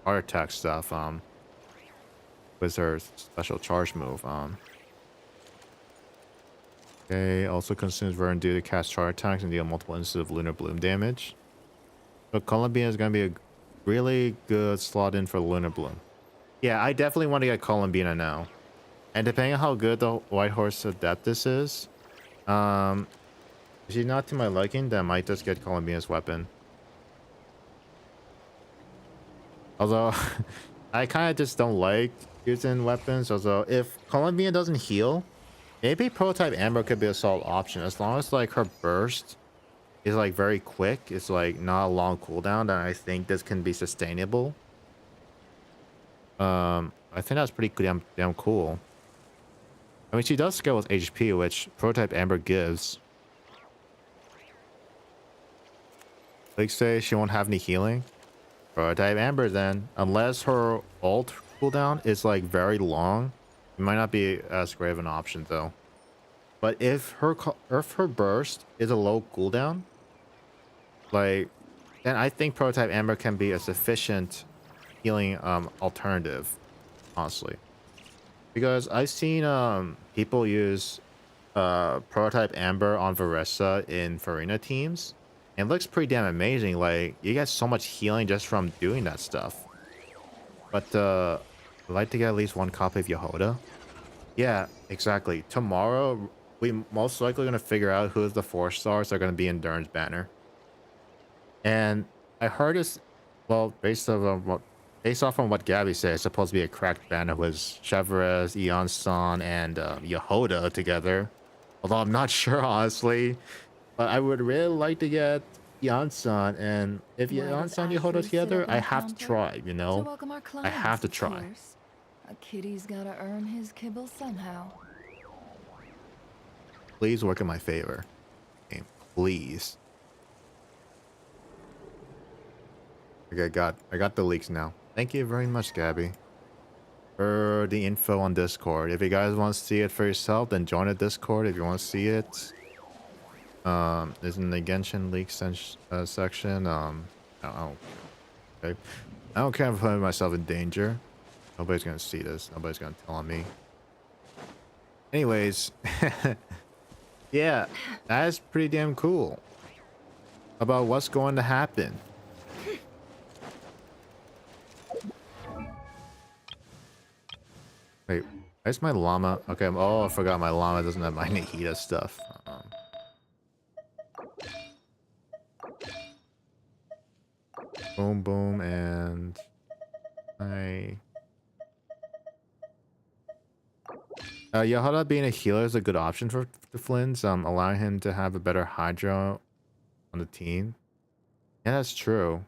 heart attack stuff, with her special charge move, Okay, also consumes Verdant Dew to cast charge attacks and deal multiple instances of Lunar Bloom damage. So Columbia is going to be a really good slot in for Lunar Bloom. Yeah, I definitely want to get Columbina now. And depending on how good the White Horse Adeptus is, if she's not to my liking, then I might just get Columbina's weapon. Although, I kind of just don't like using weapons. Also, if Columbina doesn't heal, maybe Prototype Amber could be a solid option. As long as like her burst is like very quick, it's like not a long cooldown, then I think this can be sustainable. I think that's pretty damn cool. I mean, she does scale with HP, which Prototype Amber gives. Like, say she won't have any healing. Prototype Amber then. Unless her ult cooldown is like very long, it might not be as great of an option though. But if her burst is a low cooldown, like, then I think Prototype Amber can be a sufficient healing alternative, honestly. Because I've seen people use Prototype Amber on Varessa in Farina teams, It looks pretty damn amazing. Like, you get so much healing just from doing that stuff. But I'd like to get at least one copy of Yehoda. Yeah, exactly. Tomorrow, we most likely gonna figure out who's the 4 stars that are gonna be in Dern's banner. And I heard this, well, based off on what Gabby said, it's supposed to be a cracked banner with Chevres, Eon San, and Yehoda together. Although I'm not sure, honestly. But I would really like to get Eon San, and if Why Eon does San and Ashley Yehoda sit together, up I on have to counter? try, you To know? welcome our I have clients, to of try. course. A kitty's gotta earn his kibble somehow. Please work in my favor. Okay, please. Okay, I got the leaks now. Thank you very much, Gabby, for the info on Discord. If you guys want to see it for yourself, then join the Discord if you want to see it. There's in the Genshin leaks section. Okay. I don't care if I'm putting myself in danger. Nobody's gonna see this. Nobody's gonna tell on me. Anyways, yeah, that is pretty damn cool about what's going to happen. Wait, where's my llama? Okay, oh, I forgot my llama doesn't have my Nahida stuff. Boom, boom, and Yahara being a healer is a good option for the Flynn's, allowing him to have a better Hydra on the team. Yeah, that's true.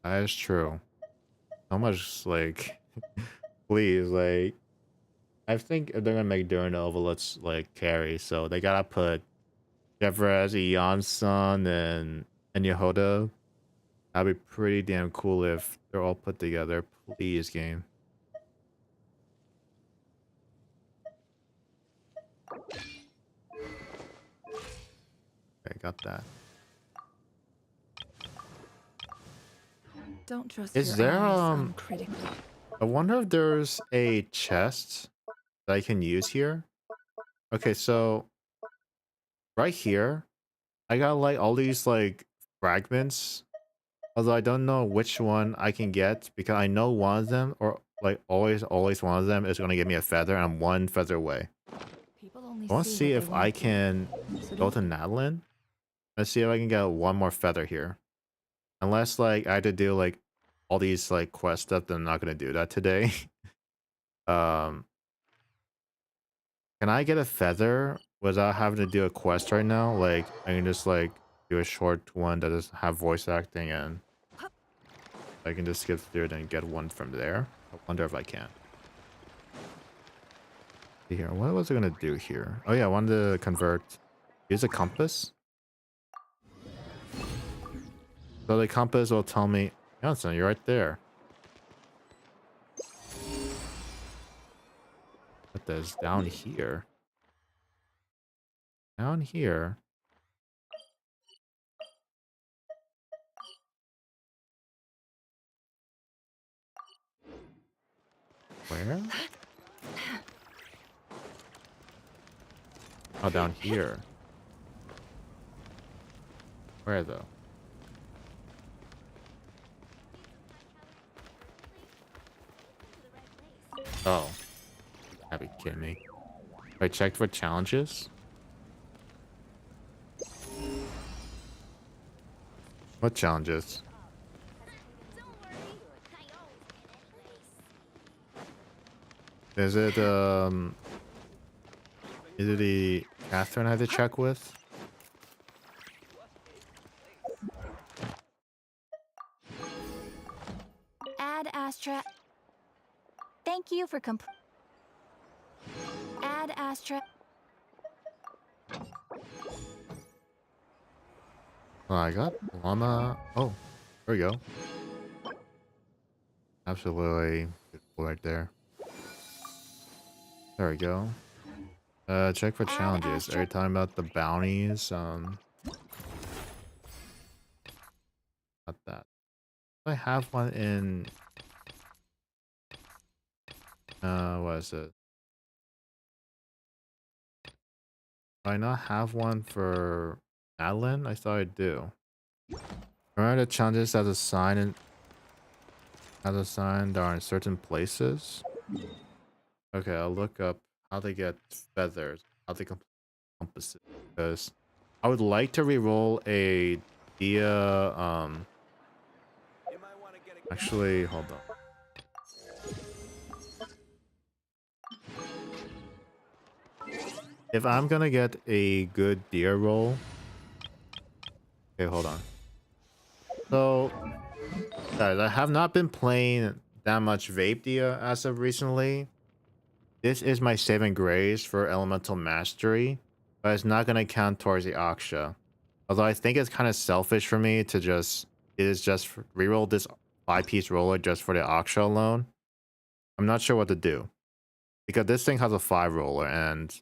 That is true. How much, like, please, like, I think if they're gonna make Duranova, let's, like, carry, so they gotta put Jeffrez, Eon-san, and Yehoda. That'd be pretty damn cool if they're all put together. Please, game. Okay, got that. Don't trust Is your there, eyes uncritically. I wonder if there's a chest that I can use here. Okay, so right here, I got like all these like fragments. Although I don't know which one I can get because I know one of them, or like always one of them is gonna give me a feather, and I'm one feather away. People only I want to see see what if they I want to. can So go don't to Nadlin. Let's see if I can get one more feather here. Unless like I had to do like all these like quest stuff, then I'm not gonna do that today. um, can I get a feather without having to do a quest right now? Like I can just like do a short one that doesn't have voice acting, and I can just skip through it and get one from there. I wonder if I can. See here, what was I gonna do here? Oh yeah, I wanted to convert. Use a compass. So the compass will tell me, Johnson, you're right there. What is down here? Down here. Where? Oh, down here. Where though? Oh, gotta be kidding me. I checked for challenges. What challenges? Is it the Catherine I had to check with? Ad Astra. Thank you for Ad Astra. Oh, I got llama. Oh, there we go. Absolutely beautiful right there. There we go. Check for challenges. Are you talking about the bounties? Not that. I have one in. What is it? I not have one for Adeline? I thought I do. Remember the challenges as assigned are in certain places? Okay, I'll look up how they get feathers, how they complete compasses. Because I would like to reroll a Dia. Actually, hold on. If I'm gonna get a good Dia roll, okay, hold on. So, guys, I have not been playing that much Vape Dia as of recently. This is my saving grace for Elemental Mastery, but it's not gonna count towards the Aksha. Although I think it's kind of selfish for me to just reroll this 5-piece roller just for the Aksha alone. I'm not sure what to do because this thing has a 5 roller and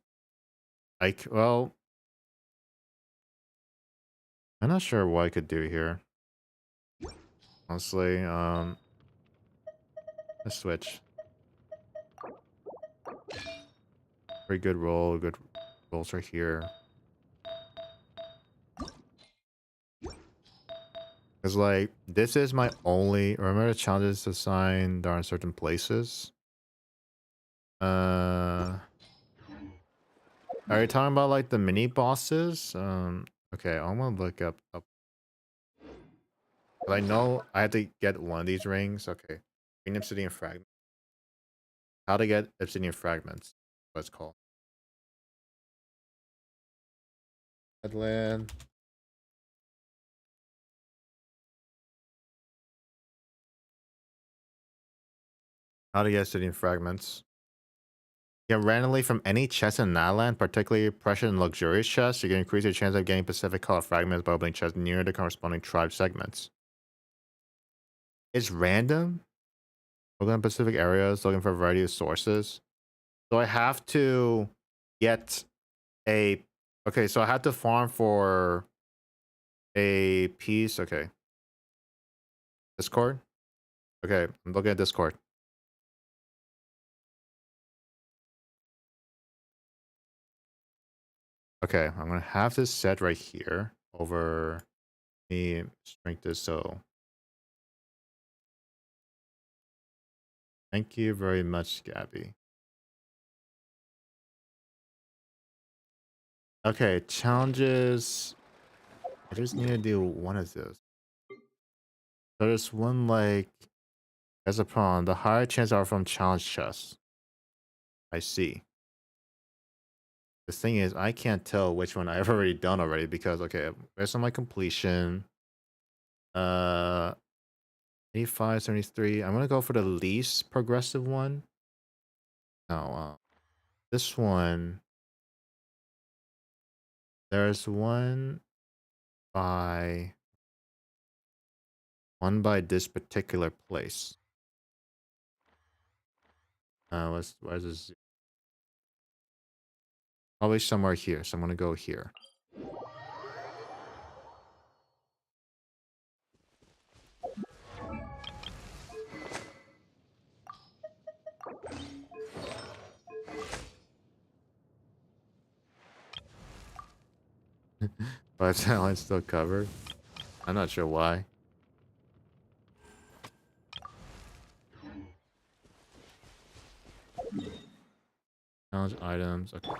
well, I'm not sure what I could do here. Honestly, let's switch. Very good roll, good rolls right here. Because, like, this is my only... Remember the challenges assigned are in certain places? Are you talking about, like, the mini-bosses? Okay, I'm gonna look up... But I know I had to get one of these rings. Okay. Green Obsidian Fragment. How to get Obsidian Fragments. What it's called. Headland. How to get Obsidian Fragments. Get randomly from any chest in Naland, particularly precious and luxurious chests. You can increase your chance of getting Pacific color fragments by opening chests near the corresponding tribe segments. It's random. Looking at Pacific areas, looking for a variety of sources. So I have to get a... Okay, so I had to farm for a piece. Okay. Discord? Okay, I'm looking at Discord. Okay, I'm gonna have this set right here over me shrink this so. Thank you very much, Gabby. Okay, challenges. I just need to do one of those. So there's one like as a pawn. The higher chance are from challenge chests. I see. The thing is, I can't tell which one I've already done already because okay, based on my completion, 85, 73. I'm gonna go for the least progressive one. No, this one. There's one by this particular place. Where's this? Probably somewhere here. So I'm gonna go here. But that line's still covered. I'm not sure why. Challenge items. Okay.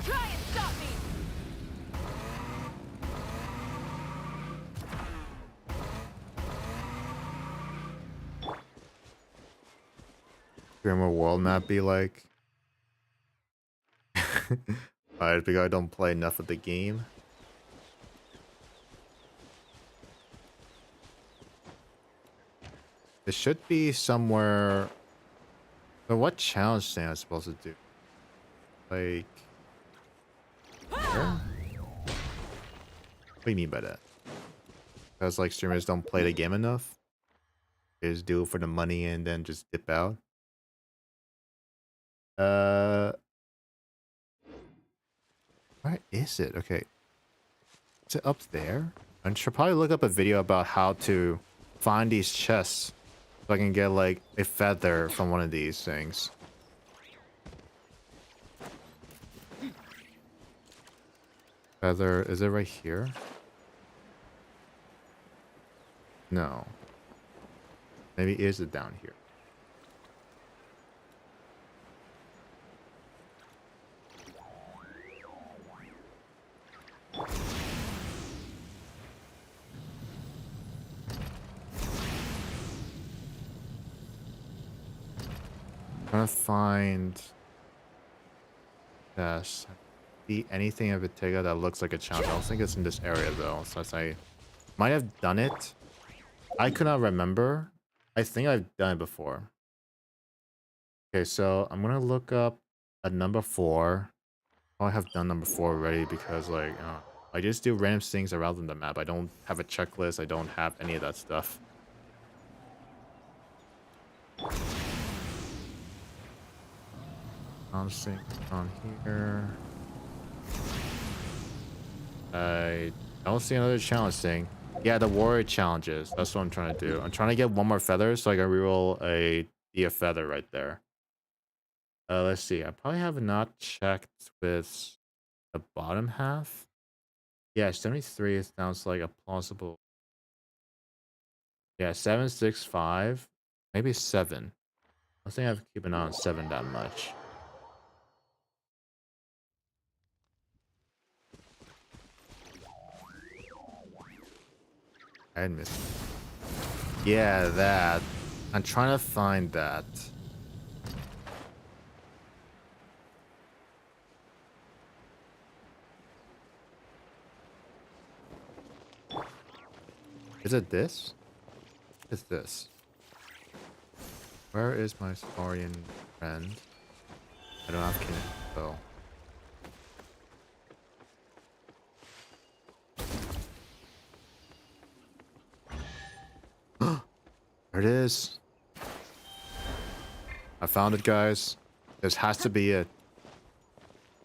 Try and stop me! Grimmer world map be like? Alright, because I don't play enough of the game. It should be somewhere. So what challenge thing am I supposed to do? Like where? What do you mean by that? Because like streamers don't play the game enough? They just do it for the money and then just dip out. Where is it? Okay. Is it up there? I should probably look up a video about how to find these chests so I can get like a feather from one of these things. Feather, is it right here? No. Maybe is it down here? Trying to find this. See anything in particular that looks like a challenge. I don't think it's in this area though, since I might have done it. I could not remember. I think I've done it before. Okay, so I'm gonna look up at number 4. I have done number 4 already because like I just do random things around the map. I don't have a checklist. I don't have any of that stuff. Something on here. I don't see another challenge thing. Yeah, the warrior challenges. That's what I'm trying to do. I'm trying to get one more feather so I can reroll a feather right there. Let's see. I probably have not checked with the bottom half. Yeah, 73 sounds like a plausible. Yeah, 765. Maybe 7. I think I have to keep an eye on 7 that much. I had missed. Yeah, that. I'm trying to find that. Is it this? It's this. Where is my Saurian friend? I don't have Kinect though. There it is. I found it, guys. This has to be it.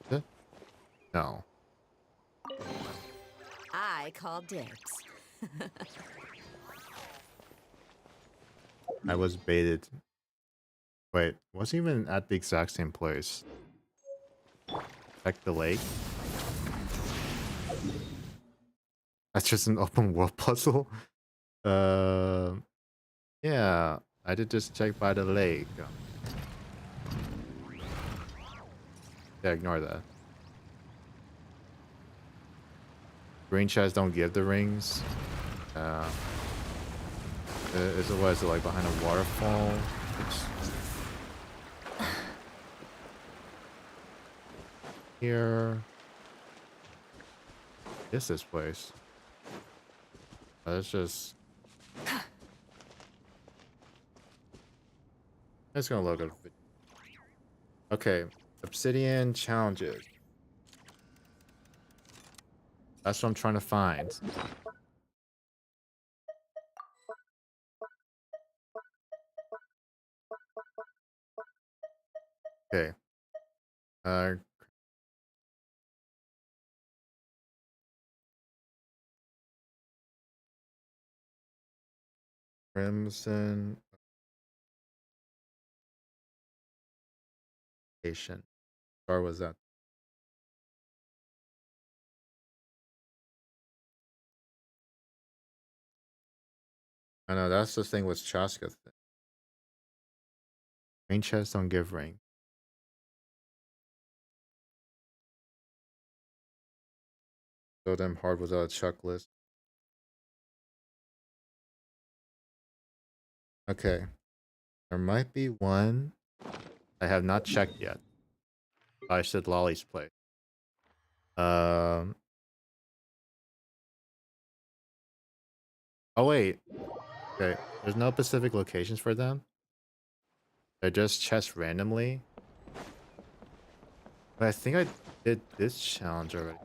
Is it? No. I call dibs. I was baited. Wait, wasn't even at the exact same place. Check the lake. That's just an open world puzzle. Yeah, I did just check by the lake. Yeah, ignore that. Green chests don't give the rings. Is it, what is it, like behind a waterfall? Oops. Here. Is this place? Let's just. It's gonna load up. Okay, obsidian challenges. That's what I'm trying to find. Okay. Crimson Patient. Where was that? I know that's the thing with Chaska thing. Green chests don't give ring. So damn hard without a checklist. Okay. There might be one I have not checked yet. I said Lolly's place. Oh wait. Okay. There's no specific locations for them. They're just chests randomly. But I think I did this challenge already.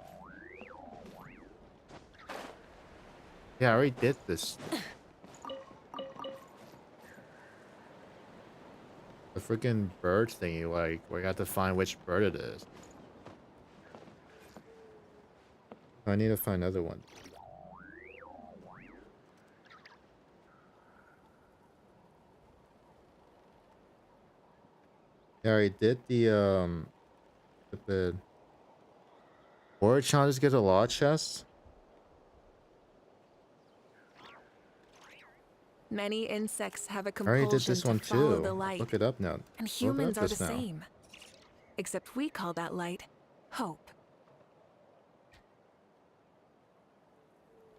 Yeah, I already did this. The freaking bird thingy, like, we got to find which bird it is. I need to find another one. Yeah, I did the, stupid Warrior challenges get a lot of chests. Many insects have a I already did compulsion this to one follow too. the Let's light, look it up now. and Look it up humans are the just now. same. Except we call that light hope.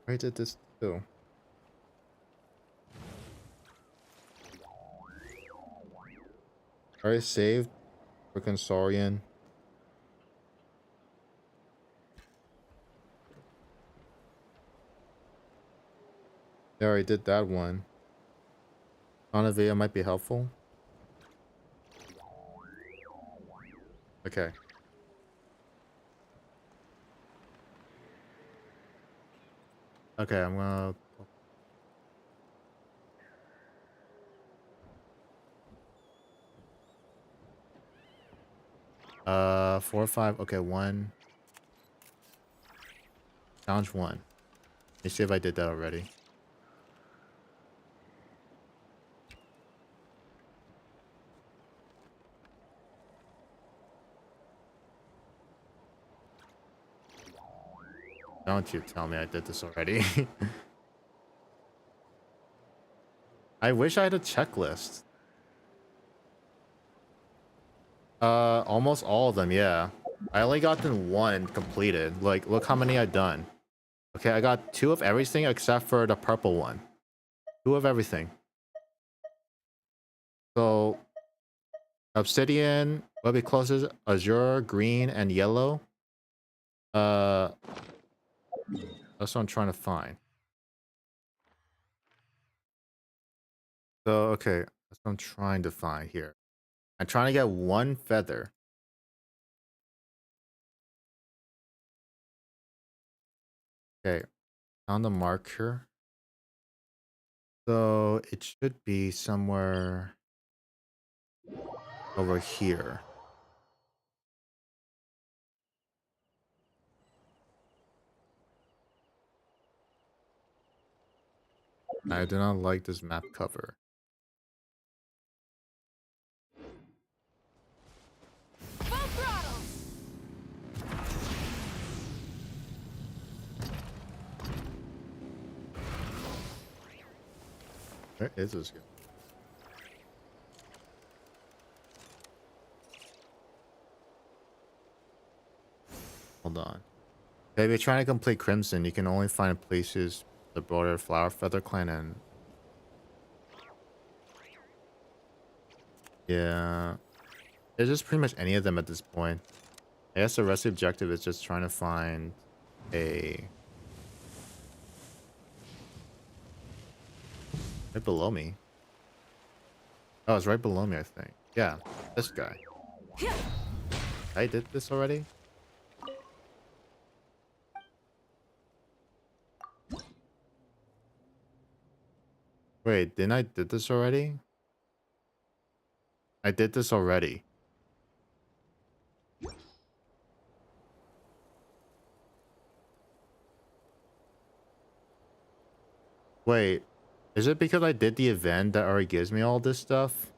I already did this too. Already saved for Consorian. I already did that one. On a video might be helpful. Okay. Okay, I'm gonna. 4 or 5. Okay, 1. Challenge 1. Let me see if I did that already. Don't you tell me I did this already. I wish I had a checklist. Almost all of them, yeah. I only gotten 1 completed. Like, look how many I've done. Okay, I got 2 of everything except for the purple one. 2 of everything. So, Obsidian, what be closest? Azure, green, and yellow. That's what I'm trying to find. So, okay, that's what I'm trying to find here. I'm trying to get 1 feather. Okay, found the marker. So, it should be somewhere over here. I do not like this map cover. Full throttle! Where is this guy? Hold on. Okay, if you're trying to complete Crimson, you can only find places the broader Flower Feather Clan and... Yeah. It's just pretty much any of them at this point. I guess the rest of the objective is just trying to find a... Right below me. Oh, it's right below me, I think. Yeah, this guy. I did this already? Wait, didn't I did this already? I did this already. Wait, is it because I did the event that already gives me all this stuff?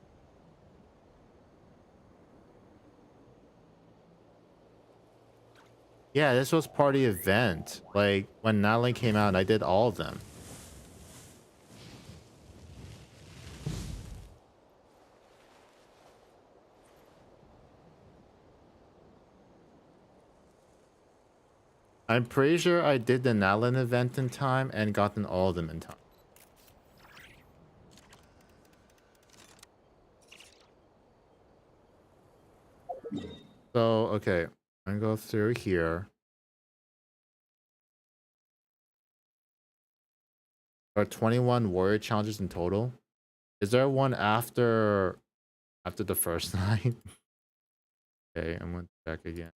Yeah, this was part of the event. Like, when Natalie came out, I did all of them. I'm pretty sure I did the Nalan event in time and gotten all of them in time. So, okay. I'm gonna go through here. There are 21 warrior challenges in total. Is there one after the first night? Okay, I'm gonna check again.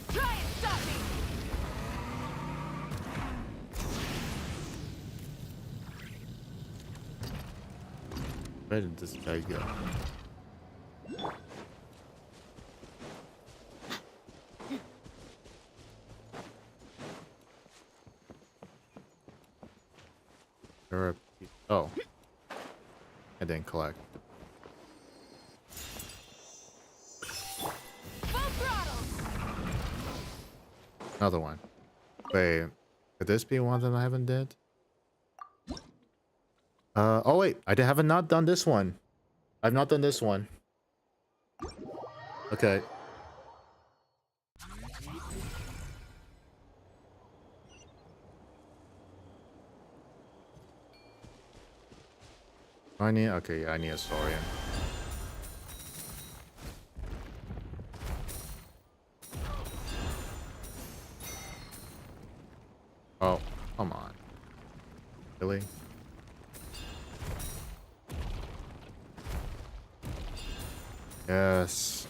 Try and stop me! Where did this guy go? Therapy. Oh. I didn't collect. Full throttle! Another one. Wait. Could this be one of them I haven't did? Oh wait. Haven't not done this one. I've not done this one. Okay. Okay, yeah, I need a Saurian. Oh, come on. Really? Yes.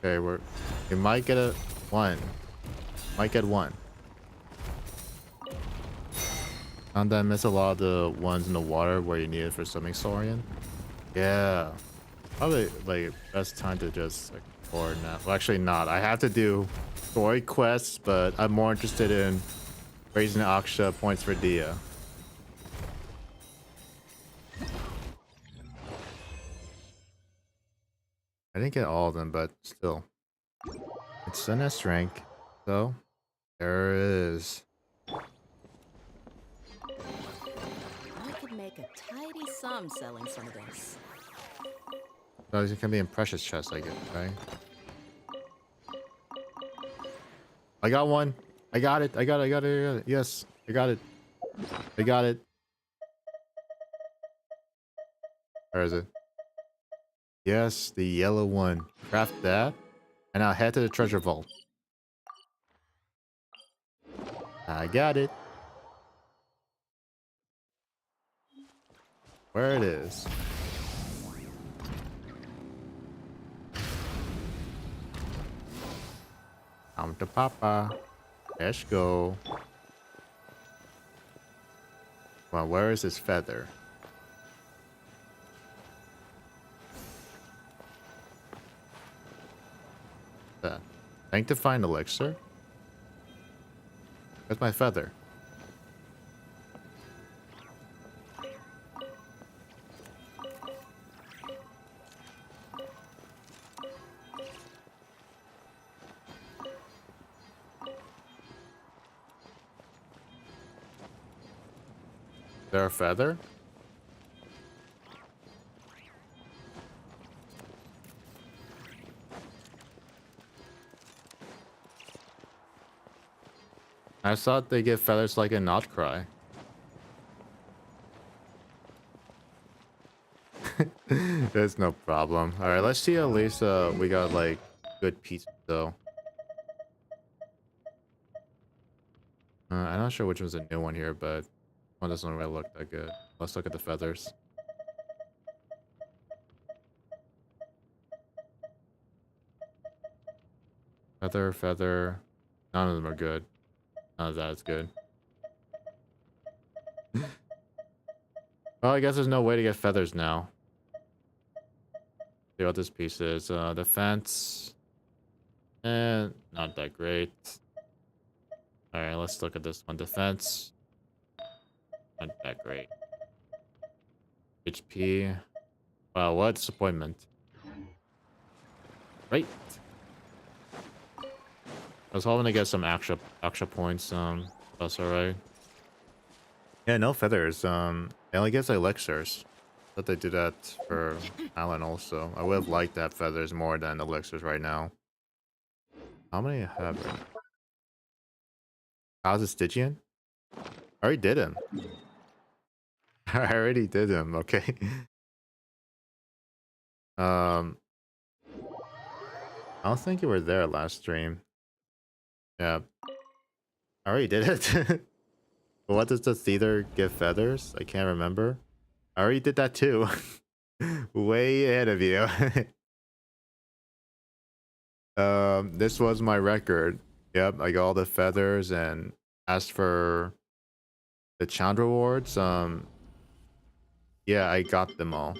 Okay, we might get a one. Might get one. And then miss a lot of the ones in the water where you need it for swimming Saurian. Yeah. Probably like best time to just explore now. Well, actually not. I have to do story quests, but I'm more interested in raising Aksha points for Dia. I didn't get all of them, but still. It's an S rank, so there it is. I could make a tidy sum selling some of this. So it can be in precious chests, I guess, right? I got one. I got it. I got it. I got it. I got it. Yes, I got it. I got it. Where is it? Yes, the yellow one. Craft that. And I'll head to the treasure vault. I got it. Where it is. I'm to Papa. Let's go. Well, where is his feather? Thank to find elixir. Where's my feather? Is there a feather? I thought they get feathers like in Notcry. There's no problem. Alright, let's see at least we got like good pizza though. I'm not sure which one's a new one here, but one doesn't really look that good. Let's look at the feathers. Feather, feather. None of them are good. None of that is good. Well, I guess there's no way to get feathers now. See what this piece is. Defense. And not that great. Alright, let's look at this one. Defense. Not that great. HP. Wow, what disappointment. Right. I was hoping to get some extra points. That's alright. Yeah, no feathers. I only get elixirs. Thought they did that for Alan also. I would have liked to have feathers more than elixirs right now. How many I have? How's it Stygian? I already did him. I already did him, okay. I don't think you were there last stream. Yeah. I already did it. What does the theater give feathers? I can't remember. I already did that too. Way ahead of you. This was my record. Yep, I got all the feathers, and as for the Chandra rewards, yeah, I got them all.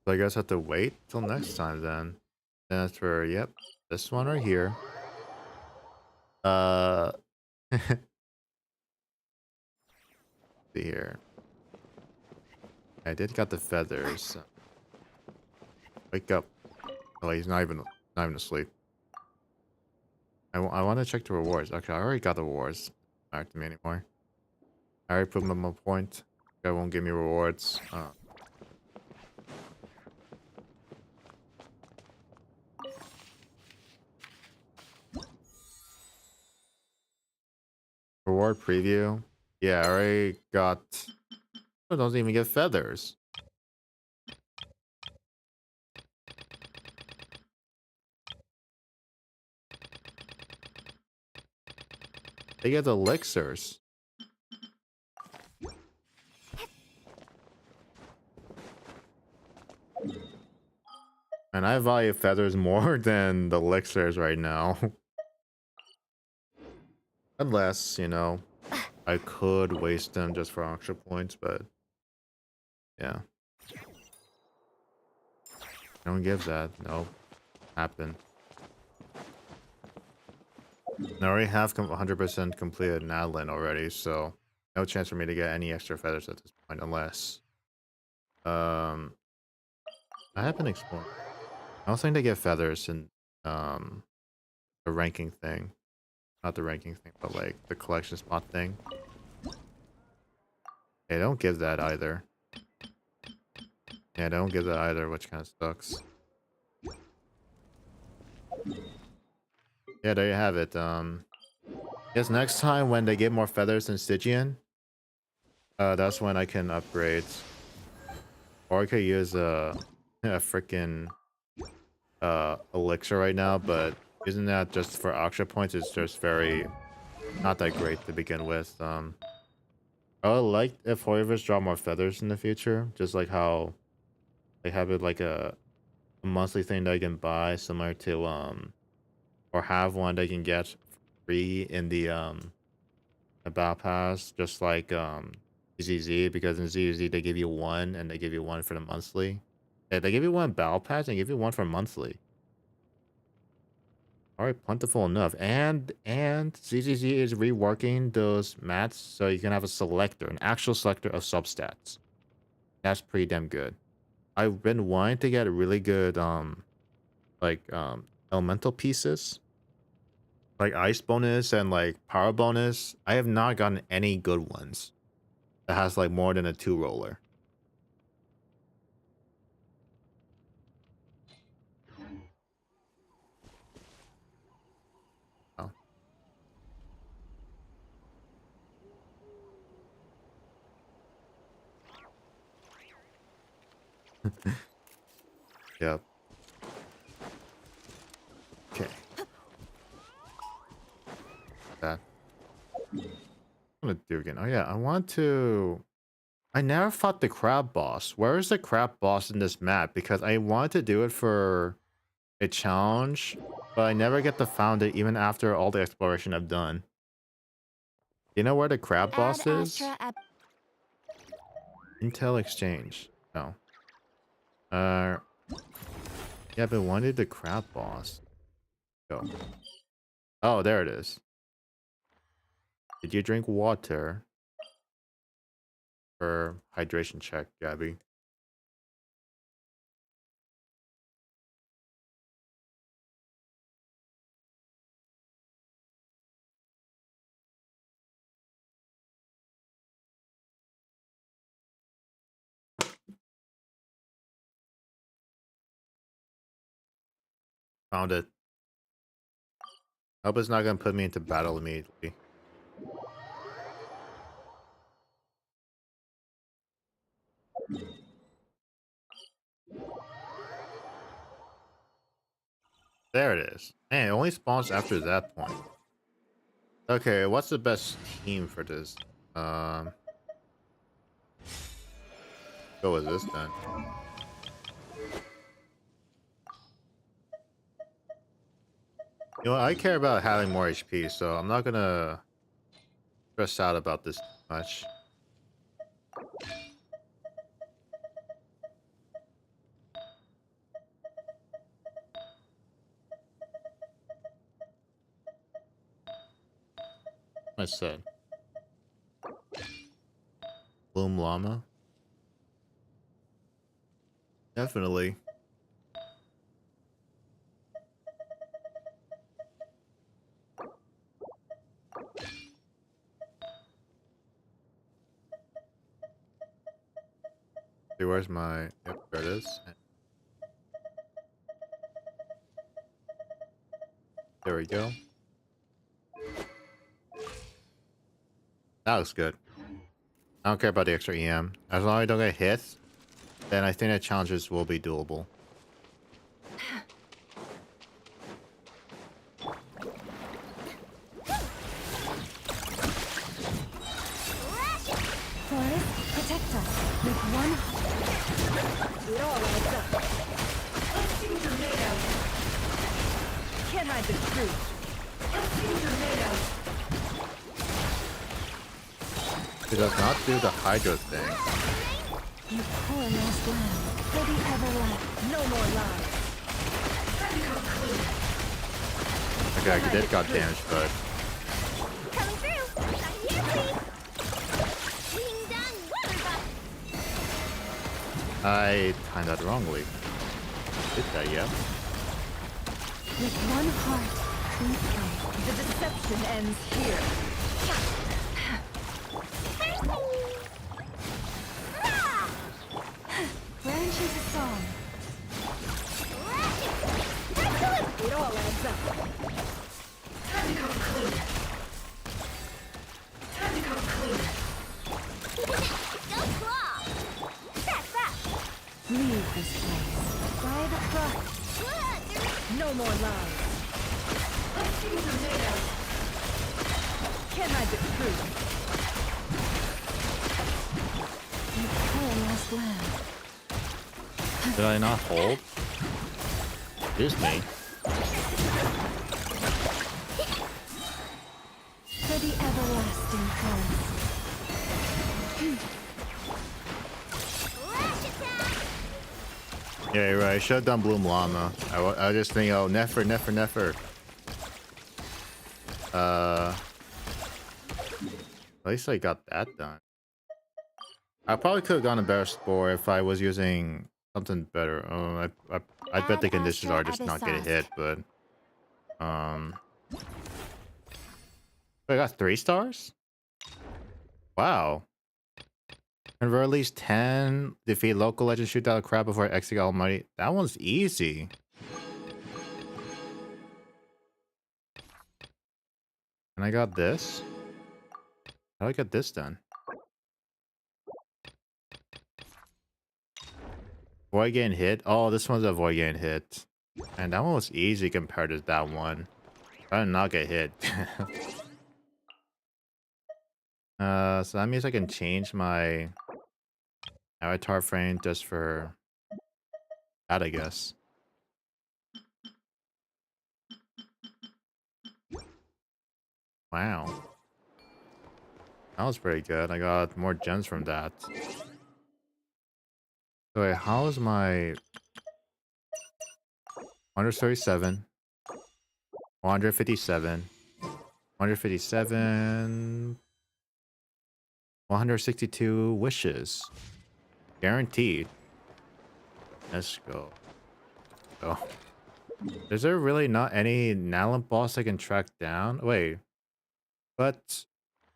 So I guess I have to wait till next time then. And that's for, yep, this one right here. Uh, see here. I did got the feathers. Wake up. Oh, he's not even asleep. I want to check the rewards. Okay, I already got the rewards. Not to me anymore. I already put them on point. That won't give me rewards. Reward preview. Yeah, I already got. I don't even get feathers. They get elixirs. And I value feathers more than the elixirs right now. Unless, you know, I could waste them just for extra points, but yeah. Don't give that. Nope. Happen. I already have 100% completed Nadlin already, so no chance for me to get any extra feathers at this point, unless I have been exploring. I don't think they get feathers in the ranking thing. Not the ranking thing, but like the collection spot thing. They don't give that either. Yeah, they don't give that either, which kind of sucks. Yeah, there you have it. Guess next time when they get more feathers than Stygian, that's when I can upgrade. Or I could use a freaking elixir right now, but using that just for extra points is just very not that great to begin with. I would like if Hoyvers draw more feathers in the future, just like how they have it like a monthly thing that I can buy, similar to or have one they can get free in the battle pass, just like ZZ, because in ZZ they give you one and they give you one for the monthly. Yeah, they give you one battle pass and give you one for monthly. Alright, plentiful enough. And ZZZ is reworking those mats so you can have a selector, an actual selector of substats. That's pretty damn good. I've been wanting to get really good elemental pieces. Like ice bonus and like power bonus. I have not gotten any good ones that has like more than a 2 roller. Oh. Yep. Okay. That. I'm gonna do again. Oh yeah, I want to. I never fought the crab boss. Where is the crab boss in this map? Because I wanted to do it for a challenge, but I never get to found it even after all the exploration I've done. You know where the crab boss is? Intel Exchange. No. Yeah, but when did the crab boss go? Oh, there it is. Did you drink water? For hydration check, Gabby. Found it. Hope it's not gonna put me into battle immediately. There it is. Man, it only spawns after that point. Okay, what's the best team for this? Go with this then. You know, I care about having more HP, so I'm not gonna stress out about this too much. I said. Bloom Llama? Definitely. See, where's my... Yep, there it is. There we go. That looks good. I don't care about the extra EM. As long as I don't get hit, then I think the challenges will be doable. Forest, protect us with one. It all adds up. Can't hide the truth. It does not do the Hydro thing. You poor lost lamb. For the everlasting. No more lies. Okay, I did got damaged, but... Coming through. I'm here, please. Ding dong, water buff. I timed that wrongly. Did that, yeah? With one heart, we play. The deception ends here. Branch is a song. It all adds up. Go claw. That. Leave this place. By the cross. Good. No more lies. Can't hide the truth. You poor lost lamb. Did I not hold? Excuse me. For the everlasting forest. Flash attack. Yeah, you're right. I should have done Bloom Llama. I just think, oh, Nefer. At least I got that done. I probably could have gotten a better score if I was using something better. I bet the conditions are just not getting hit, but I got 3 stars. Wow. Convert at least 10. Defeat local legend. Shoot out a crab before execute almighty. That one's easy. And I got this. How do I get this done? Avoid getting hit. Oh, this one's avoid getting hit. And that one was easy compared to that one. I did not get hit. So that means I can change my avatar frame just for that, I guess. Wow. That was pretty good. I got more gems from that. So wait, how's my 137, 157, 157, 162 wishes. Guaranteed. Let's go. Oh. Is there really not any Nalan boss I can track down? Wait. But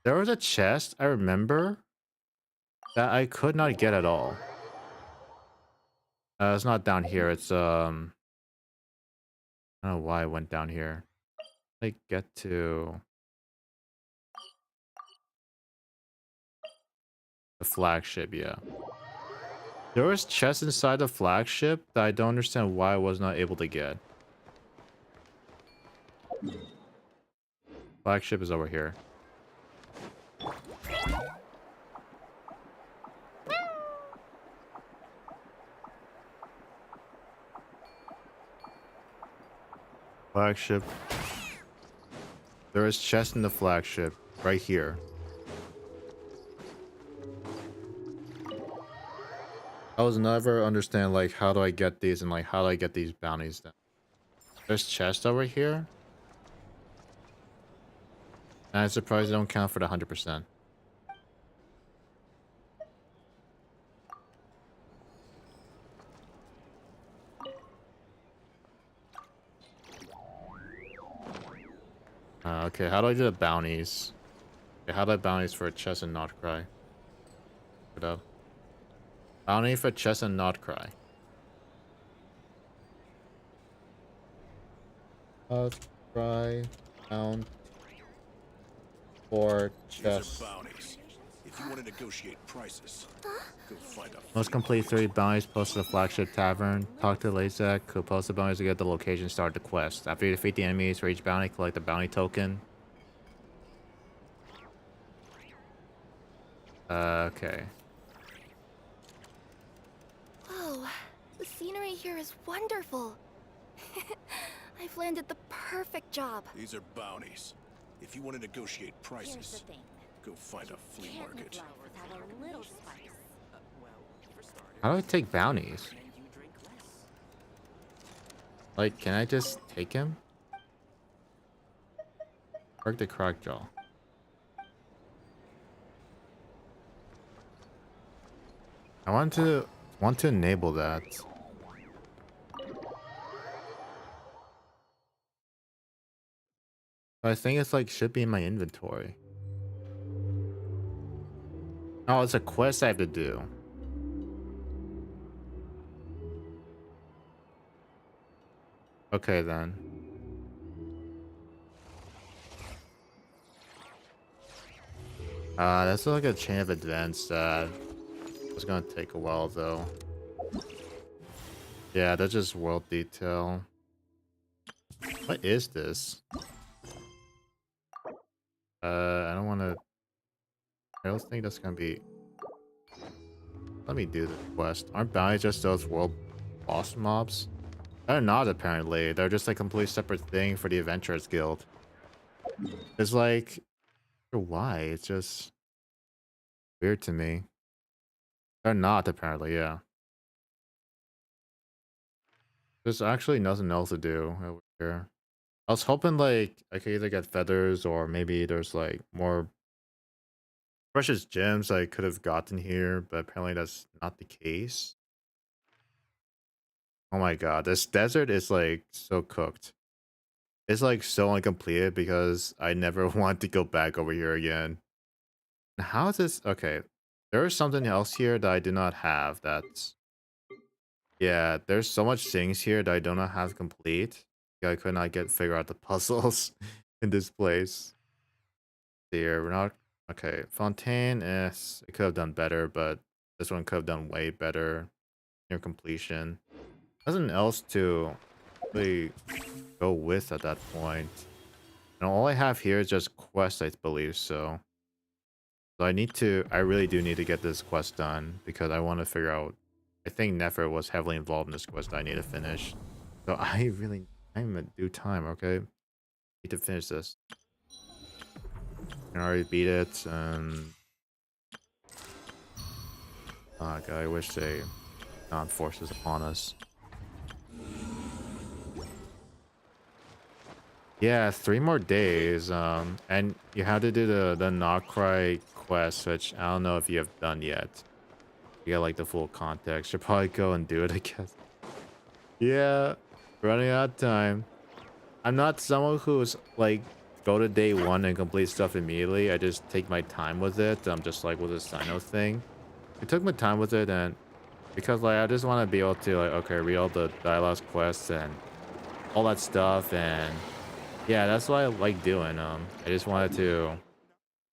there was a chest, I remember, that I could not get at all. It's not down here. It's I don't know why I went down here. I get to the flagship, yeah. There was chests inside the flagship that I don't understand why I was not able to get. Flagship is over here. Flagship. There is chest in the flagship right here. I was never understand like how do I get these and like how do I get these bounties done. There's chest over here. I'm surprised they don't count for the 100%. Okay, how do I do the bounties? Okay, how do I bounties for chess and not cry? Put up. Bounty for chess and not cry. Cry bound for These are chess. bounties. If you want to negotiate prices, go find a Most complete 3 bounties posted at the flagship tavern. Talk to Lazak, who posts the bounties to get the location, start the quest. After you defeat the enemies for each bounty, collect the bounty token. Okay. Whoa, the scenery here is wonderful. I've landed the perfect job. These are bounties. If you want to negotiate Here's the prices, thing. go find a flea Can't market. live life without a little spice. How do I take bounties? Like, can I just take him? Work the crack jaw. I want to enable that. I think it's like should be in my inventory. Oh, it's a quest I have to do. Okay then. That's like a chain of events that it's gonna take a while though. Yeah, that's just world detail. What is this? I don't want to. I don't think that's gonna be. Let me do the quest. Aren't bounties just those world boss mobs? They're not apparently. They're just a completely separate thing for the Adventurers Guild. It's like, why? It's just weird to me. They're not apparently, yeah. There's actually nothing else to do over here. I was hoping like I could either get feathers or maybe there's like more precious gems I could have gotten here, but apparently that's not the case. Oh my god, this desert is like so cooked. It's like so uncompleted because I never want to go back over here again. How is this? Okay, there is something else here that I do not have. That's yeah. There's so much things here that I do not have complete. I could not figure out the puzzles in this place. Here, we're not okay. Fontaine, yes, it could have done better, but this one could have done way better near completion. Nothing else to really go with at that point. And all I have here is just quest, I believe. So I really do need to get this quest done because I want to figure out. I think Nefer was heavily involved in this quest I need to finish. So I'm at due time. Okay, need to finish this. I already beat it, and oh god, I wish they found forces upon us. Yeah, 3 more days, and you have to do the Not Cry quest, which I don't know if you have done yet. You get like the full context. Should probably go and do it, I guess. Yeah, running out of time. I'm not someone who's like go to day 1 and complete stuff immediately. I just take my time with it. I'm just like with the Sino thing. I took my time with it, and because like I just want to be able to like okay read all the dialogue quests and all that stuff, and yeah, that's what I like doing. I just wanted to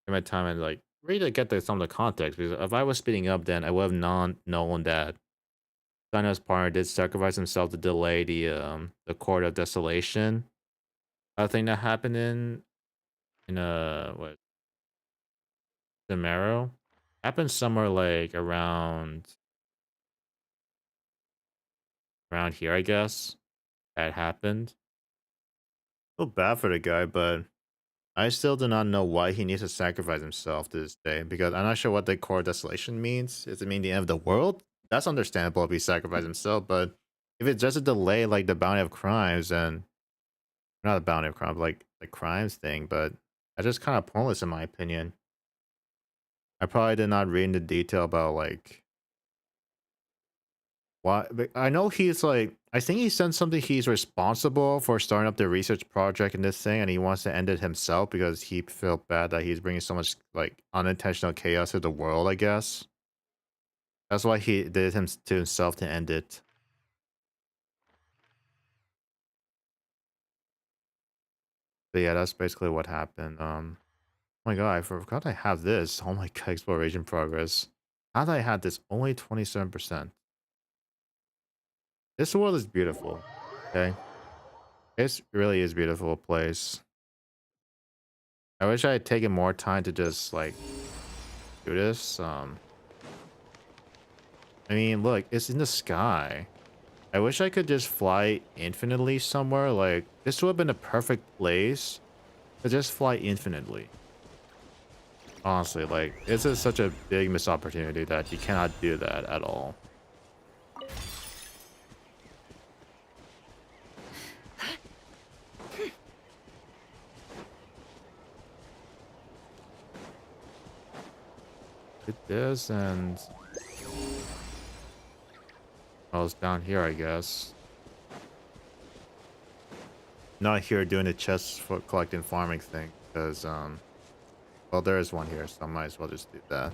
take my time and like really get some of the context, because if I was speeding up, then I would have known that Sino's partner did sacrifice himself to delay the Court of Desolation. I think that happened in what Zamero happened somewhere like around here, I guess. That happened. Feel bad for the guy, but I still do not know why he needs to sacrifice himself to this day, because I'm not sure what the Core Desolation means. Does it mean the end of the world? That's understandable if he sacrificed himself, but if it's just a delay like the Bounty of Crimes, and not a Bounty of Crimes, like the crimes thing, but That's just kind of pointless in my opinion. I probably did not read into detail about like why. But I know he's like, I think he said something he's responsible for starting up the research project in this thing, and he wants to end it himself because he felt bad that he's bringing so much like unintentional chaos to the world. I guess that's why he did him to himself to end it. But yeah, that's basically what happened. Oh my god, I forgot I have this. Oh my god, exploration progress. How did I have this? Only 27%. This world is beautiful. Okay. It really is a beautiful place. I wish I had taken more time to just like do this. I mean, look, it's in the sky. I wish I could just fly infinitely somewhere. Like, this would have been a perfect place to just fly infinitely. Honestly, like, this is such a big missed opportunity that you cannot do that at all. Did this and... Oh, it's down here, I guess. Not here doing the chest for collecting farming thing, because, well, there is one here, so I might as well just do that.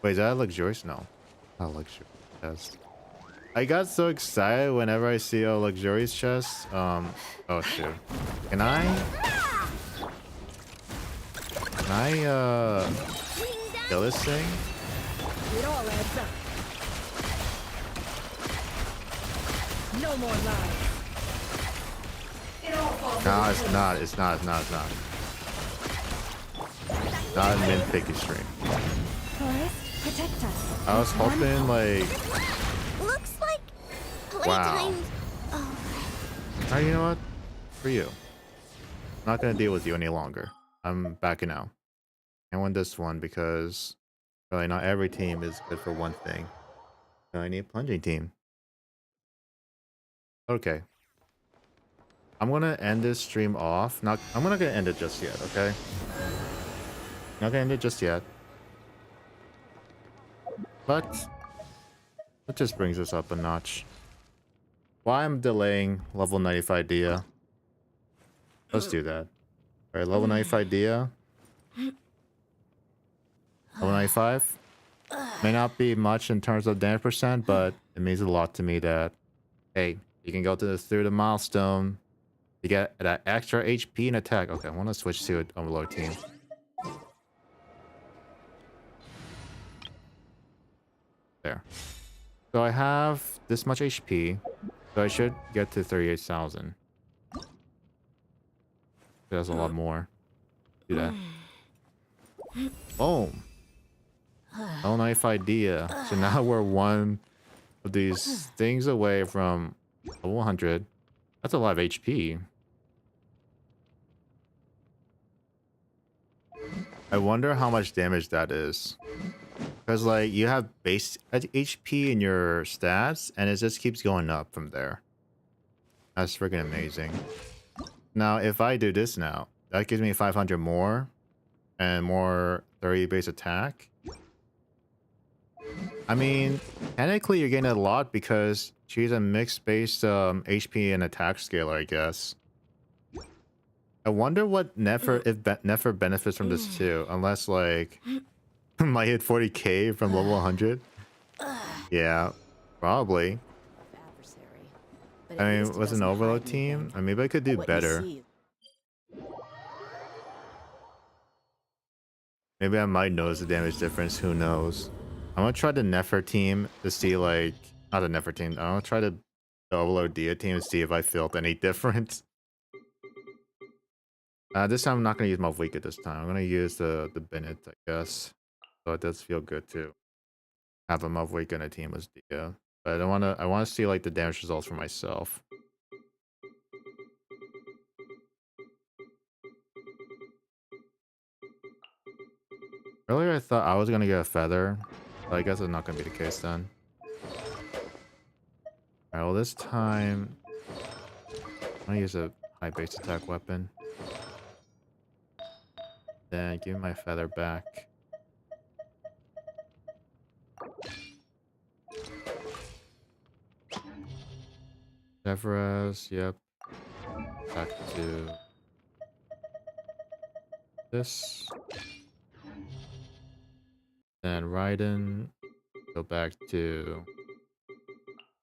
Wait, is that a luxurious? No. Not luxurious chest. I got so excited whenever I see a luxurious chest. Oh, shoot. Can I, kill this thing? It all adds up. No more lies. It all falls No, it's not. It's not. It's not. It's not. Not a min picky stream. Forest, protect us. I was hoping, like... Looks like Wow. playtime's over. Oh, you know what? For you. I'm not gonna deal with you any longer. I'm backing out. I won this one because really not every team is good for one thing. So I need a plunging team. Okay. I'm gonna end this stream off. I'm not gonna end it just yet, okay? Not gonna end it just yet. But it just brings us up a notch. Why I'm delaying level 95 Dia? Let's do that. Alright, level 95 Dia. Level 95. May not be much in terms of damage percent, but it means a lot to me that, hey, you can go through the milestone. You get that extra HP and attack. Okay, I want to switch to an overload team. There. So I have this much HP. So I should get to 38,000. That's a lot more. Do that. Boom. L95 Dia. So now we're one of these things away from level 100. That's a lot of HP. I wonder how much damage that is. Because, like, you have base HP in your stats, and it just keeps going up from there. That's freaking amazing. Now, if I do this now, that gives me 500 more, and more 30 base attack. I mean, technically you're getting a lot because she's a mixed based HP and attack scaler, I guess. I wonder what Nefer, if Nefer benefits from this too, unless like might hit 40k from level 100. Yeah, probably. Adversary. But I at mean, least it with an doesn't hide overload team, anything. I maybe I could do What you better. see- Maybe I might notice the damage difference. Who knows? I'm gonna try the Nefer team to see, like, not the Nefer team. I'm gonna try the Overload Dia team to see if I felt any difference. This time I'm not gonna use Malvika this time. I'm gonna use the Bennett, I guess. So it does feel good to have a Malvika in a team as Dia. But I wanna see like the damage results for myself. Earlier I thought I was gonna get a feather, but I guess it's not gonna be the case then. Alright, well this time I'm gonna use a high base attack weapon. Then give me my feather back. Severus, yep. Back to this. Then Raiden, go back to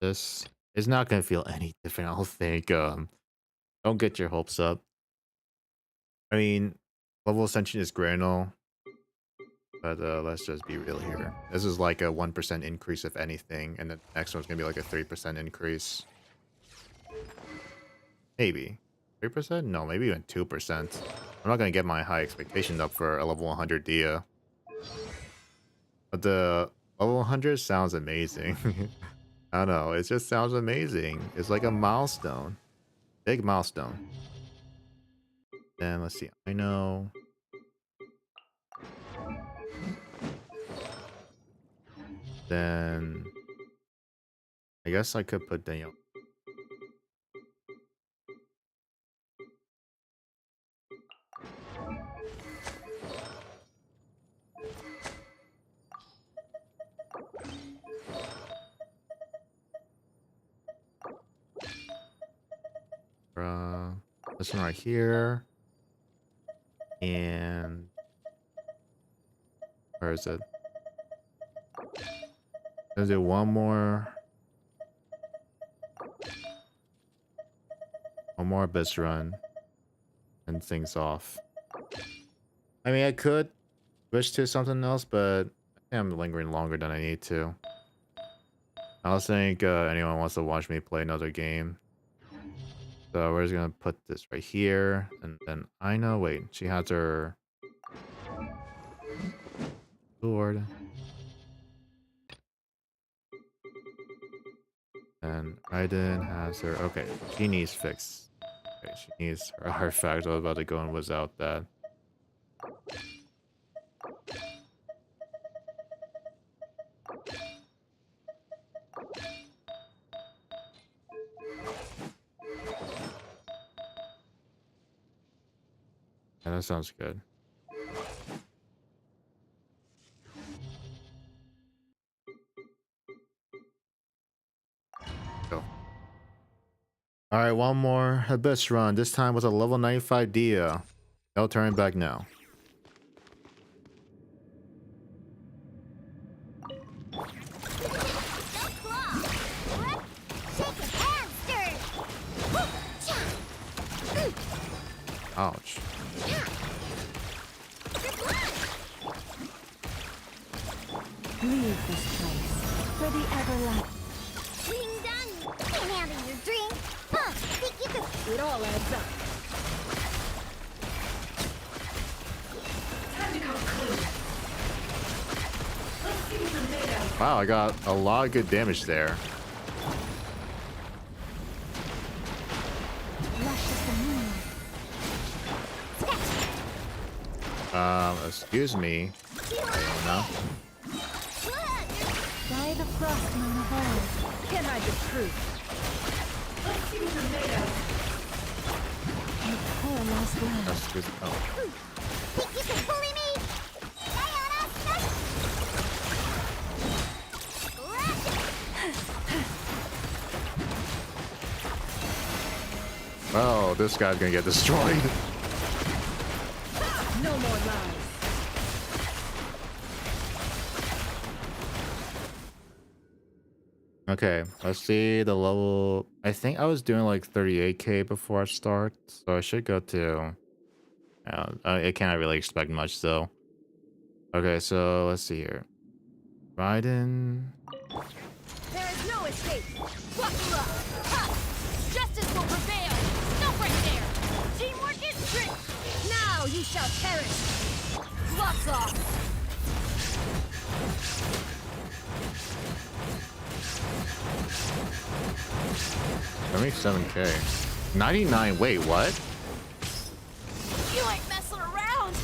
this. It's not gonna feel any different, I don't think. Don't get your hopes up. I mean, level ascension is great and all, but let's just be real here. This is like a 1% increase if anything, and the next one's gonna be like a 3% increase. Maybe 3%? No, maybe even 2%. I'm not gonna get my high expectations up for a level 100 Dia. But the level 100 sounds amazing. I don't know, it just sounds amazing. It's like a milestone. Big milestone. Then let's see, I know. Then I guess I could put Daniel. This one right here. And where is it? Let's do one more. One more abyss run. And things off. I mean, I could switch to something else, but I think I'm lingering longer than I need to. I don't think anyone wants to watch me play another game. So we're just gonna put this right here, and then I know. Wait, she has her sword, and Raiden has her. Okay, she needs fixed. Okay, she needs her artifact. I was about to go in without that. Yeah, that sounds good. Go. Alright, one more Abyss run. This time with a level 95 Dia. No turning back now. Ouch. Leave this place for the everlasting. Ding dong! Can't handle your drink. Think you can... It all adds up. Wow, I got a lot of good damage there. Rush of the moon. Excuse me. I don't know. By the frostman of old. Can't hide the truth. Your poor lost love. That's good. Oh. Think you can bully me? Diana, Oh, this guy's gonna get destroyed. No more lies. Okay, let's see the level. I think I was doing like 38k before I start, so I should go to. I can't really expect much though. Okay, so let's see here. Raiden. There is no escape. Buckle up. Ha! Justice will prevail. Stop right there. Teamwork is strength. Now you shall perish. Gloves off. 77k. 99. Wait, what? You ain't messing around.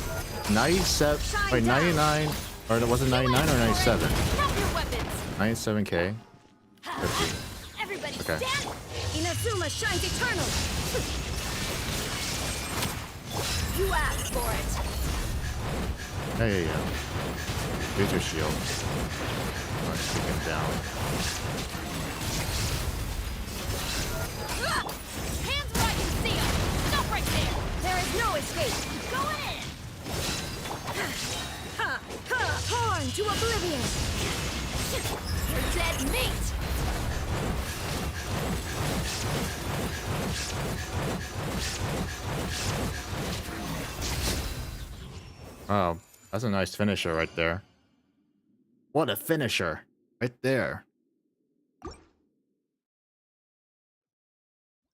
97. Wait, 99. Or was it 99 or 97? Drop your weapons. 97k. Everybody Okay. stand. Inazuma shines eternal. You asked for it. Yeah. Here's your shield. Alright, take him down. Hands where I can see 'em! Stop right there! There is no escape! Going in! Torn to oblivion! You're dead meat! Oh, that's a nice finisher right there. What a finisher! Right there.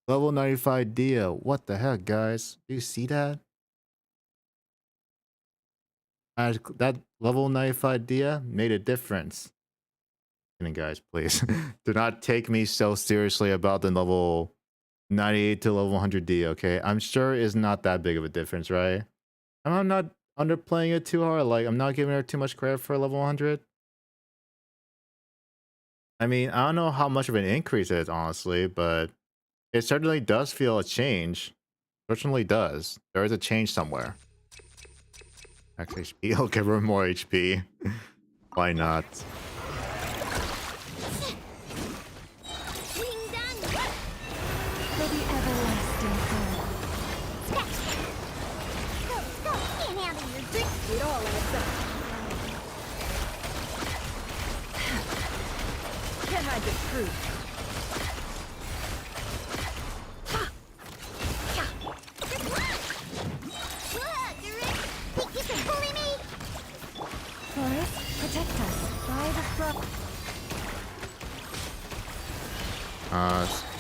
Level 95 Dia. What the heck, guys? Do you see that? That level 95 Dia made a difference. Kidding, guys, please. Do not take me so seriously about the level 98 to level 100 Dia, okay? I'm sure it's not that big of a difference, right? I'm not underplaying it too hard. Like, I'm not giving her too much credit for level 100. I mean, I don't know how much of an increase it is, honestly, but it certainly does feel a change. Certainly does. There is a change somewhere. Max HP. I'll give her more HP. Why not? Ding dong. For the everlasting home. Go. Can't handle your drink. It all adds up. Can't hide the truth. Think you can bully me? Forest, protect us. By the front.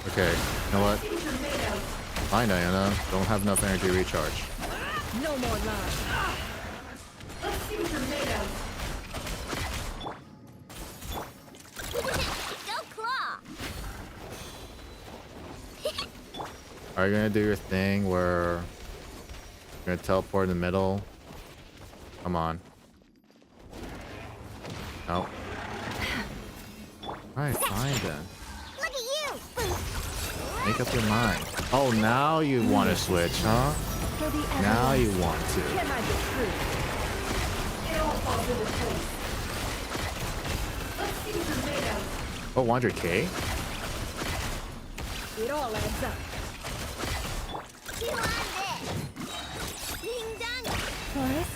Okay. You know what? Fine, Diana. Don't have enough energy to recharge. No more lies. Go claw. Are you gonna do your thing where you're gonna teleport in the middle? Come on. No. Alright, fine then. Look at you. Make up your mind. Oh, now you want to switch, huh? For the Now you want to. Can't hide the truth. Oh, 100k? It all adds up. You on this. Ding dong. Forest,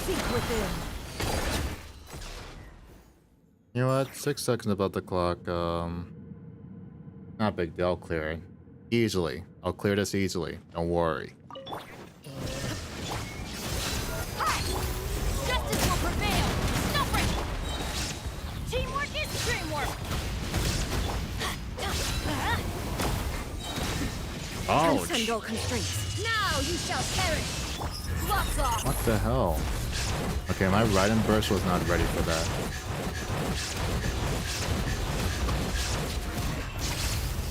seek within. You know what? 6 seconds about the clock. Not a big deal. I'll clear it. Easily. I'll clear this easily. Don't worry. Justice will prevail. Stop it. Teamwork is dreamwork. Ouch! Transcend constraints. Now you shall perish. Lots off. What the hell? Okay, my Raiden burst was not ready for that.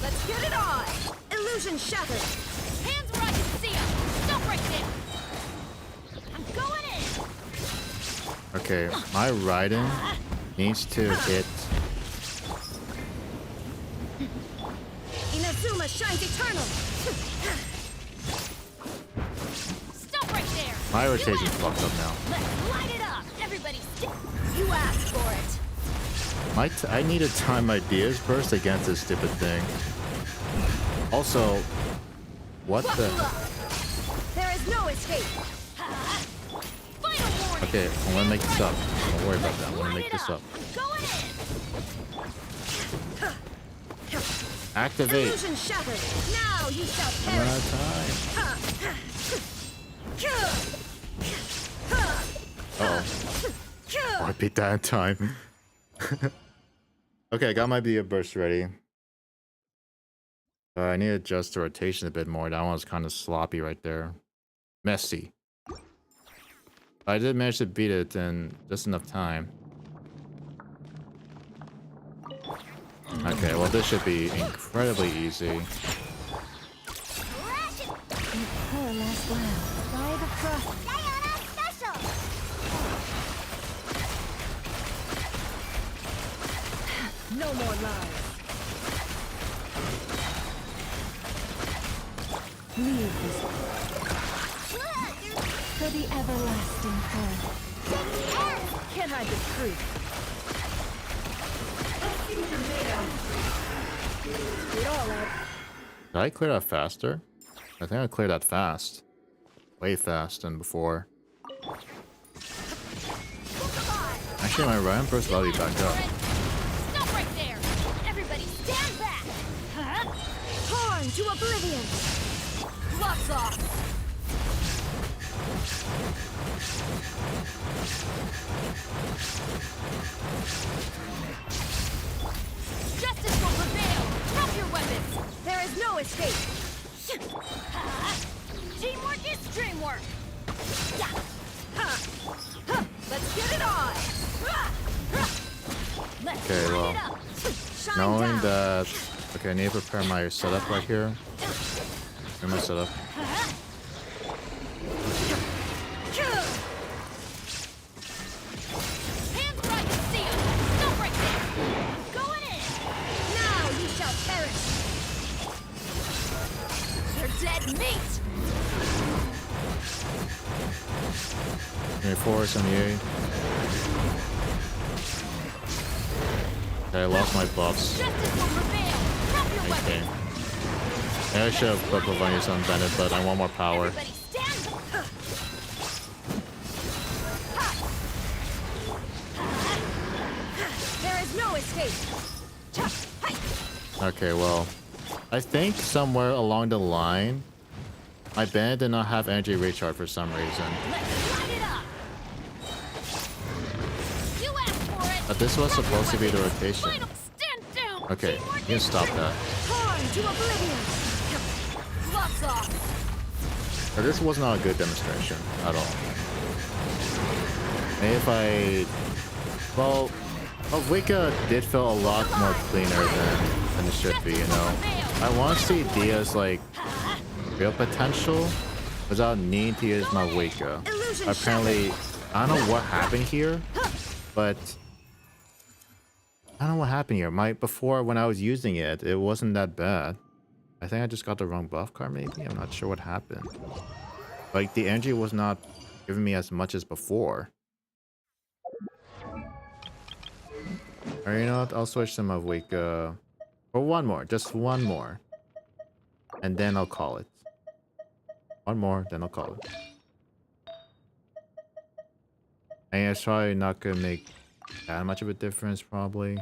Let's get it on. Illusion shattered. Hands where I can see 'em. Stop right there. I'm going in. Okay, my Raiden needs to hit. Inazuma shines eternal. Stop right there. My rotation's fucked up now. Let's light it up. Everybody, you asked for it. I need to time my Diaz burst against this stupid thing. Also, what the? Buckle up. There is no escape. Final warning. Okay, I'm gonna make this up. Don't worry about that. I'm gonna Light make it this up. Going in. Activate. Illusion shattered. Now you shall I'm out perish. of time. Uh oh. I beat that in time. Okay, I got my Dia burst ready. I need to adjust the rotation a bit more. That one was kind of sloppy right there. Messy. I did manage to beat it in just enough time. Okay, well this should be incredibly easy. Crash it. Her last round. By the frost. Diana special. No more lies. Leave this for the everlasting home. Can't hide the truth. It all out. Did I clear that faster? I think I cleared that fast. Way fast than before. Actually, my Ryan burst lobby back up. Stop right there! Everybody stand back! Huh? Torn to oblivion! Gloves off! Justice will prevail! Drop your weapons! There is no escape! Teamwork is dreamwork! Yeah. Huh. Huh. Let's get it on! Let's Okay, light well, it up. Shine knowing down. that... Okay, I need to prepare my setup right here. Here's my setup. Hands where I can see 'em. Stop right there. Going in. Now you shall perish. You're dead meat. 24, 78. Okay, I lost my buffs. Justice will prevail. Drop your Okay. weapons. Maybe I should have put Pavonius on Bennett, but I want more power. Everybody stand. There is no escape. Okay, well, I think somewhere along the line, my Bennett did not have energy recharge for some reason. Let's light it up. You asked for it. But this was supposed to be the rotation. Final, stand down. Okay, Teamwork you can is stop true. that. Torn to oblivion. Gloves off. But this was not a good demonstration at all. Maybe if I... Well, Wicca did feel a lot more cleaner than it should be, you know? I want to see Dia's, like, real potential without needing to use my Wicca. Illusion Apparently, I don't know what happened here, but... I don't know what happened here. Before, when I was using it, it wasn't that bad. I think I just got the wrong buff card, maybe? I'm not sure what happened. Like, the energy was not giving me as much as before. Alright, you know what? I'll switch to my Wicca for one more. Just one more. And then I'll call it. One more, then I'll call it. And it's probably not gonna make that much of a difference, probably.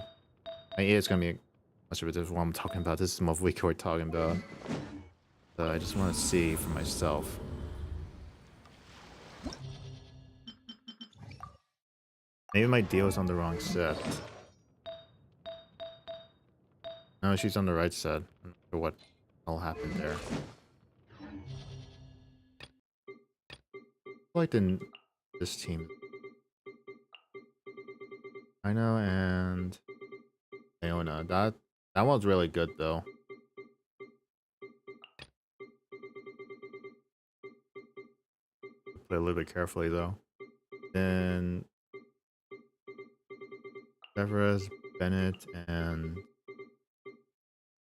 I mean, it's gonna be much of a difference what I'm talking about. This is more Wicca we're talking about. So I just want to see for myself. Maybe my deal is on the wrong set. No, she's on the right set. I'm not sure what all happened there. I like this team. I know, and Leona. That one's really good though. Play a little bit carefully though. Then Severus, Bennett, and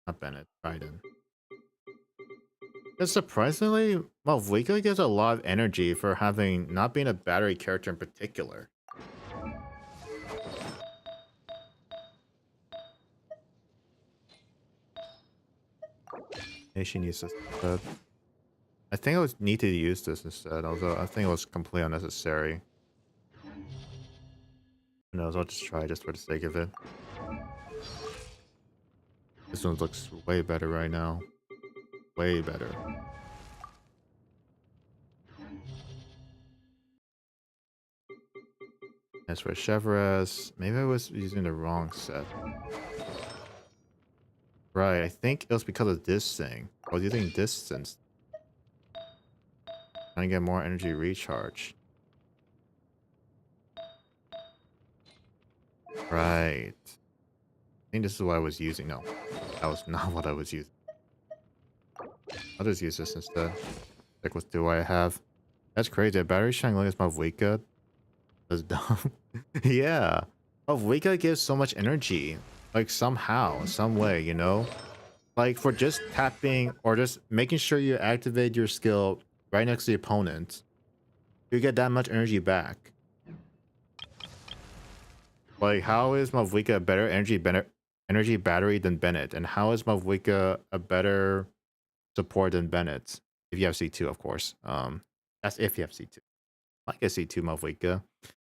not Bennett, Raiden. Because surprisingly, well, Wicca gives a lot of energy for having not being a battery character in particular. Maybe she needs this instead. I think I would need to use this instead, although I think it was completely unnecessary. Who knows, I'll just try just for the sake of it. This one looks way better right now. Way better. As for Chevres, maybe I was using the wrong set. Right, I think it was because of this thing. I was using distance. Trying to get more energy recharge. Right. I think this is what I was using. No, that was not what I was using. I'll just use this instead. Check what do I have. That's crazy. A battery shining like my Wicca. That's dumb. Yeah. Oh, Wicca gives so much energy. Like somehow, some way, you know? like for just tapping or just making sure you activate your skill right next to the opponent, you get that much energy back. Like, how is Malvika a better energy battery than Bennett? And how is Malvika a better support than Bennett? If you have C2, of course. That's if you have C2. I get C2 Malvika.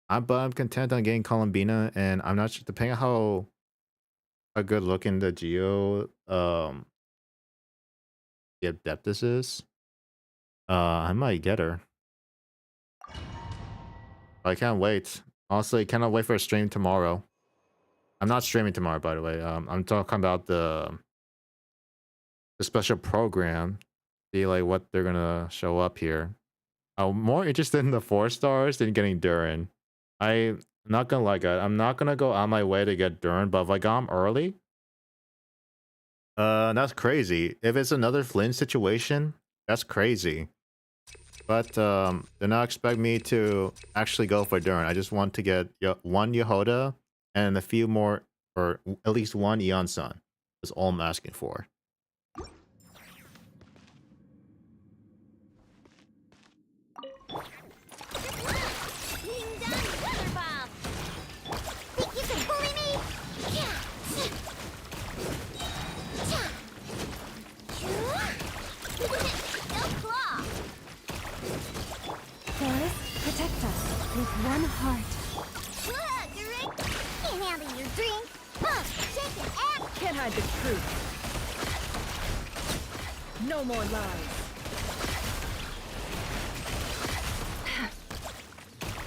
But I'm content on getting Columbina, and I'm not sure, depending on how a good looking the Geo the Adeptus is. I might get her. I can't wait. Honestly, cannot wait for a stream tomorrow. I'm not streaming tomorrow, by the way. I'm talking about the special program. See like what they're gonna show up here. I'm more interested in the 4 stars than getting Durin. I'm not gonna lie, guys. I'm not gonna go on my way to get Durin, but if I got him early, that's crazy. If it's another Flynn situation, that's crazy. But do not expect me to actually go for Durin. I just want to get one Yehoda and a few more, or at least one Eon Sun. That's all I'm asking for. Ding dong, weather bomb. Think you can bully me? Yeah. No claw. Ferris, protect us with one heart. Drink. Can't handle your drink. Shake it out. Can't hide the truth. No more lies.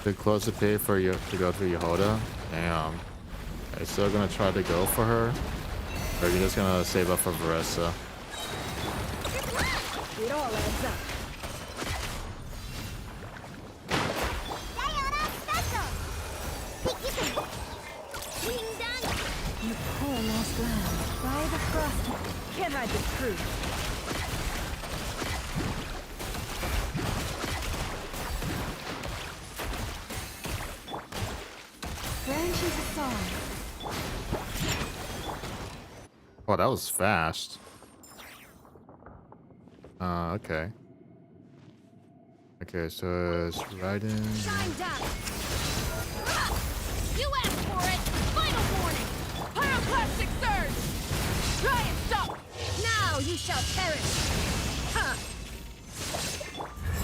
Too close to pay for you to go through Yehoda. Damn. Are you still gonna try to go for her? Or are you just gonna save up for Varessa? It all adds up. Diana special. Think you can... Ding dong. You poor lost lamb. By the frost. Can't hide the truth. Branches of song. Oh, that was fast. Okay. Okay, so it's right in. Shine down. You asked for it. Final warning. Pyroclastic surge. Try and stop. Now you shall perish. Huh.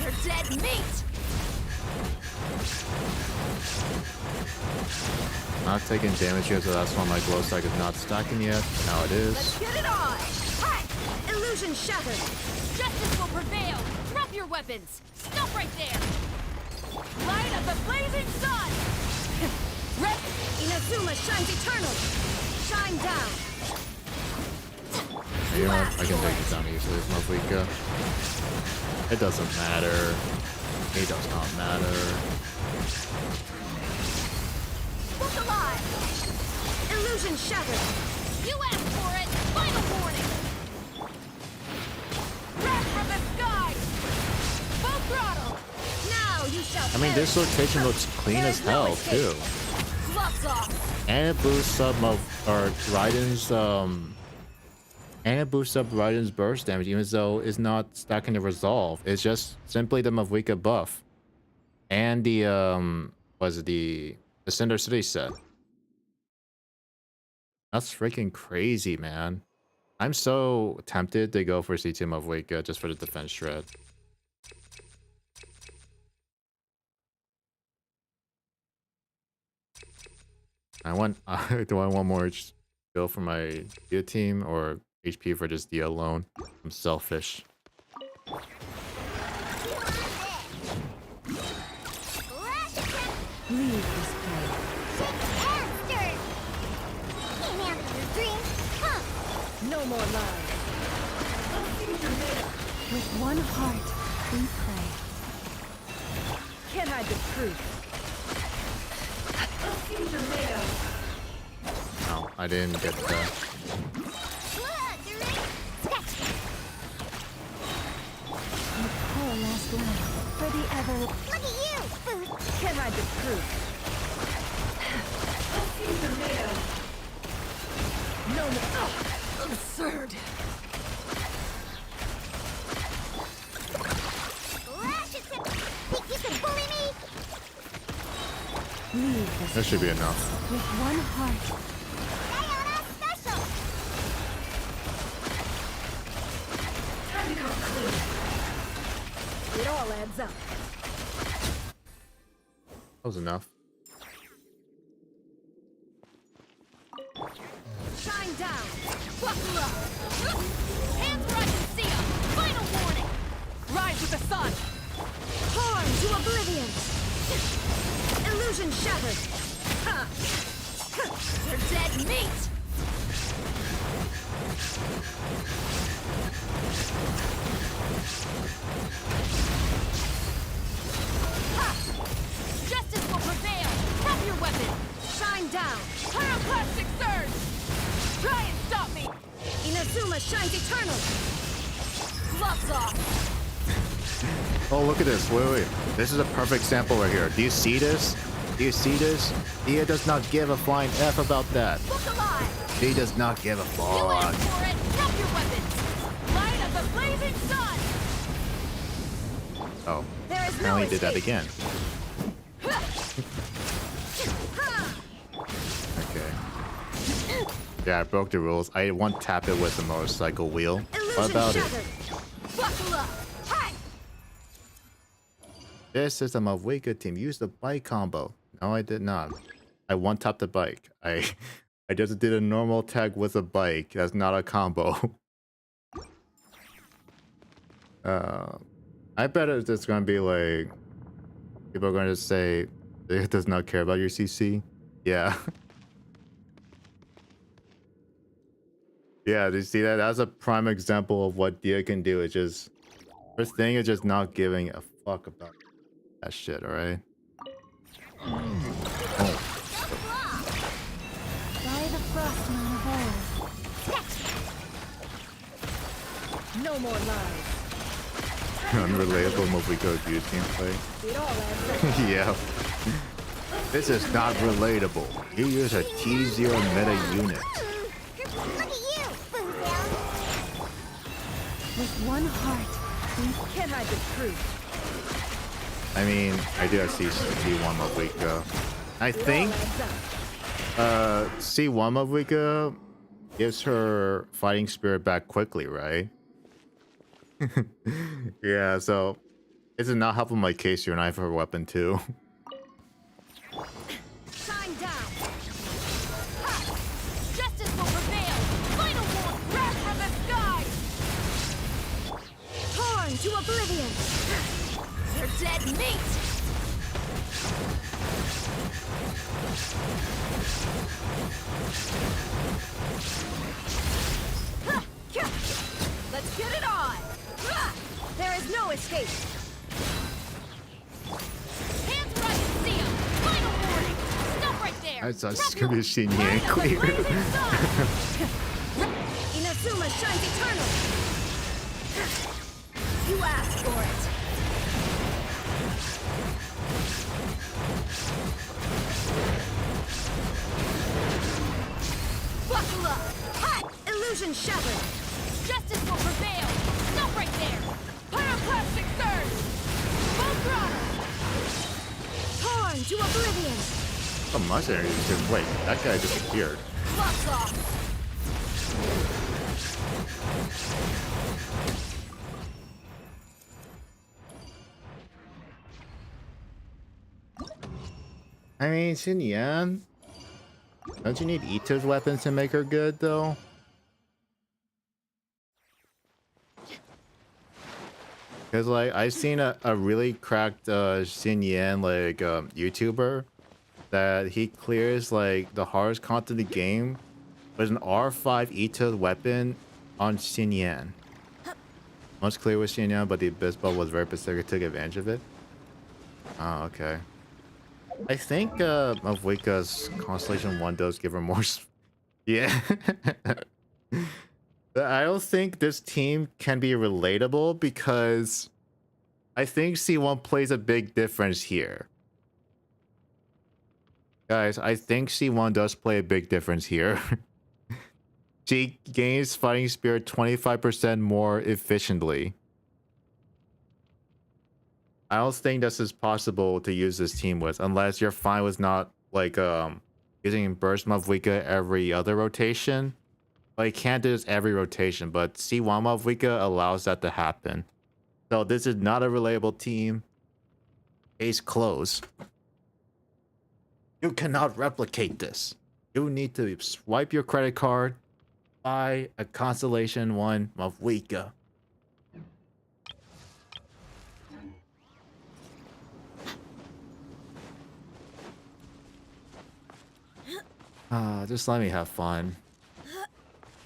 You're dead meat. Not taking damage yet, so that's why my glow stack is not stacking yet. Now it is. Let's get it on. Hi. Illusion shattered. Justice will prevail. Drop your weapons. Stop right there. Light of the blazing sun. Red Inazuma shines eternal. Shine down. You know what? I can take it down easily with Malvika. It doesn't matter. It does not matter. Look alive. Illusion shattered. You asked for it. Final warning. Wrath from the sky. Full throttle. Now you shall. I mean, this perish. location looks clean There as is no hell, escape. too. Gloves off. And it boosts up Raiden's and it boosts up Raiden's burst damage, even though it's not stacking the resolve. It's just simply the Malvika buff. And the the Cinder City set. That's freaking crazy, man. I'm so tempted to go for C2 Malvika just for the defense shred. Do I want more skill for my Dia team or HP for just Dia alone? I'm selfish. Leave this place. No more lies. With one heart, we pray. Can't hide the truth. No, I didn't get that. You poor lost lamb. For the ever. Look at you, Booth. Can't hide the truth. No more. Absurd. Lash it, Temple. Think you can bully me? Leave this That should be enough. with one heart. Diana special. It all adds up. That was enough. Shine down. Buckle up. Hands where I can see 'em. Final warning. Rise with the sun. Torn to oblivion. Illusion shattered. Ha. You're dead meat. Ha. Justice will prevail. Drop your weapon. Shine down. Pyroclastic surge. Try and stop me. Inazuma shines eternal. Gloves off. Oh, look at this. Wait. This is a perfect sample right here. Do you see this? Do you see this? Dia does not give a flying F about that. Look alive. He does not give a You fuck. asked for it. Drop your weapons. Light of the blazing sun. Oh, There is no apparently did that escape. again. Ha. Okay. Yeah, I broke the rules. I one tap it with the motorcycle wheel. What Illusion about it? shattered. Buckle up. Hey. This system of Waka team used the bike combo. No, I did not. I one tapped the bike. I just did a normal tag with a bike. That's not a combo. I bet it's just gonna be like people are going to say it does not care about your CC. Yeah. Yeah, do you see that? That's a prime example of what Dia can do. It's just first thing is just not giving a fuck about that shit, alright? By the Frostmoon of old. No more lies. Unrelatable Mofiko Dude gameplay. It all adds up. Yeah. This is not relatable. You use a T0 meta unit. Look at you, Boomtown. With one heart. Can't hide the truth. I mean, I do have C1 Mofiko. I think C1 Mofiko gives her fighting spirit back quickly, right? Yeah, so this is not helping my case here, and I have her weapon too. Shine down. Ha. Justice will prevail. Final war. Wrath from the sky. Torn to oblivion. You're dead meat. Ha. Kya. Let's get it on. Ha. There is no escape. Hands where I can see 'em. Final warning. Stop right there. I thought Drop it's gonna be your- Shin Light Yan of the clear. blazing sun. Inazuma shines eternal. You asked for it. Buckle up. Hot. Illusion shattered. Justice will prevail. Stop right there. Pyroclastic surge. Full throttle. Torn to oblivion. So much energy. Wait, that guy disappeared. Gloves off. I mean, Shin Yan. Don't you need Ito's weapons to make her good, though? Because, like, I've seen a really cracked Shin Yan, like, YouTuber that he clears, like, the hardest content in the game with an R5 Ito's weapon on Shin Yan. Much clearer with Shin Yan, but the Abyss Ball was very specific, took advantage of it. Oh, okay. I think Mavwika's Constellation 1 does give her more yeah. But I don't think this team can be relatable because I think C1 plays a big difference here. Guys, I think C1 does play a big difference here. She gains fighting spirit 25% more efficiently. I don't think this is possible to use this team with unless you're fine with not like using burst Mavwika every other rotation. But you can't do this every rotation, but C1 Mavwika allows that to happen. So this is not a relatable team. Case closed. You cannot replicate this. You need to swipe your credit card, buy a Constellation 1 Mavwika. Just let me have fun.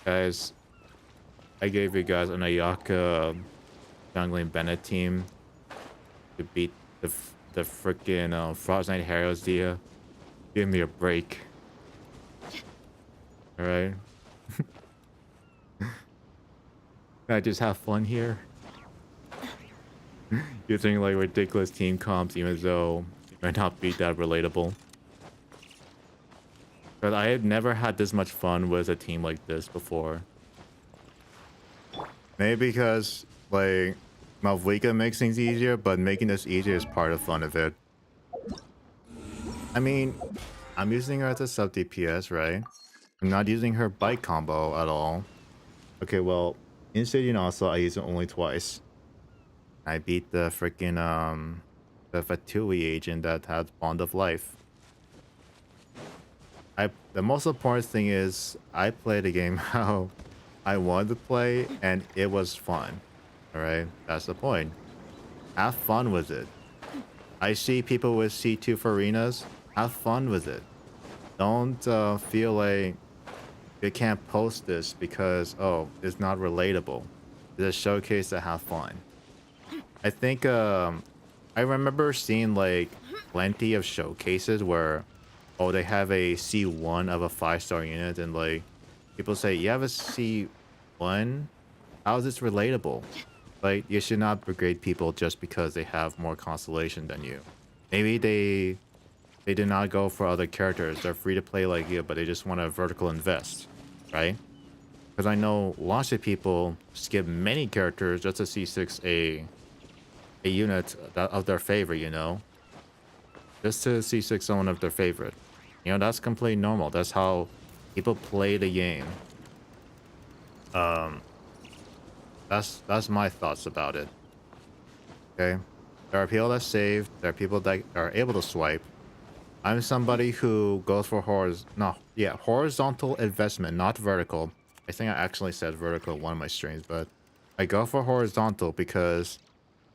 Guys, I gave you guys an Ayaka jungling Bennett team to beat the freaking Frost Knight Heroes Dia. Give me a break. Alright. I just have fun here. Using like ridiculous team comps even though it might not be that relatable. But I have never had this much fun with a team like this before. Maybe because like Malvika makes things easier, but making this easier is part of fun of it. I mean, I'm using her as a sub DPS, right? I'm not using her bite combo at all. Okay, well, in Stadium also I use it only twice. I beat the freaking the Fatui agent that has Bond of Life. The most important thing is I played the game how I wanted to play and it was fun. Alright, that's the point. Have fun with it. I see people with C2 for arenas. Have fun with it. Don't feel like you can't post this because, oh, it's not relatable. It's a showcase to have fun. I think I remember seeing like plenty of showcases where, oh, they have a C1 of a 5-star unit and like people say, you have a C1? How is this relatable? Like, you should not degrade people just because they have more constellation than you. Maybe they did not go for other characters. They're free to play like you, but they just want to vertical invest, right? Because I know lots of people skip many characters just to C6 a unit that, of their favorite, you know? Just to C6 someone of their favorite. You know, that's completely normal. That's how people play the game. That's my thoughts about it. Okay? There are people that save. There are people that are able to swipe. I'm somebody who goes for horizontal investment, not vertical. I think I actually said vertical in one of my streams, but I go for horizontal because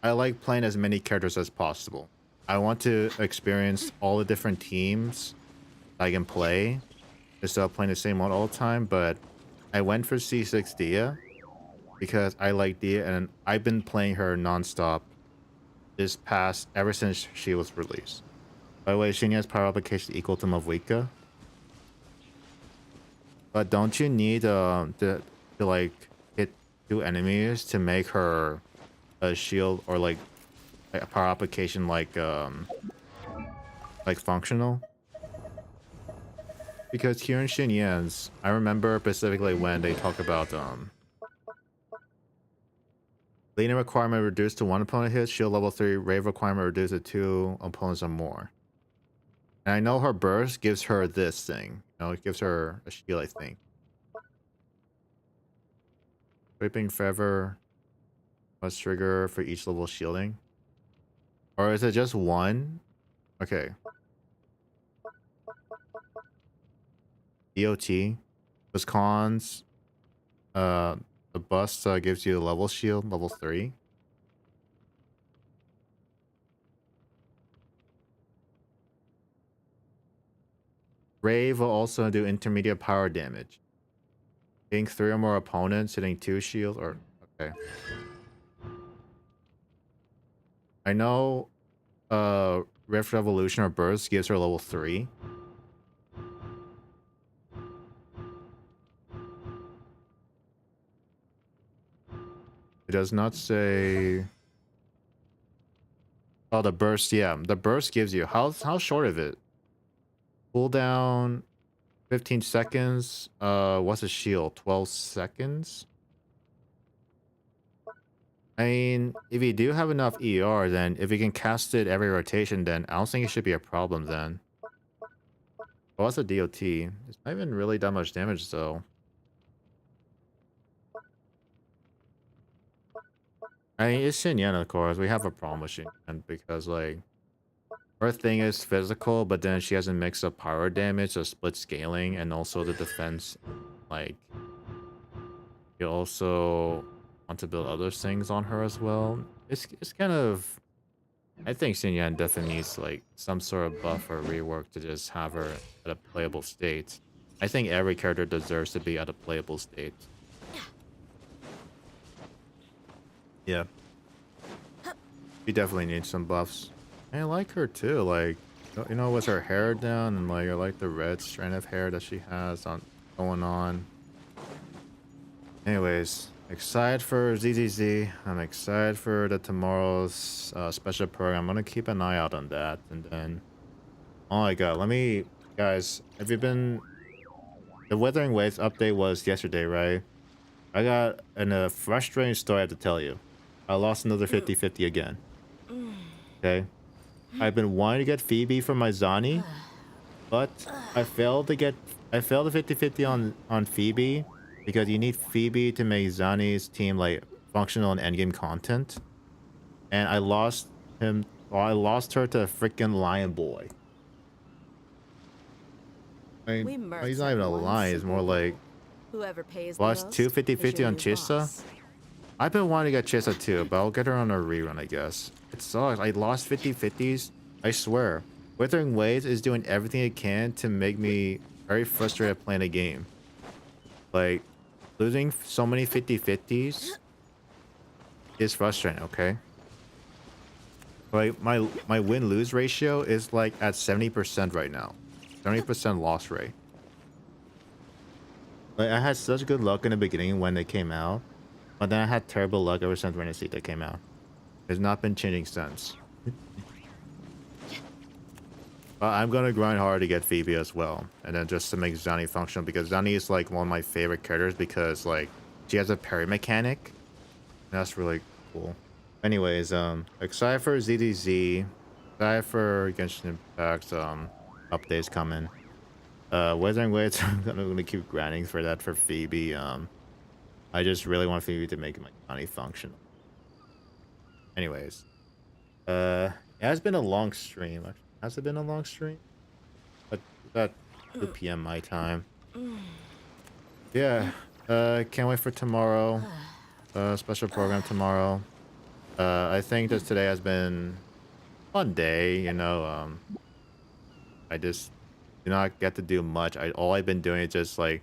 I like playing as many characters as possible. I want to experience all the different teams I can play instead of playing the same one all the time, but I went for C6 Dia because I like Dia and I've been playing her non-stop ever since she was released. By the way, Shinya's power application equal to Mavwika. But don't you need to like hit 2 enemies to make her a shield or like a power application like functional? Because here in Xinyan's, I remember specifically when they talk about leaning requirement reduced to 1 opponent hit, shield level 3, rave requirement reduced to 2 opponents or more. And I know her burst gives her this thing. You know, it gives her a shield, I think. Whipping forever must trigger for each level shielding. Or is it just 1? Okay. DOT. Those cons. The bust gives you a level shield, level 3. Rave will also do intermediate power damage. Hitting 3 or more opponents, hitting 2 shield or okay. I know Rift Revolution or Burst gives her level 3. It does not say. Oh, the burst, yeah. The burst gives you how short of it? Cooldown 15 seconds. What's a shield? 12 seconds? I mean, if you do have enough ER, then if you can cast it every rotation, then I don't think it should be a problem then. What's a DOT? It's not even really that much damage though. I mean, it's Xinyan, of course. We have a problem with Xinyan because, like, her thing is physical, but then she has a mix of power damage, so split scaling, and also the defense. Like, you also want to build other things on her as well. It's kind of... I think Xinyan definitely needs, like, some sort of buff or rework to just have her at a playable state. I think every character deserves to be at a playable state. Yeah. She definitely needs some buffs. I like her too, like, you know, with her hair down, and like I like the red strand of hair that she has on going on. Anyways, excited for ZZZ. I'm excited for the tomorrow's special program. I'm gonna keep an eye out on that, and then oh my god, let me guys, have you been the Wuthering Waves update was yesterday, right? I got a frustrating story I have to tell you. I lost another 50-50 again. Okay. I've been wanting to get Phoebe from my Zani, but I failed the 50-50 on Phoebe because you need Phoebe to make Zani's team like functional and endgame content. And I lost him, well, I lost her to a freaking Lion Boy. I mean, well, he's not even a lion, it's more like Whoever pays lost the two most 50-50 is your on new Chisa. boss. I've been wanting to get Chisa too, but I'll get her on a rerun, I guess. It sucks. I lost 50-50s. I swear. Wuthering Waves is doing everything it can to make me very frustrated playing a game. Like, losing so many 50-50s is frustrating, okay? Like, my win-lose ratio is like at 70% right now. 70% loss rate. Like, I had such good luck in the beginning when they came out. But then I had terrible luck ever since Renasite that came out. It's not been changing since. But I'm gonna grind hard to get Phoebe as well. And then just to make Zani functional, because Zani is like one of my favorite characters because like she has a parry mechanic. And that's really cool. Anyways, excited for ZDZ. Excited for Genshin Impact updates coming. Wuthering Waves, I'm gonna keep grinding for that for Phoebe. I just really want Phoebe to make my Zani functional. Anyways, it has been a long stream. Has it been a long stream? But about 2 p.m. my time. Yeah. Can't wait for tomorrow. Special program tomorrow. I think that today has been a fun day. You know, I just do not get to do much. All I've been doing is just like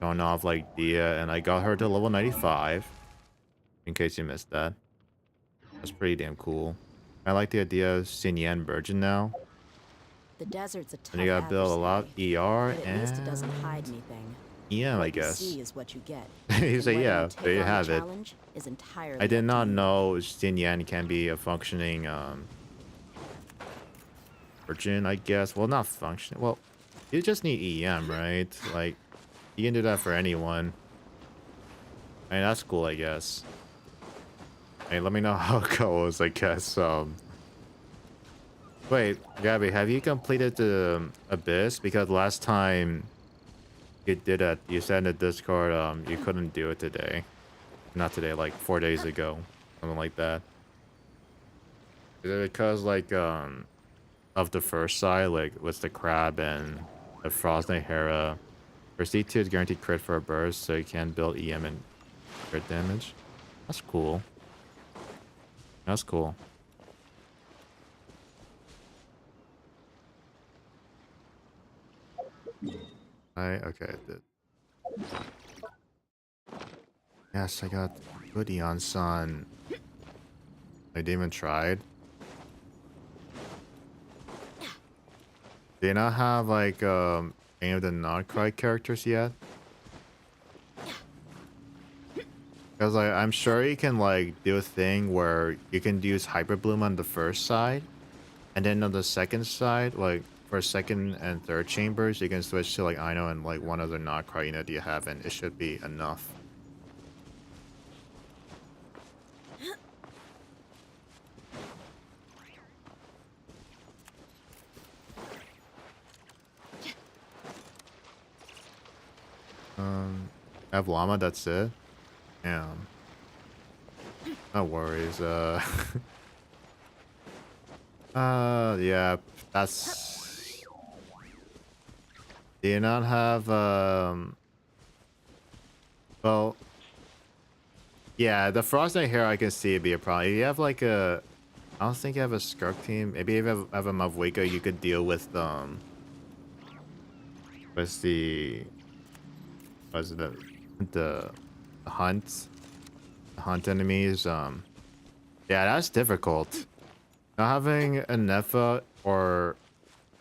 going off like Dia, and I got her to level 95. In case you missed that. That's pretty damn cool. I like the idea of Xinyan Virgin now. The desert's a tough And you gotta build a lot of adversary, ER but at least it and doesn't hide anything. EM, I What you guess. see is what you get. You And say, whether yeah, take there you on the have it. challenge is entirely I did up to not you. know Xinyan can be a functioning Virgin, I guess. Well, not functioning. Well, you just need EM, right? Like, you can do that for anyone. I mean, that's cool, I guess. Hey, let me know how it goes, I guess. Wait, Gabby, have you completed the Abyss? Because last time you did it, you said in the Discord, you couldn't do it today. Not today, like 4 days ago. Something like that. Is it because, like, of the first side, like, with the crab and the Frost Knight Hera? For C2 is guaranteed crit for a burst, so you can build EM and crit damage. That's cool. That's cool. Okay, I did. Yes, I got good Eon Sun. I didn't even tried. Do you not have like any of the non-cry characters yet? Because like I'm sure you can like do a thing where you can use Hyper Bloom on the first side, and then on the second side, like for second and third chambers, you can switch to like Ino and like one other not unit you have, and it should be enough. I have llama, that's it. Damn. No worries. Yeah, that's. Do you not have well, yeah, the Frost Knight here I can see it be a problem. If you have like a, I don't think you have a Skirk team. Maybe if you have a Mavwika, you could deal with the what's it, the hunt enemies. Yeah, that's difficult. Not having a Nefa or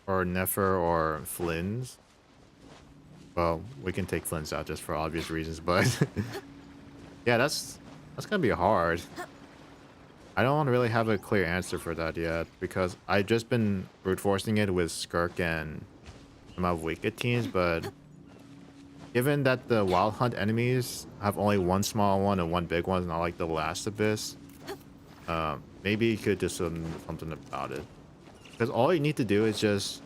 Nefer or Flynn's. Well, we can take Flynn's out just for obvious reasons, but yeah, that's gonna be hard. I don't really have a clear answer for that yet because I've just been brute forcing it with Skirk and my Wicked teams, but given that the Wild Hunt enemies have only one small one and one big one, not like the last Abyss, maybe you could do something about it. Because all you need to do is just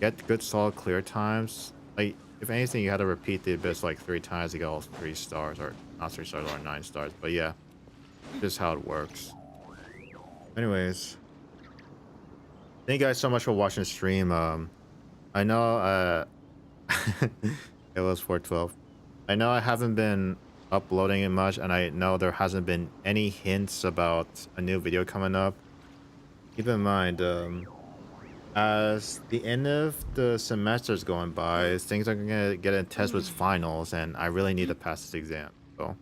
get good solid clear times. Like, if anything, you had to repeat the Abyss like 3 times to get all 3 stars, or not 3 stars, or 9 stars. But yeah, just how it works. Anyways, thank you guys so much for watching the stream. I know it was 412. I know I haven't been uploading it much, and I know there hasn't been any hints about a new video coming up. Keep in mind, as the end of the semester is going by, things are gonna get intense with finals, and I really need to pass this exam. So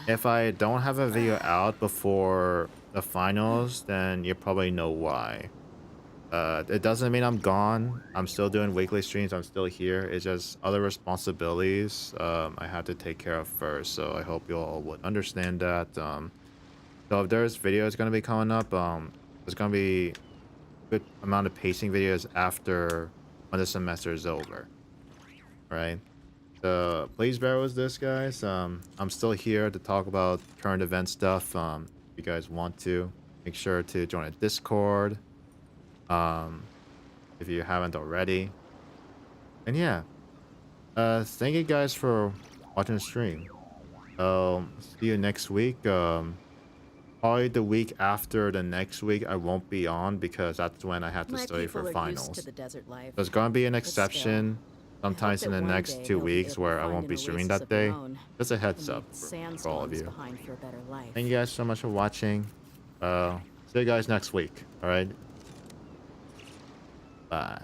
if I don't have a video out before the finals, then you probably know why. It doesn't mean I'm gone. I'm still doing weekly streams. I'm still here. It's just other responsibilities I have to take care of first. So I hope you all would understand that. So if there's videos gonna be coming up, there's gonna be good amount of pacing videos after when the semester is over. Right? So please bear with this, guys. I'm still here to talk about current event stuff. If you guys want to, make sure to join a Discord. If you haven't already. And yeah, thank you guys for watching the stream. See you next week. Probably the week after the next week I won't be on because that's when I have to My study for people are used finals. to the desert life. There's gonna be an But still, exception sometimes in that the one next day 2 they'll be weeks able to where I find won't an be streaming oasis that of their day. own Just a heads and up leave for all of sandstorms you. behind for a better life. Thank you guys so much for watching. See you guys next week. All right. Bye.